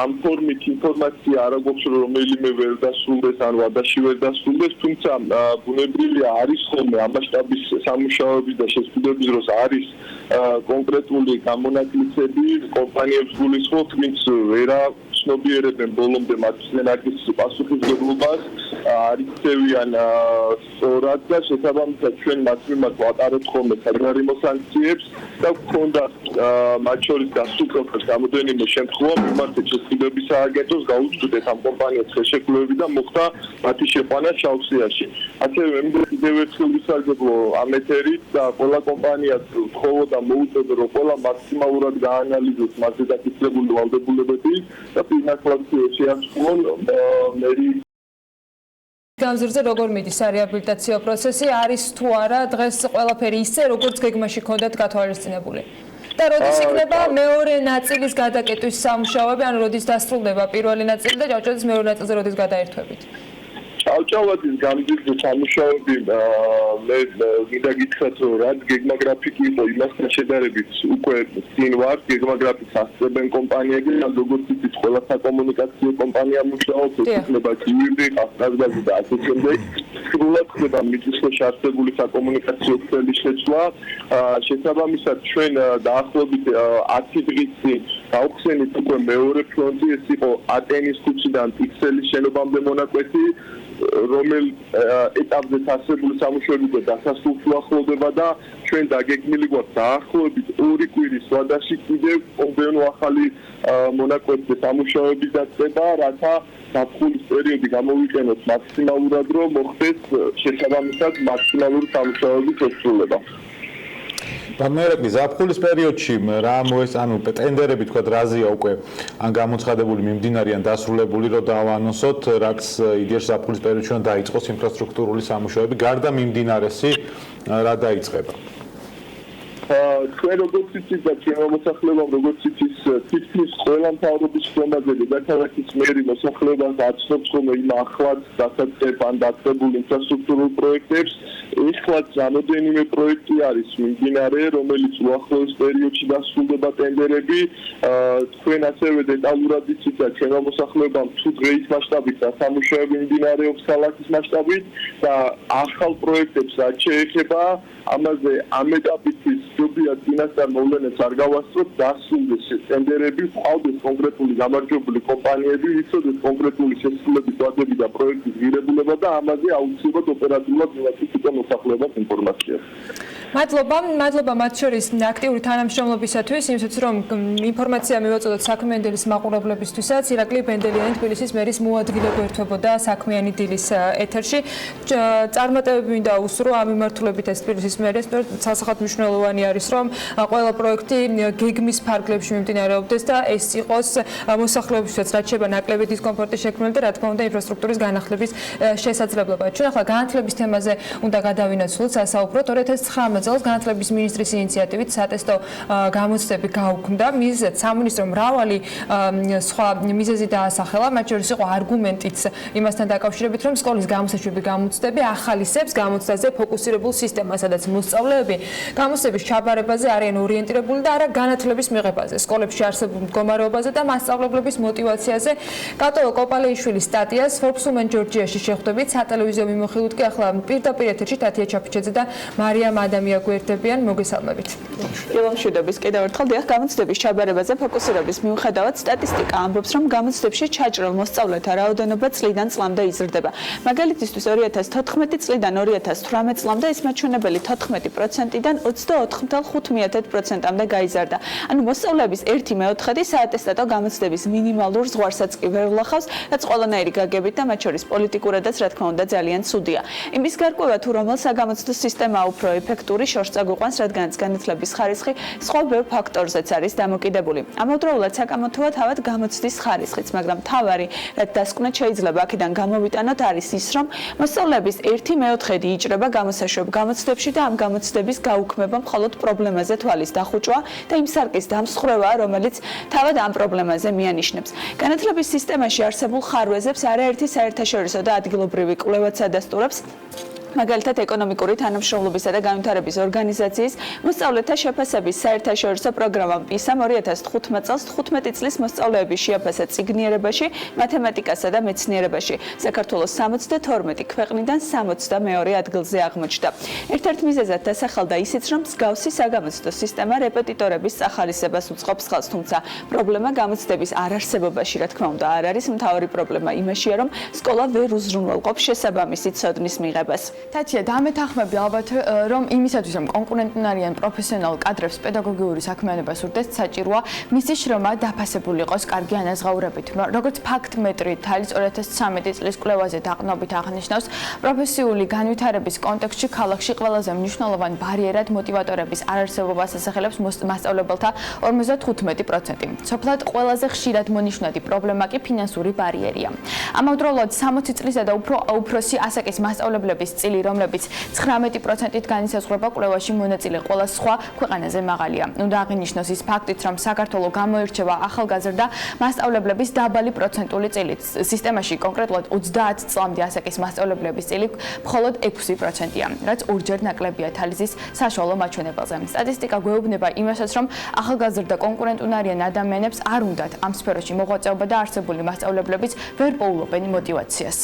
ამ ფორმით ინფორმაცია არ აქვს, რომელიმე ვერ დასრულდეს ან ვადაში ვერ დასრულდეს, თუმცა ბუნებრივია არის ხოლმე ამ მასშტაბის სამუშაოების და შესყიდვების დროს არის კონკრეტული გამონაკლისები, კომპანიებს გულისხმობთ, ვინც ვერა ცნობიერებენ ბოლომდე მათი ნაკლის პასუხისმგებლობას, არ იქცევიან სწორად და შესაბამისად ჩვენ მათ მიმართ ვატარებთ ხოლმე საგარეიმო სანქციებს და გქონდა მათ შორის გასუკლებას გამოდენიმე შემთხვევა მიმართეთ შესყიდვების სააგენტოს გაუწვდეთ ამ კომპანიებს ხელშეკრულებები და მოხდა მათი შეყვანა შავსიაში. ასევე კიდევ ერთხელ ვისარგებლო ამ ეთერით და ყველა კომპანიას ვთხოვო და მოუწოდო, რომ ყველა მაქსიმალურად გაანალიზოს მასზე დაკისრებული ვალდებულებები და ფინანსურად შეასრულონ მერი გამზირზე როგორ მიდის რეაბილიტაციო პროცესი, არის თუ არა დღეს ყველაფერი ისე, როგორც გეგმაში ჰქონდათ გათვალისწინებული? და როდის იქნება მეორე ნაწილის გადაკეტვის სამუშაოები, ანუ როდის დასრულდება პირველი ნაწილი და ჭავჭავაძის მეორე ნაწილზე როდის გადაერთვებით? ჭავჭავაძის გამზირზე სამუშაოები მე მინდა გითხრათ, რომ რაც გეგმა გრაფიკი იყო, იმასთან შედარებით უკვე წინ ვარ, გეგმა გრაფიკს ასწრებენ კომპანიები, ან როგორც იცით, ყველა საკომუნიკაციო კომპანია მუშაობს, იქნება კივირი, ყაზგაზი და ასე შემდეგ. სრულად ხდება მიწისქვეშ არსებული საკომუნიკაციო ქსელის შეცვლა. შესაბამისად, ჩვენ დაახლოებით 10 დღის წინ გავხსენით უკვე მეორე ფრონტი, ეს იყო ატენის ქუჩიდან პიქსელის შენობამდე მონაკვეთი, რომელ ეტაპზე დასრულებული სამუშაოები და დასასრულს უახლოვდება და ჩვენ დაგეგმილი გვაქვს დაახლოებით 2 კვირის ვადაში კიდევ მომდევნო ახალი მონაკვეთზე სამუშაოების დაწყება, რათა ზაფხულის პერიოდი გამოვიყენოთ მაქსიმალურად, რომ მოხდეს შესაბამისად მაქსიმალური სამუშაოების შესრულება. და მე რა ზაფხულის პერიოდში რა ანუ ტენდერები თქვა რაზეა უკვე ან გამოცხადებული მიმდინარე ან დასრულებული რომ დავანონსოთ, რაც იდეაში ზაფხულის პერიოდში უნდა დაიწყოს ინფრასტრუქტურული სამუშაოები, გარდა მიმდინარესი რა დაიწყება? ჩვენ როგორც იცით და ჩვენ მოსახლეობამ როგორც იცით, თითქმის ყველა მთავრობის ხომაზე და ქალაქის მერი მოსახლეობას აცნობს ხოლმე იმ ახლად დასაწყებ ან დაწყებულ ინფრასტრუქტურულ პროექტებს. ეხლაც რამოდენიმე პროექტი არის მიმდინარე, რომელიც უახლოეს პერიოდში დასრულდება ტენდერები. თქვენ ასევე დეტალურად იცით და ჩვენ მოსახლეობამ თუ დღეის მასშტაბით სამუშაოები მიმდინარეობს ქალაქის მასშტაბით და ახალ პროექტებს რაც შეეხება, ამაზე ამ ეტაპით ჯობია წინასწარ მოვლენებს არ გავასწროთ, დასრულდეს ტენდერები, ყავდეს კონკრეტული გამარჯვებული კომპანიები, იცოდეს კონკრეტული შესრულების ვადები და პროექტის ღირებულება და ამაზე აუცილებლად ოპერატიულად მივაწვდეთ მოსახლეობას ინფორმაციას. მადლობა მათ შორის აქტიური თანამშრომლობისათვის, იმისათვის რომ ინფორმაცია მივაწოდოთ საქმიანდილის მაყურებლებისთვისაც. ირაკლი ბენდელიანი თბილისის მერის მოადგილე გვერდებოდა საქმიანი დილის ეთერში. წარმატებები მინდა უსურვო ამ მიმართულებით ეს თბილისის მერის სასახად მნიშვნელოვანი არის, რომ ყველა პროექტი გეგმის ფარგლებში მიმდინარეობდეს და ეს იყოს მოსახლეობისთვისაც რაც შეება ნაკლები დისკომფორტის შექმნელი და რა თქმა უნდა ინფრასტრუქტურის განახლების შესაძლებლობა. ჩვენ ახლა განათლების თემაზე უნდა გადავინაცვლოთ სასაუბროთ. 2019 წელს განათლების მინისტრის ინიციატივით სატესტო გამოცდები გაუქმდა. მიზეზად სამინისტრო მრავალი სხვა მიზეზი დაასახელა, მათ შორის იყო არგუმენტიც იმასთან დაკავშირებით, რომ სკოლის გამოსაშვები გამოცდები ახალისებს გამოცდაზე ფოკუსირებულ სისტემას, სადაც მოსწავლეები გამოცდების ჩაბარებაზე არიან ორიენტირებული და არა განათლების მიღებაზე, სკოლებში არსებულ მდგომარეობაზე და მასწავლებლების მოტივაციაზე. კატო კოპალეიშვილის სტატიას Forbes Women Georgia-ში შეხვდებით. სატელევიზიო მიმოხილვით კი ახლა პირდაპირ ეთერში თათია ჩაფიჩეძე და მარიამ ადამია გვერდებიან. მოგესალმებით. მშვიდობის კიდევ ერთხელ დიახ გამოცდების ჩაბარებაზე ფოკუსირების მიუხედავად სტატისტიკა ამბობს რომ გამოცდებში ჩაჭრილ მოსწავლეთა რაოდენობა წლიდან წლამდე იზრდება. მაგალითისთვის 2014 წლიდან 2018 წლამდე ის მაჩვენებელი 14%-დან 24.5%-მდე გაიზარდა. ანუ მოსწავლეების 1/4 საატესტატო გამოცდების მინიმალურ ზღვარსაც კი ვერ ვლახავს, რაც ყველანაირი გაგებით და მათ შორის პოლიტიკურადაც რა თქმა უნდა ძალიან ცუდია. იმის გარკვევა თუ რომელ საგამოცდო სისტემაა უფრო ეფექტური შორს წაგვიყვანს, რადგანაც განათლების ხარისხი სხვა ბევრ ფაქტორზეც არის დამოკიდებული. ამავდროულად საკამათოა თავად გამოცდის ხარისხიც, მაგრამ თავარი, რაც დასკვნად შეიძლება აქედან გამოვიტანოთ, არის ის, რომ მოსწავლეების 1/4 იჭრება გამოსაშვებ გამოცდებში და ამ გამოცდების გაუქმება მხოლოდ პრობლემაზე თვალის დახუჭვა და იმ სარკის დამსხვრევაა, რომელიც თავად ამ პრობლემაზე მიანიშნებს. განათლების სისტემაში არსებულ ხარვეზებს არაერთი საერთაშორისო და ადგილობრივი კვლევაც ადასტურებს. მაგალითად ეკონომიკური თანამშრომლობისა და განვითარების ორგანიზაციის მოსწავლეთა შეფასების საერთაშორისო პროგრამა PISA 2015 წელს 15 წლის მოსწავლეების შეაფასა წიგნიერებაში, მათემატიკასა და მეცნიერებაში. საქართველოს 72 ქვეყნიდან 62 ადგილზე აღმოჩნდა. ერთ-ერთ მიზეზად დასახელდა ისიც, რომ მსგავსი საგამოცდო სისტემა რეპეტიტორების სახალისებას უწყობს ხელს, თუმცა პრობლემა გამოცდების არარსებობაში, რა თქმა უნდა, არ არის. მთავარი პრობლემა იმაშია, რომ სკოლა ვერ უზრუნველყოფს შესაბამისი ცოდნის მიღებას. თათია, დამეთანხმები ალბათ, რომ იმისათვის, რომ კონკურენტუნარიან პროფესიონალ კადრებს პედაგოგიური საქმიანობა სურდეს, საჭიროა მისი შრომა დაფასებული იყოს კარგი ანაზღაურებით. როგორც ფაქტ-მეტრით თალის 2013 წლის კვლევაზე დაყრდნობით აღნიშნავს, პროფესიული განვითარების კონტექსტში ქალაქში ყველაზე მნიშვნელოვან ბარიერად მოტივატორების არარსებობას ასახელებს მასწავლებელთა 55%. სოფლად ყველაზე ხშირად მონიშნადი პრობლემა კი ფინანსური ბარიერია. ამავდროულად 60 წლისა და უფროსი ასაკის მასწავლებლების წილი, რომლებიც 19%-ით განისაზღვრება კვლევაში მონაწილე ყველა სხვა ქვეყანაზე მაღალია. უნდა აღინიშნოს ის ფაქტიც, რომ საქართველო გამოირჩევა ახალგაზრდა მასწავლებლების დაბალი პროცენტული წილით. სისტემაში კონკრეტულად 30 წლამდე ასაკის მასწავლებლების წილი მხოლოდ 6%-ია, რაც ორჯერ ნაკლებია თალისის საშუალო მაჩვენებელზე. სტატისტიკა გვეუბნება იმასაც, რომ ახალგაზრდა კონკურენტუნარიან ადამიანებს არ უნდათ ამ სფეროში მოღვაწეობა და არსებული მასწავლებლებიც ვერ პოულობენ მოტივაციას.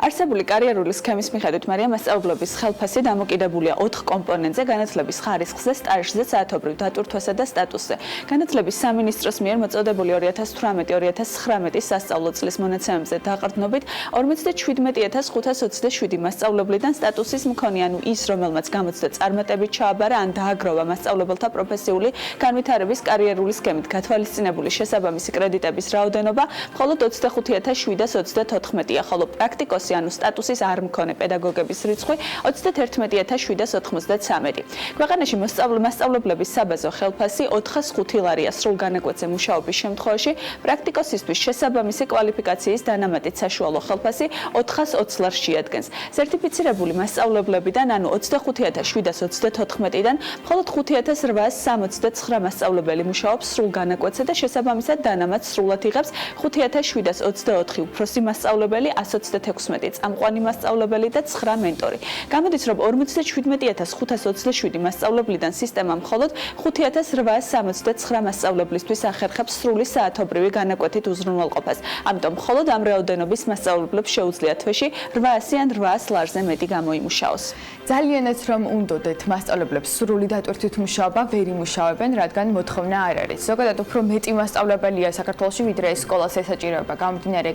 არსებული კარიერული სქემის მიხედვით მარია მასწავლებლების ხელფასი დამოკიდებულია 4 კომპონენტზე: განათლების ხარისხზე, სტაჟზე, საათობრივ დატვირთვასა და სტატუსზე. განათლების სამინისტროს მიერ მოწოდებული 2018-2019 სასწავლო წლის მონაცემებზე დაყრდნობით 47527 მასწავლებლიდან სტატუსის მქონე, ანუ ის, რომელმაც გამოცდა წარმატებით ჩააბარა ან დააგროვა მასწავლებელთა პროფესიული განვითარების კარიერული სქემით გათვალისწინებული შესაბამისი კრედიტების რაოდენობა მხოლოდ 25724-ია, ხოლო პრაქტიკოსი, ანუ სტატუსის არ მქონე პედაგოგების რიცხვი 31793. ქვეყანაში მასწავლებლების საბაზო ხელფასი 405 ლარია სრულ განაკვეთზე მუშაობის შემთხვევაში, პრაქტიკოსისთვის შესაბამისი კვალიფიკაციის დანამატით საშუალო ხელფასი 420 ლარს შეადგენს. სერტიფიცირებული მასწავლებლებიდან, ანუ 25724-დან მხოლოდ 5869 მასწავლებელი მუშაობს სრულ განაკვეთზე და შესაბამისად დანამატ სრულად იღებს 5724 უფროსი მასწავლებელი, 126 წამყვანი მასწავლებელი და 9 მენტორი. გამოდის, რომ 47527 მასწავლებლიდან სისტემა მხოლოდ 5869 მასწავლებლისთვის ახერხებს სრული საათობრივი განაკვეთით უზრუნველყოფას. ამიტომ მხოლოდ ამ რაოდენობის მასწავლებლებს შეუძლიათ თვეში 800 ან 800 ლარზე მეტი გამოიმუშაოს. ძალიანაც რომ უნდოდეთ მასწავლებლებს სრული დატვირთვით მუშაობა ვერ იმუშავებენ, რადგან მოთხოვნა არ არის. ზოგადად უფრო მეტი მასწავლებელია საქართველოში, ვიდრე სკოლას ესაჭიროება. გამომდინარე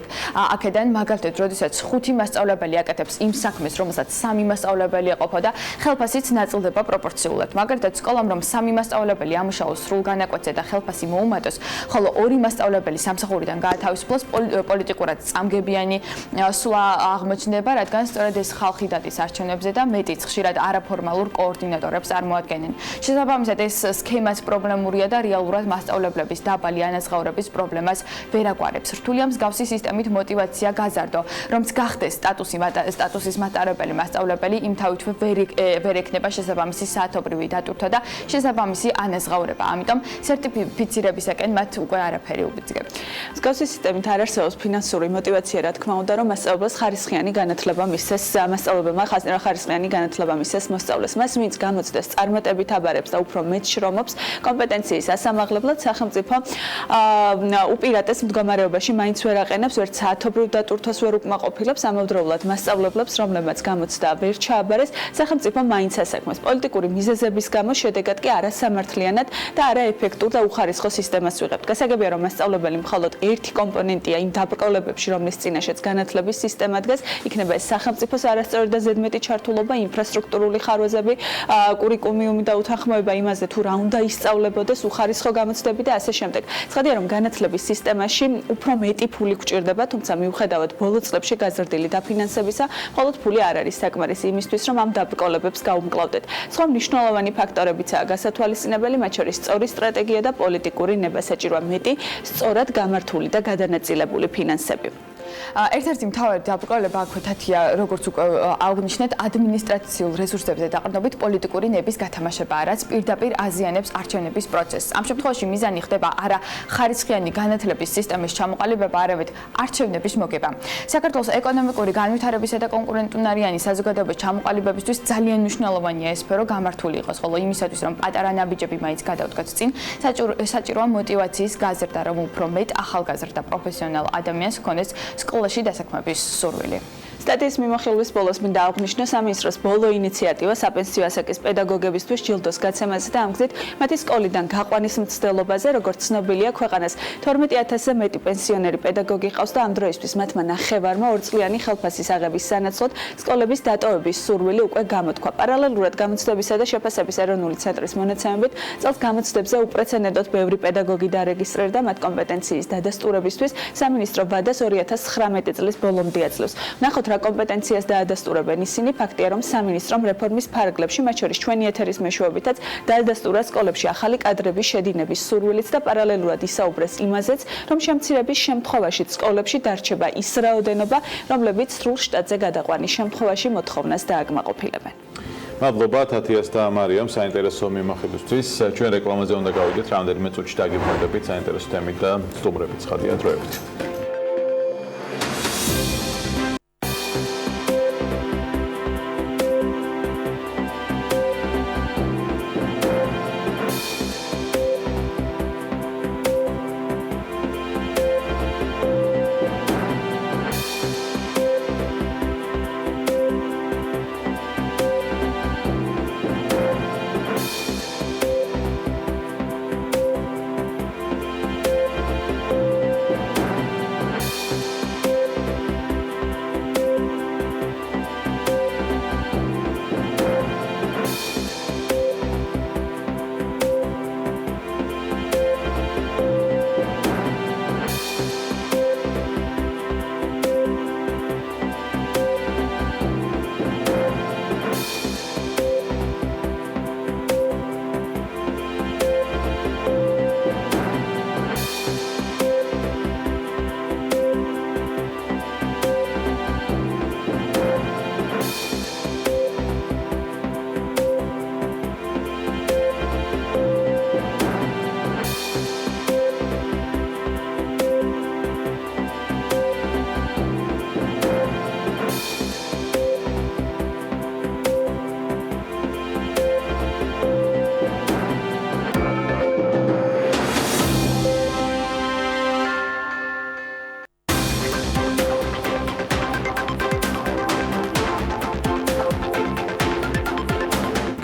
აქედან, მაგალითად, როდესაც 5 მასწავლებელი აკეთებს იმ საქმეს, რომელსაც 3 მასწავლებელი ეყოფა და ხელფასიც ნაწილდება პროპორციულად. მაგალითად, სკოლამ რომ 3 მასწავლებელი ამუშაოს სრულ განაკვეთზე და ხელფასი მოუმატოს, ხოლო 2 მასწავლებელი სამსახურიდან გაათავისუფლოს, პოლიტიკურად წამგებიანი სვლა აღმოჩნდება, რადგან სწორედ ეს ხალხი დადის არჩევნებზე და მეტიც ხშირად არაფორმალურ კოორდინატორებს წარმოადგენენ. შესაბამისად, ეს სქემაც პრობლემურია და რეალურად მასწავლებლების დაბალი ანაზღაურების პრობლემას ვერ აგვარებს. რთულია მსგავსი სისტემით მოტივაცია გაზარდო, რომც გახდეს სტატუსის მატარებელი მასწავლებელი იმთავითვე ვერ ექნება შესაბამისი საათობრივი დატვირთვა და შესაბამისი ანაზღაურება. ამიტომ სერტიფიცირებისაკენ მათ უკვე არაფერი უბიძგებთ. მსგავსი სისტემით არ არსებობს ფინანსური мотиваცია, რა თქმა უნდა, რომ მასწავლებლს ხარისხიანი განათლება მისცეს მასწავლებელმა ხარისხიანი განათლება მისცეს მოსწავლეს. მას ვინც გამოცდეს წარმატებით აბარებს და უფრო მეტ შრომობს კომპეტენციის ასამაღლებლად სახელმწიფო უპირატეს მდგომარეობაში მაინც ვერ აყენებს, ვერც საათობრივ დატვირთვას ვერ უკმაყოფილებს ამავდროულად მასწავლებლებს, რომლებმაც გამოცდა ვერ ჩააბარეს, სახელმწიფო მაინც ასაქმეს. პოლიტიკური მიზეზების გამო შედეგად კი არასამართლიანად და არაეფექტურ და უხარისხო სისტემას ვიღებთ. გასაგებია, რომ მასწავლებელი მხოლოდ ერთი კომპონენტია იმ დაბრკოლებებში, რომლის წინაშეც განათლების სისტემა დგას, იქნება ეს სახელმწიფოს არასწორი და ზედმეტი ჩართულობა, ინფრასტრუქტურული ხარვეზები, კურიკულუმი და უთანხმოება იმაზე, თუ რა უნდა ისწავლებოდეს, უხარისხო გამოცდები და ასე შემდეგ. ცხადია, რომ განათლების სისტემაში უფრო მეტი ფული გვჭირდება, თუმცა მიუხედავად ბოლო წლებში გაზრდილი დაფინანსებისა, მხოლოდ ფული არ არის საკმარისი იმისთვის, რომ ამ დაბრკოლებებს გაუმკლავდეთ. სხვა მნიშვნელოვანი ფაქტორებიცაა გასათვალისწინებელი, მათ შორის სწორი სტრატეგია და პოლიტიკური ნება, საჭიროა მეტი, სწორად გამართული და გადანაწილებული ფინანსები. ერთ-ერთი მთავარი დაბრკოლება აქვე თათია, როგორც უკვე აღნიშნეთ, ადმინისტრაციულ რესურსებზე დაყრდნობით პოლიტიკური ნების გათამაშება, რაც პირდაპირ აზიანებს არჩევნების პროცესს. ამ შემთხვევაში მიზანი ხდება არა ხარისხიანი განათლების სისტემის ჩამოყალიბება, არამედ არჩევნების მოგება. საქართველოს ეკონომიკური განვითარებისა და კონკურენტუნარიანი საზოგადოების ჩამოყალიბებისთვის ძალიან მნიშვნელოვანია ეს სფერო გამართული იყოს, ხოლო იმისათვის, რომ პატარა ნაბიჯები მაინც გადავდგათ წინ, საჭიროა мотиваციის გაზრდა, რომ უფრო მეტ ახალგაზრდა პროფესიონალ ადამიანს ჰქონდეს სკოლაში დასაქმების სურვილი. სტატიის მიმოხილვის ბოლოს მინდა აღნიშნო სამინისტროს ბოლო ინიციატივა საპენსიო ასაკის პედაგოგებისთვის ჯილდოს გაცემაზე და ამ გზით მათი სკოლიდან გაყვანის მცდელობაზე, როგორც ცნობილია, ქვეყანას 12000-ზე მეტი პენსიონერი პედაგოგი ყავს და ამ დროისთვის მათმა ნახევარმა ორწლიანი ხელფასის აღების სანაცვლოდ სკოლების დატოვების სურვილი უკვე გამოთქვა. პარალელურად გამოცდებისა და შეფასების ეროვნული ცენტრის მონაცემებით, წელს გამოცდებზე უპრეცედენტოდ ბევრი პედაგოგი დარეგისტრირდა მათ კომპეტენციის დადასტურებისთვის სამინისტრო ვადას 2019 წლის ბოლომდე აძლევს. ნახოთ რა კომპეტენციას დაადასტურებენ ისინი. ფაქტია, რომ სამინისტრომ რეფორმის ფარგლებში, მათ შორის ჩვენი ეთერის მეშვეობითაც, დაადასტურა სკოლებში ახალი კადრების შედინების სურვილიც და პარალელურად ისაუბრეს იმაზეც, რომ შემცირების შემთხვევაში სკოლებში დარჩება ის რაოდენობა, რომლებიც სრულ შტატზე გადაყვანის შემთხვევაში მოთხოვნას დააკმაყოფილებენ. მადლობა თათიას და მარიამ საინტერესო მიმოხილვისთვის. ჩვენ რეკლამაზე უნდა გავიდეთ, რამდენიმე წუთში დაგიბრუნდებით საინტერესო თემით და სტუმრებით ცხადია დროებით.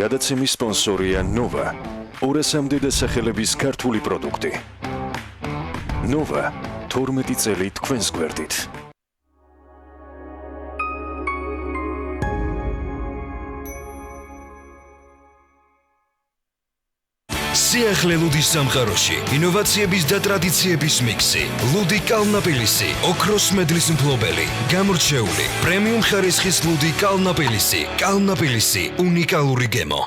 გადაცემის სპონსორია ნოვა. 200-მდე დასახელების ქართული პროდუქტი. ნოვა 12 წელი თქვენს გვერდით. სიახლე ლუდის სამყაროში ინოვაციების და ტრადიციების მიქსი. ლუდი კალნაპილისი, ოქროს მედლის მფლობელი, გამორჩეული, პრემიუმ ხარისხის ლუდი კალნაპილისი. კალნაპილისი უნიკალური გემო.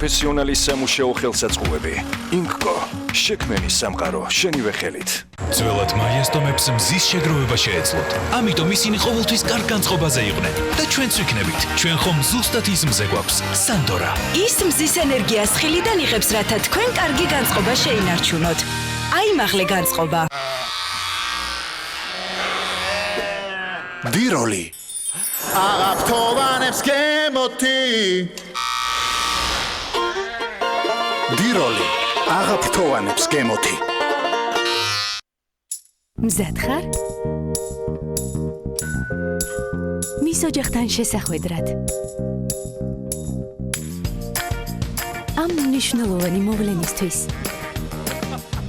პროფესიონალის სამუშაო ხელსაწყოები. ინკკო, შექმენი სამყარო შენივე ხელით. ძველად მაიასტომებს მზის შეგროვება შეეძლოთ. ამიტომ ისინი ყოველთვის კარგ განწყობაზე იყვნენ და ჩვენც ვიქნებით. ჩვენ ხომ ზუსტად ის მზე გვაქვს. სანდორა. ის მზის ენერგიას ხილიდან იღებს, რათა თქვენ კარგი განწყობა შეინარჩუნოთ. აიმაღლე განწყობა. დიროლი. აღაფთოვანებს გემოთი. დიროლი. აღაფთოვანებს გემოთი. მზად ხარ? მის ოჯახთან შესახვედრად. ამ მნიშვნელოვანი მოვლენისთვის.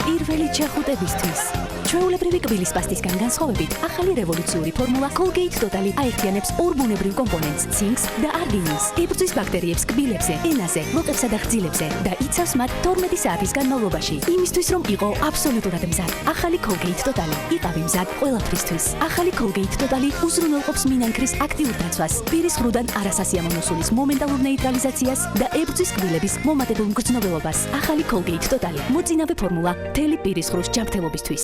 პირველი ჩახუტებისთვის. ჩვეულებრივი კბილის პასტისგან განსხვავებით, ახალი რევოლუციური ფორმულა Colgate Total აერთიანებს ორ ბუნებრივ კომპონენტს, ცინკს და არგინინს. იბრძვის ბაქტერიებს კბილებზე, ენაზე, ლოყებსა და ღძილებზე და იცავს მათ 12 საათის განმავლობაში. იმისთვის, რომ იყო აბსოლუტურად მზად. ახალი Colgate Total იყავი მზად ყველაფრისთვის. ახალი Colgate Total უზრუნველყოფს მინანქრის აქტიურ დაცვას, პირის ხრუდან არასასიამოვნო სულის მომენტალურ ნეიტრალიზაციას და ებრძვის კბილების მომატებულ მგრძნობელობას. ახალი Colgate Total მოწინავე ფორმულა მთელი პირის ხრუს ჯანმრთელობისთვის.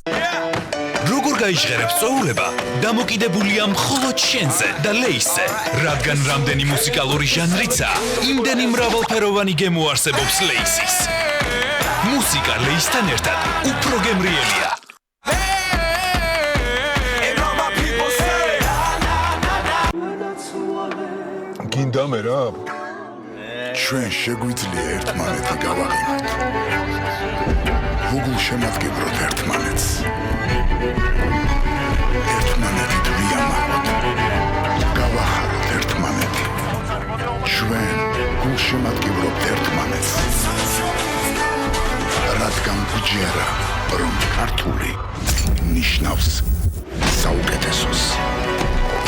როგორ გაიჟღერებ სწოულება? დამოკიდებულია მხოლოდ შენზე და ლეისზე. რადგან რამდენი მუსიკალური ჟანრიცა, იმდენი მრავალფეროვანი გემო არსებობს ლეისის. მუსიკა ლეისთან ერთად უფრო გემრიელია. გინდა მე რა? ჩვენ შეგვიძლია ერთმანეთი გავაღიმოთ. გუგლ შემატკივროთ ერთმანეთს. ერთმანეთით ვიამაყოთ. გავახაროთ ერთმანეთი. ჩვენ გულ შემატკივროთ ერთმანეთს. რადგან გვიჯერა, რომ ქართული ნიშნავს საუკეთესოს.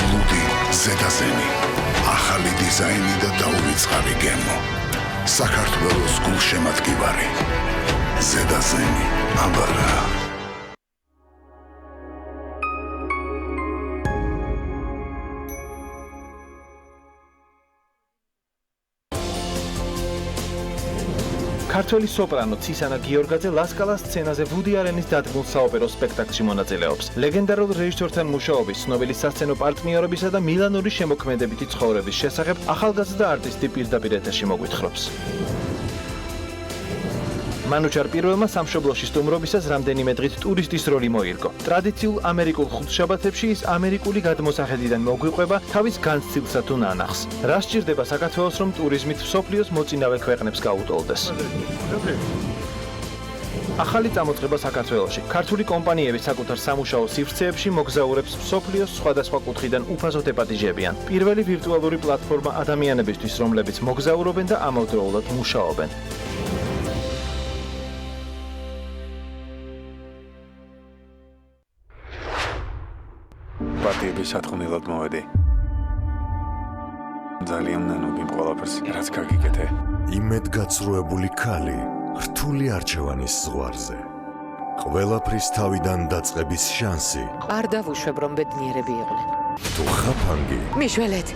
ლუდი ზედაზენი, ახალი დიზაინი და დაუვიწყარი გემო. საქართველოს გულ შემატკივარი. ზედაზენი, აბარა. ქართველი სოპრანო ცისანა გიორგაძე ლასკალას სცენაზე ვუდი არენის დადგმულ საოპერო სპექტაკლში მონაწილეობს. ლეგენდარულ რეჟისორთან მუშაობის, ცნობილი სასცენო პარტნიორებისა და მილანური შემოქმედებითი ცხოვრების შესახებ ახალგაზრდა არტისტი პირდაპირ ეთერში მოგვითხრობს. მანუჩარ პირველმა სამშობლოში სტუმრობისას რამდენიმე დღით ტურისტის როლი მოირგო. ტრადიციულ ამერიკულ ხუთშაბათებში ის ამერიკული გადმოსახედიდან მოგვიყვება თავის განცდილსა თუ ნანახს. რა სჭირდება საქართველოს, რომ ტურიზმით მსოფლიოს მოწინავე ქვეყნებს გაუტოლდეს? ახალი წამოწყება საქართველოში. ქართული კომპანიები საკუთარ სამუშაო სივრცეებში მოგზაურებს მსოფლიოს სხვადასხვა კუთხიდან უფასოდ ეპატიჟებიან. პირველი ვირტუალური პლატფორმა ადამიანებისთვის, რომლებიც მოგზაურობენ და ამავდროულად მუშაობენ. პარტიების სათხოვნელად მოვედი. ძალიან ნანობი ყველაფერს, რაც გაგიკეთე. იმედგაცრუებული ქალი, რთული არჩევანის ზღვარზე. ყველაფრის თავიდან დაწყების შანსი. არ დავუშვებ, რომ ბედნიერები იყვნენ. თუ ხაფანგი, მიშველეთ.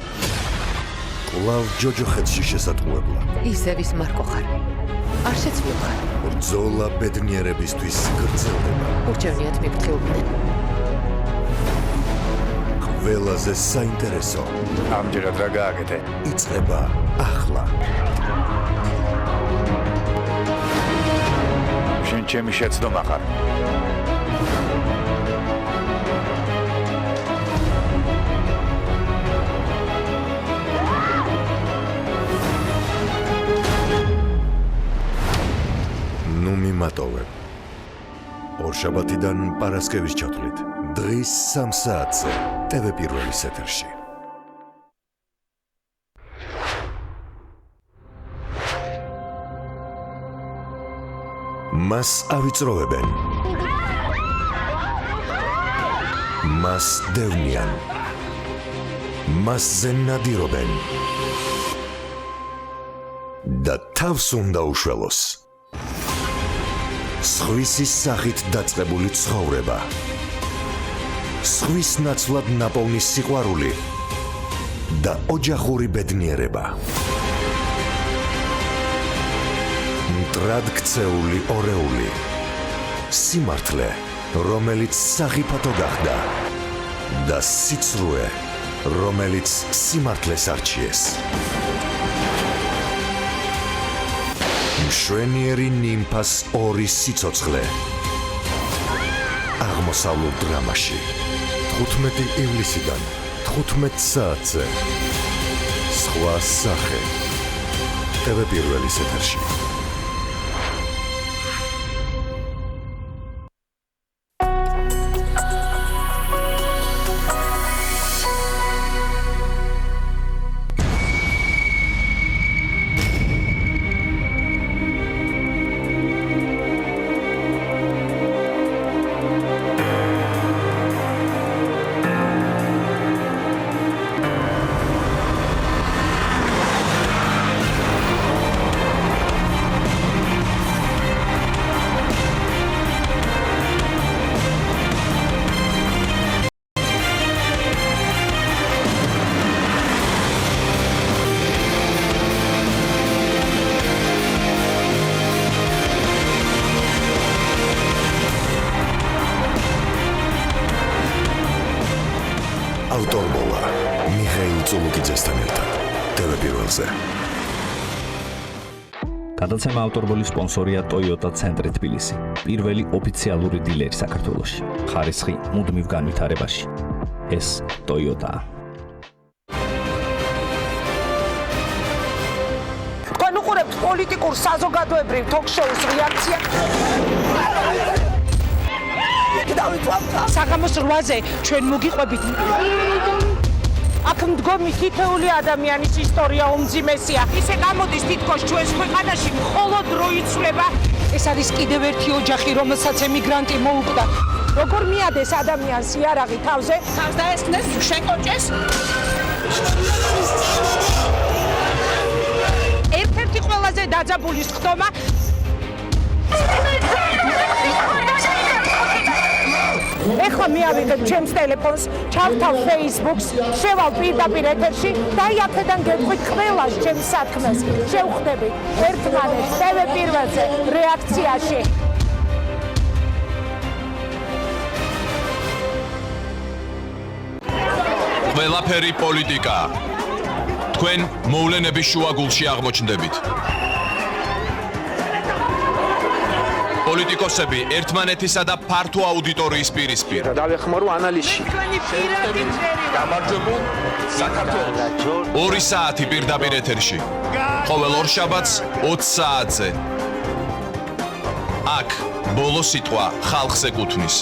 კვლავ ჯოჯოხეთში შესატყუებლა. ისევ ის მარკო ხარ. არ შეცვლილ ხარ. ბრძოლა ბედნიერებისთვის გრძელდება. ურჩევნიათ მიფრთხილდნენ. ყველაზე საინტერესო. ამჯერად რა გააკეთე? იწყება ახლა. შენ ჩემი შეცდომა ხარ. ნუ მიმატოვებ. ორშაბათიდან პარასკევის ჩათვლით. დღის 3 საათზე TV პირველის ეთერში. მას ავიწროვებენ. მას დევნიან. მასზე ნადირობენ. და თავს უნდა უშველოს. სხვისის სახით დაწყებული ცხოვრება. სხვის ნაცვლად ნაპოვნი სიყვარული და ოჯახური ბედნიერება. მტრად ქცეული ორეული. სიმართლე, რომელიც სახიფათო გახდა და სიცრუე, რომელიც სიმართლეს არჩიეს. მშვენიერი ნიმფას ორი სიცოცხლე. აღმოსავლურ დრამაში 15 ივლისიდან 15 საათზე. სხვა სახე. TV პირველის ეთერში. ავტორბოლა მიხეილ წულუკიძესთან ერთად TV პირველზე. გადაცემა ავტორბოლის სპონსორია Toyota ცენტრი თბილისი. პირველი ოფიციალური დილერი საქართველოში. ხარისხი მუდმივ განვითარებაში. ეს Toyota. თქვენ უყურებთ პოლიტიკურ საზოგადოებრივ ток-შოუს რეაქცია. საღამოს 8-ზე ჩვენ მოგიყვებით. აქ მდგომი თითოეული ადამიანის ისტორია უმძიმესია. ისე გამოდის თითქოს ჩვენს ქვეყანაში მხოლოდ დრო იცვლება. ეს არის კიდევ ერთი ოჯახი, რომელსაც ემიგრანტი მოუკვდა. როგორ მიადეს ადამიანს იარაღი თავზე? თავს დაესხნეს, შეკოჭეს. ერთ-ერთი ყველაზე დაძაბული სხდომა ეხლა მიავიღებ ჩემს ტელეფონს, ჩავთავ Facebook-ს, შევალ პირდაპირ ეთერში და აქედან გეტყვით ყველას ჩემს საქმეს. შევხვდებით ერთმანეთს TV პირველზე რეაქციაში. ყველაფერი პოლიტიკა. თქვენ მოვლენების შუაგულში აღმოჩნდებით. პოლიტიკოსები ერთმანეთისა და ფართო აუდიტორიის პირისპირ. დავეხმარო ანალიზში. გამარჯვებულ საქართველოს 2 საათი პირდაპირ ეთერში. ყოველ ორშაბათს 20 საათზე. აქ ბოლო სიტყვა ხალხს ეკუთვნის.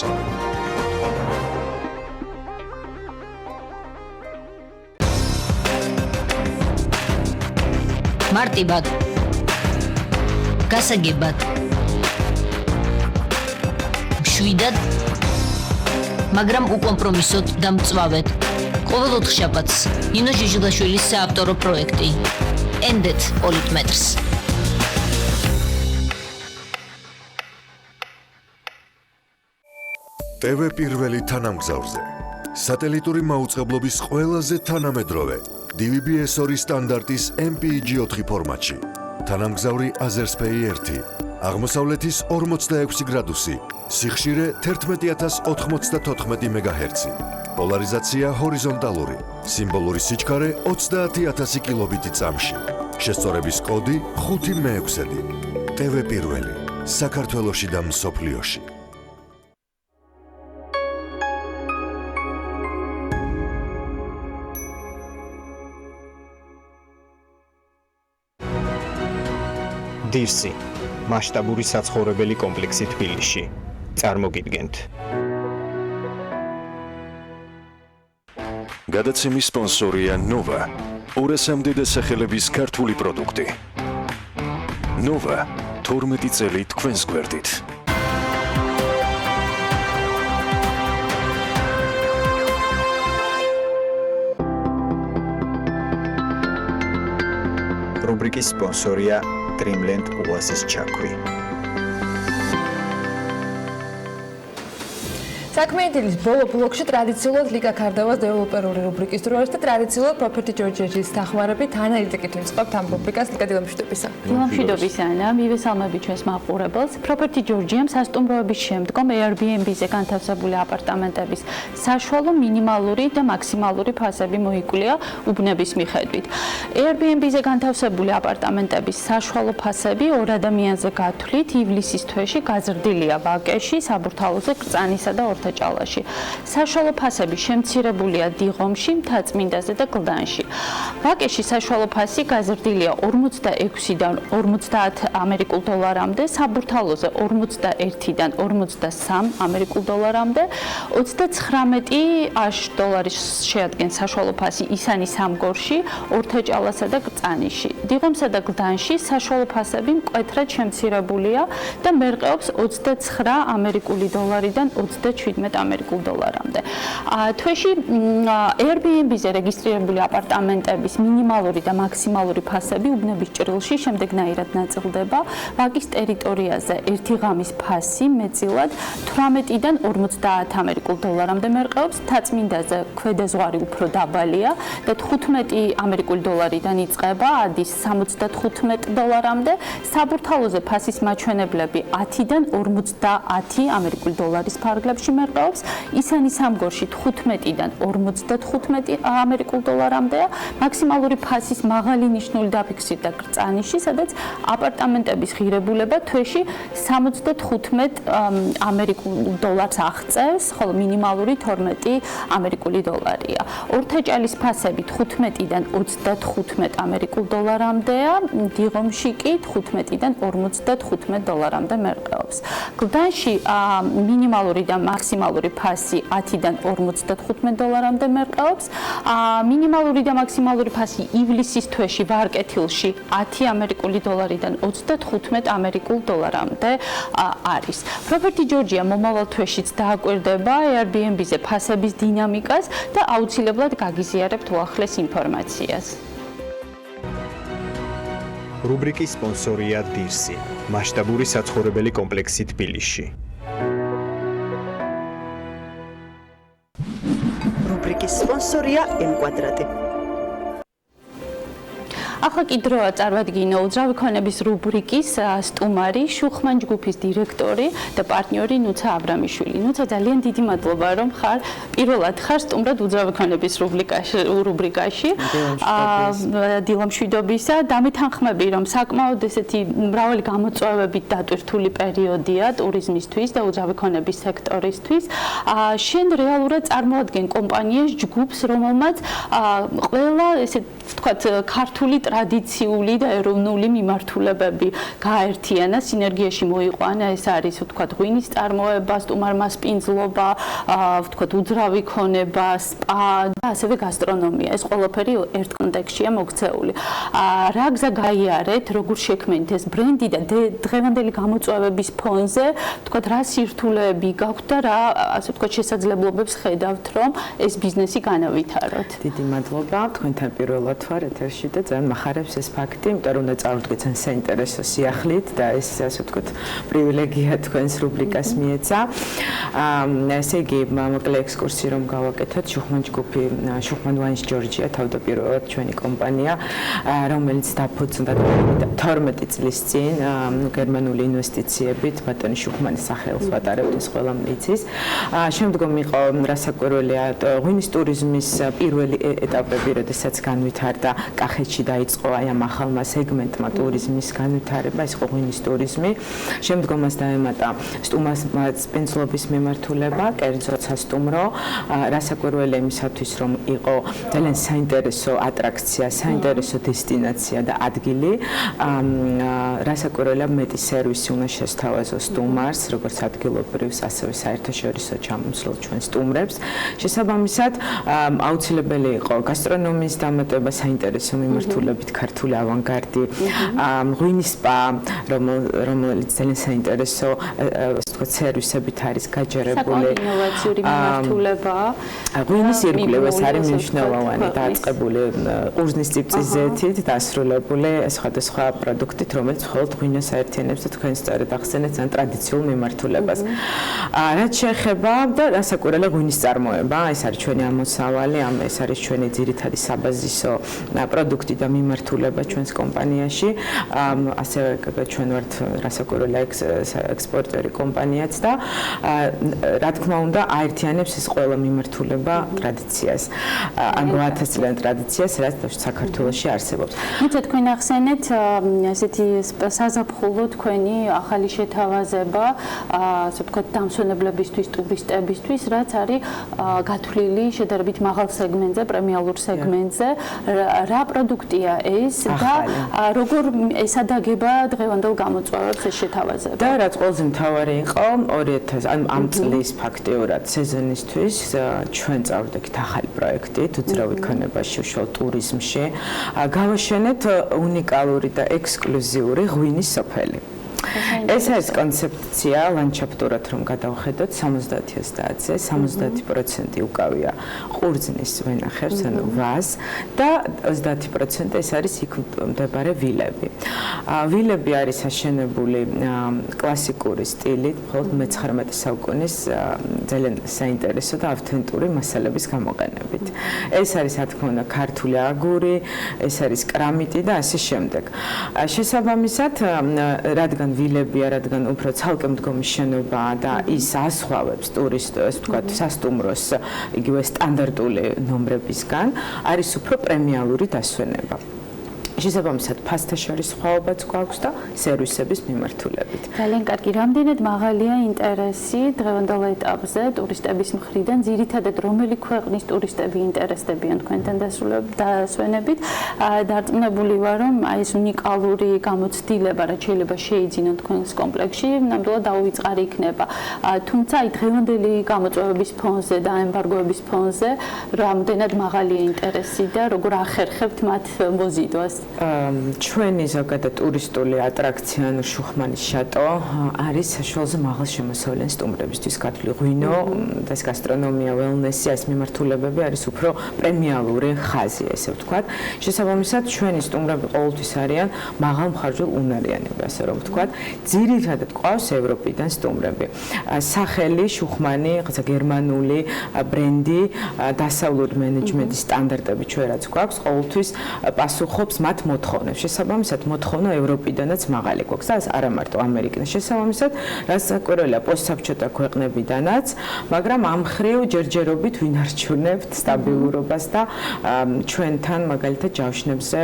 მარტივად. გასაგებად. შვიდად, მაგრამ უკომპრომისოდ და მწვავედ. ყოველ 4 შაბათს ნინო ჟიჟილაშვილის საავტორო პროექტი. ენდეთ პოლიტმეტრს. TV პირველი თანამგზავრზე. სატელიტური მაუწყებლობის ყველაზე თანამედროვე DVB-S2 სტანდარტის MPEG-4 ფორმატში. თანამგზავრი Azerspay 1. აღმოსავლეთის 46 გრადუსი. სიხშირე 11094 MHz. პოლარიზაცია ჰორიზონტალური. სიმბოლური სიჩქარე 30000 კილობიტი წამში. შესწორების კოდი 5-6. TV პირველი. საქართველოში და მსოფლიოში. დირსი მასშტაბური საცხოვრებელი კომპლექსი თბილისში. წარმოგიდგენთ. გადაცემის სპონსორია Nova. 200-მდე დასახელების ქართული პროდუქტი. Nova 12 წელი თქვენს გვერდით. რუბრიკის სპონსორია Dreamland Oasis ჩაქვი. საქმეითილის ბოლო ბლოკში ტრადიციულად ლიკა ქარდავას დეველოპერული რუბრიკის დროის და ტრადიციულად Property Georgia-ის დახმარებით ანალიტიკით ვიწყებთ ამ რუბრიკას ლიკა დილამშვიდობისა. დილამშვიდობის ანა, მივესალმები ჩვენს მაყურებელს. Property Georgia-მ სასტუმროების შემდგომ Airbnb-ზე განთავსებული აპარტამენტების საშუალო მინიმალური და მაქსიმალური ფასები მოიკვლია უბნების მიხედვით. Airbnb-ზე განთავსებული აპარტამენტების საშუალო ფასები ორ ადამიანზე გათვლით ივლისის თვეში გაზრდილია ვაკეში, საბურთალოზე, კრწანისა და ორთაჭალაში. საშუალო ფასები შემცირებულია დიღომში, მთაწმინდაზე და გლდანში. ვაკეში საშუალო ფასი გაზრდილია 46-დან 50 ამერიკულ დოლარამდე, საბურთალოზე 41-დან 53 ამერიკულ დოლარამდე, 39 დოლარის შეადგენს საშუალო ფასი ისანი სამგორში, ორთაჭალასა და კრწანიში. დიღომსა და გლდანში საშუალო ფასები მკვეთრად შემცირებულია და მერყეობს 29 ამერიკული დოლარიდან 37 ამერიკულ დოლარამდე. თვეში Airbnb-ზე რეგისტრირებული აპარტამენტების მინიმალური და მაქსიმალური ფასები უბნების ჭრილში შემდეგნაირად ნაწილდება. ვაკის ტერიტორიაზე ერთი ღამის ფასი მეტწილად 18-დან 50 ამერიკულ დოლარამდე მერყეობს, მთაწმინდაზე ქვედაზღვარი უფრო დაბალია და 15 ამერიკული დოლარიდან იწყება, ადის 75 დოლარამდე, საბურთალოზე ფასის მაჩვენებლები 10-დან 50 ამერიკული დოლარის ფარგლებში მერყეობს, ისანი სამგორში 15-დან 55 ამერიკულ დოლარამდეა, მაქსიმალური ფასის მაღალი ნიშნული დაფიქსირდა კრწანიში, სადაც აპარტამენტების ღირებულება თვეში 75 ამერიკულ დოლარს აღწევს, ხოლო მინიმალური 12 ამერიკული დოლარია. ორთაჭალის ფასები 15-დან 35 ამერიკულ დოლარამდეა, დიღომში კი 15-დან 55 დოლარამდე მერყეობს. გლდანში მინიმალური და მაქსიმალური ფასი 10-დან 55 დოლარამდე მერყეობს. მინიმალური და მაქსიმალური ფასი ივლისის თვეში ვარკეთილში 10 ამერიკული დოლარიდან 35 ამერიკულ დოლარამდე არის. Property Georgia მომავალ თვეშიც დააკვირდება Airbnb-ზე ფასების დინამიკას და აუცილებლად გაგიზიარებთ უახლეს ინფორმაციას. რუბრიკის სპონსორია დირსი, მასშტაბური საცხოვრებელი კომპლექსი თბილისში. რუბრიკის სპონსორია M-კვადრატი. ახლა კი დროა წარვადგინო უძრავი ქონების რუბრიკის სტუმარი, შუხმან ჯგუფის დირექტორი და პარტნიორი ნუცა აბრამიშვილი. ნუცა, ძალიან დიდი მადლობა, რომ პირველად ხარ სტუმრად უძრავი ქონების რუბრიკაში. დილამშვიდობისა. დამეთანხმები, რომ საკმაოდ ესეთი მრავალი გამოწვევებით დატვირთული პერიოდია ტურიზმისთვის და უძრავი ქონების სექტორისთვის. შენ რეალურად წარმოადგენ კომპანიას ჯგუფს, რომელმაც ყველა ესე ვთქვათ ქართული ტრადიციული და ეროვნული მიმართულებები გააერთიანა, სინერგიაში მოიყვანა, ეს არის ვთქვათ ღვინის წარმოება, სტუმარმასპინძლობა, ვთქვათ უძრავი ქონება, სპა და ასევე გასტრონომია. ეს ყველაფერი ერთ კონტექსტშია მოქცეული. რა გზა გაიარეთ, როგორ შექმნით ეს ბრენდი და დღევანდელი გამოწვევების ფონზე, ვთქვათ რა სირთულეები გაქვთ და რა ასე ვთქვათ შესაძლებლობებს ხედავთ, რომ ეს ბიზნესი განავითაროთ. დიდი მადლობა, თქვენთან პირველად ვარ ეთერში და ძალიან მახარებს ეს ფაქტი, იმიტომ რომ უნდა წავდგეთ ძალიან საინტერესო სიახლით და ეს ასე ვთქვათ პრივილეგია თქვენს რუბრიკას მიეცა. ესე იგი, მოკლე ექსკურსი რომ გავაკეთოთ, შუხმან ჯგუფი, შუხმან ვაინს ჯორჯია თავდაპირველად ჩვენი კომპანია, რომელიც დაფუძნდა 12 წლის წინ გერმანული ინვესტიციებით, ბატონი შუხმანის სახელს ვატარებთ, ეს ყველამ იცის. შემდგომ იყო რასაკვირველია ღვინის ტურიზმის პირველი ეტაპები, როდესაც განვითარდა კახეთში დაიწყო აი ამ ახალმა სეგმენტმა ტურიზმის განვითარება, ის ღვინის ტურიზმი. შემდგომაც დაემატა სტუმართმასპინძლობის მიმართულება, კერძოდ სასტუმრო, რასაკვირველია იმისათვის, რომ იყო ძალიან საინტერესო ატრაქცია, საინტერესო დესტინაცია და ადგილი, რასაკვირველია მეტი სერვისი უნდა შესთავაზოს სტუმარს, როგორც ადგილობრივს, ასევე საერთაშორისო ჩამოსვლელ ჩვენ სტუმრებს. შესაბამისად, აუცილებელი იყო გასტრონომიის დამატება, საინტერესო მიმართულებით ქართული ავანგარდი, ღვინის სპა, რომელიც ძალიან საინტერესო სერვისებით არის გაჯერებული. ინოვაციური მიმართულებაა. ღვინის ირგვლივ არის მნიშვნელოვანი დაწყებული ყურძნის წიწიზეთით დასრულებული სხვადასხვა პროდუქტით, რომელიც მხოლოდ ღვინოს აერთიანებს და თქვენ სწორედ ახსენეთ ძალიან ტრადიციულ მიმართულებას. რაც შეეხება და რასაკვირველია ღვინის წარმოება, ეს არის ჩვენი ამოსავალი, ეს არის ჩვენი ძირითადი საბაზისო პროდუქტი და მიმართულება ჩვენს კომპანიაში. ასევე ჩვენ ვართ რასაკვირველია ექსპორტერი კომპანიაც და რა თქმა უნდა აერთიანებს ეს ყველა მიმართულება ტრადიციას. ან 8000 წლიანი ტრადიციას, რაც საქართველოში არსებობს. მიცეთ თქვენ ახსენეთ ესეთი საზაფხულო თქვენი ახალი შეთავაზება, ასე ვთქვათ, დამსვენებლებისთვის, ტურისტებისთვის, რაც არის გათვლილი შედარებით მაღალ სეგმენტზე, პრემიალურ სეგმენტზე. რა პროდუქტია ეს და როგორ ესადაგება დღევანდელ გამოწვევებს ეს შეთავაზება? და რაც ყველაზე მთავარი იყო 2000 ამ წლის ფაქტიურად სეზონისთვის ჩვენ წავდით ახალი პროექტით უძრავი ქონებაში უშუალოდ ტურიზმში. გავაშენეთ უნიკალური და ექსკლუზიური ღვინის სოფელი. ეს არის კონცეფცია ლანდშაფტურად რომ გადავხედოთ 70-30-ზე 70% უკავია ყურძნის ვენახებს ანუ ვაზ და 30% ეს არის იქ მდებარე ვილები. ვილები არის აშენებული კლასიკური სტილით, მხოლოდ მე-19 საუკუნის ძალიან საინტერესო და ავთენტური მასალების გამოყენებით. ეს არის რა თქმა უნდა ქართული აგური, ეს არის კრამიტი და ასე შემდეგ. შესაბამისად, რადგან ვილებია, რადგან უფრო ცალკე მდგომი შენობაა და ის ასხვავებს ტურისტებს, თქვათ, სასტუმროს იგივე სტანდარტული ნომრებისგან, არის უფრო პრემიალური დასვენება. შესაბამისად, ფასთა შორის სხვაობაც გვაქვს და სერვისების მიმართულებით. ძალიან კარგი. რამდენად მაღალია ინტერესი დღევანდელ ეტაპზე ტურისტების მხრიდან, ძირითადად რომელი ქვეყნის ტურისტები ინტერესდებიან თქვენთან დასვენებით? დარწმუნებული ვარ, რომ ეს უნიკალური გამოცდილება, რაც შეიძლება შეიძინონ თქვენს კომპლექსში, ნამდვილად დაუვიწყარი იქნება. თუმცა აი დღევანდელი გამოწვევების ფონზე და ემბარგოების ფონზე რამდენად მაღალია ინტერესი და როგორ ახერხებთ მათ მოზიდვას? ჩვენი ზოგადად ტურისტული ატრაქცია, ანუ შუხმანის შატო, არის საშუალოზე მაღალ შემოსავლიანი სტუმრებისთვის გათვლილი ღვინო და ეს გასტრონომია, ველნესი, ეს მიმართულებები არის უფრო პრემიალური ხაზი, ესე ვთქვათ. შესაბამისად, ჩვენი სტუმრები ყოველთვის არიან მაღალმხარჯველ უნარიანები, ასე რომ ვთქვათ. ძირითადად ყავს ევროპიდან სტუმრები. სახელი შუხმანი, ხაცა გერმანული ბრენდი, დასავლური მენეჯმენტის სტანდარტები ჩვენ რაც გვაქვს, ყოველთვის პასუხობს მათ მოთხოვნებს. შესაბამისად, მოთხოვნა ევროპიდანაც მაღალი გვაქვს და არა მარტო ამერიკიდან. შესაბამისად, რასაკვირველია პოსტსაბჭოთა ქვეყნებიდანაც, მაგრამ ამ მხრივ ჯერჯერობით ვინარჩუნებთ სტაბილურობას და ჩვენთან მაგალითად ჯავშნებზე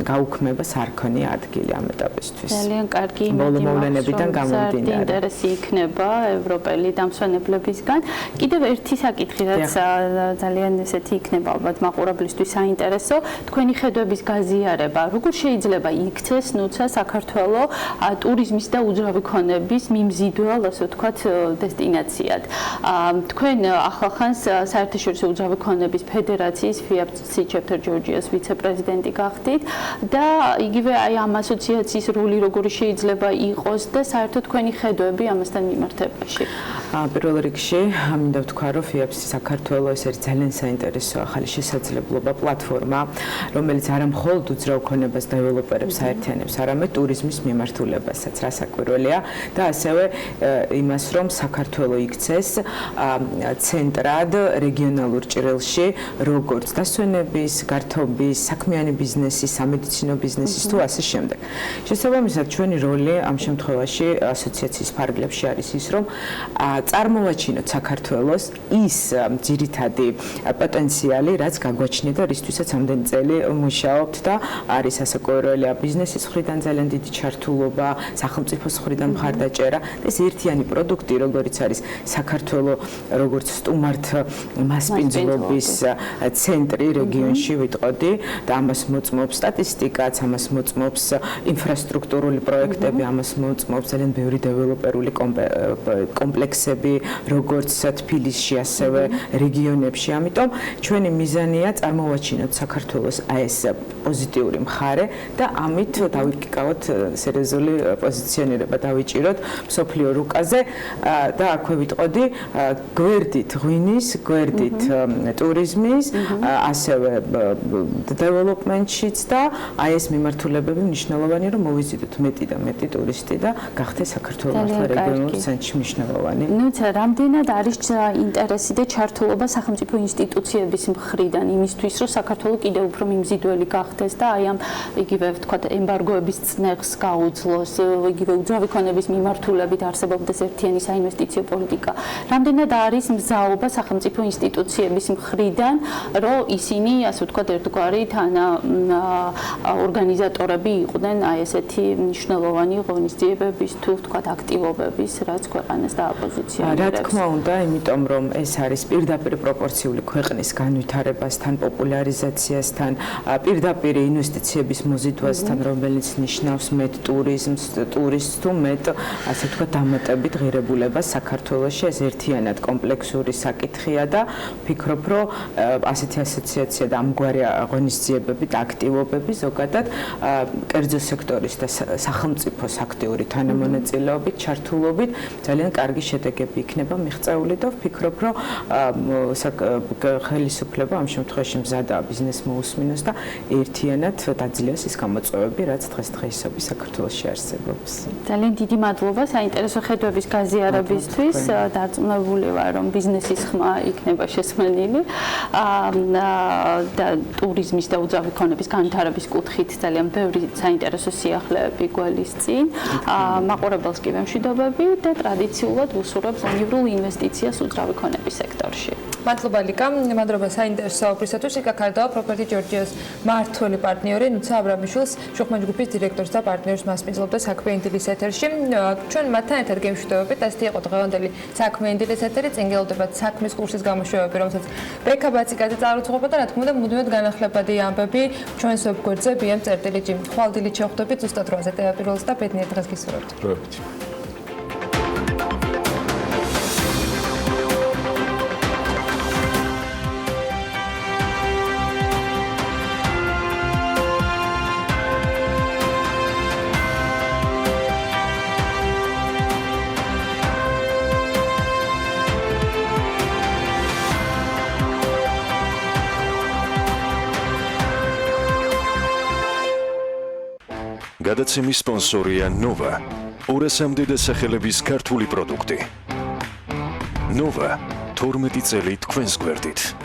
გაუქმებას არ ქონია ადგილი ამ ეტაპისთვის. ძალიან კარგი მოვლენებიდან გამომდინარე. ინტერესი იქნება ევროპელი დამსვენებლებისგან. კიდევ ერთი საკითხი, რაც ძალიან ესეთი იქნება ალბათ მაყურებლისთვის საინტერესო, თქვენი ხედვების გაზიარება, როგორ შეიძლება იქცეს ნუცა საქართველოს ტურიზმის და უძრავი ქონების მიმზიდველ, ასე ვთქვათ, დესტინაციად. თქვენ ახლახანს საერთაშორისო უძრავი ქონების ფედერაციის FIAPC Chapter Georgia's ვიცე-პრეზიდენტი გახდით და იგივე აი ამ ასოციაციის როლი როგორი შეიძლება იყოს და საერთოდ თქვენი ხედვები ამასთან მიმართებაში. პირველ რიგში მინდა ვთქვა, რომ FIAPC საქართველოს ეს არის ძალიან საინტერესო ახალი შესაძლებლობა პლატფორმა, რომელიც არა მხოლოდ უძრავ ქონებას დეველოპერებს აერთიანებს, არამედ ტურიზმის მიმართულებასაც, რასაკვირველია და ასევე იმას, რომ საქართველოს იქცეს ცენტრად რეგიონალურ ჭრილში, როგორც დასვენების, გართობის, საქმიანი ბიზნესის, სამედიცინო ბიზნესის თუ ასე შემდეგ. შესაბამისად, ჩვენი როლი ამ შემთხვევაში ასოციაციის ფარგლებში არის ის, რომ წარმოვაჩინოთ საქართველოს ის ძირითადი პოტენციალი, რაც გაგვაჩნია და რისთვისაც ამდენი წელი მუშაობთ და არის ასაკურველია ბიზნესის მხრიდან ძალიან დიდი ჩართულობა, სახელმწიფოს მხრიდან მხარდაჭერა და ეს ერთიანი პროდუქტი, როგორც არის საქართველოს როგორც სტუმართ მასპინძლობის ცენტრი რეგიონში ვიტყოდი და ამას მოწმობს სტატისტიკაც, ამას მოწმობს ინფრასტრუქტურული პროექტები, ამას მოწმობს ძალიან ბევრი დეველოპერული კომპლექსები პროცესები, როგორც თბილისში, ასევე რეგიონებში. ამიტომ ჩვენი მიზანია წარმოვაჩინოთ საქართველოს ეს პოზიტიური მხარე და ამით დავიკავოთ სერიოზული პოზიციონირება დავიჭიროთ მსოფლიო რუკაზე და აქვე ვიტყოდი გვერდით ღვინის, გვერდით ტურიზმის, ასევე დეველოპმენტშიც და აი ეს მიმართულებები მნიშვნელოვანია რომ მოვიზიდოთ მეტი და მეტი ტურისტი და გახდეს საქართველოს მართლა რეგიონულ ცენტრში მნიშვნელოვანი. ნუ რამდენად არის ინტერესი და ჩართულობა სახელმწიფო ინსტიტუციების მხრიდან იმისთვის რომ საქართველოს კიდევ უფრო მიმზიდველი გახდეს და აი ამ იგივე ვთქვათ ემბარგოების წნეხს გაუძლოს, იგივე უძრავი ქონების მიმართულებით არსებობდეს ერთიანი საინვესტიციო პოლიტიკა. რამდენად არის მზაობა სახელმწიფო ინსტიტუციების მხრიდან, რომ ისინი, ასე ვთქვათ, ერთგვარი ორგანიზატორები იყვნენ აი ესეთი მნიშვნელოვანი ღონისძიებების თუ ვთქვათ აქტივობების, რაც ქვეყანას დააპოზიციონირებს. რა თქმა უნდა, იმიტომ რომ ეს არის პირდაპირ პროპორციული ქვეყნის განვითარებასთან, პოპულარიზაციასთან, პირდაპირ ინვესტიციების მოზიდვასთან, რომელიც ნიშნავს მეტ ტურიზმს, ტურისტს თუ მეტ, ასე ვთქვათ, დამატებით ღირებულებას საქართველოში. ეს ერთიანად კომპლექსური საკითხია და ვფიქრობ, რომ ასეთი ასოციაცია და ამგვარი ღონისძიებები და აქტივობები ზოგადად კერძო სექტორის და სახელმწიფოს აქტიური თანამონაწილეობით, ჩართულობით ძალიან კარგი შედეგები იქნება მიღწეული და ვფიქრობ, რომ ხელისუფლება ამ შემთხვევაში მზადაა ბიზნეს მოусმინოს და ერთიანად დაძლიოს ის გამოწვევები, რაც დღესდღეობით საქართველოში არსებობს. ძალიან დიდი მადლობა საინტერესო ხედვების გაზიარებისთვის. დარწმუნებული ვარ, რომ ბიზნესის ხმა იქნება შესმენილი და ტურიზმის და უძრავი ქონების განვითარების კუთხით ძალიან ბევრი საინტერესო სიახლეები გველის წინ. მაყურებელს კი ვემშვიდობები და ტრადიციულად ვუსურვებ ზონივრულ ინვესტიციას უძრავი ქონების სექტორში. მადლობა ლიკა, მადლობა საინტერესო საუბრისათვის. ლიკა ქარდავა პროპერტი ჯორჯიოს მმართველი პარტნიორი, ნუცა აბრამიშვილს შუხმენ ჯგუფის დირექტორს და პარტნიორს მასპინძლობდა საქმე ინდილის ეთერში. ჩვენ მათთან ერთად გემშვიდობებით. ასეთი იყო დღევანდელი საქმე ინდილის ეთერი. წინ გელოდებათ საქმის კურსის გამოშვებები, რომელსაც ბექა ბაციკაძე წარუძღვება და რა თქმა უნდა მუდმივად განახლებადი ამბები ჩვენს ვებგვერდზე bm.gr. ხვალდილით შევხვდებით ზუსტად 8-ზე ტელეპირველს და ბედნიერ დღეს გისურვებთ. დროებით. გადაცემის სპონსორია ნოვა 200-მდე დასახელების ქართული პროდუქტი. ნოვა 12 წელი თქვენს გვერდით.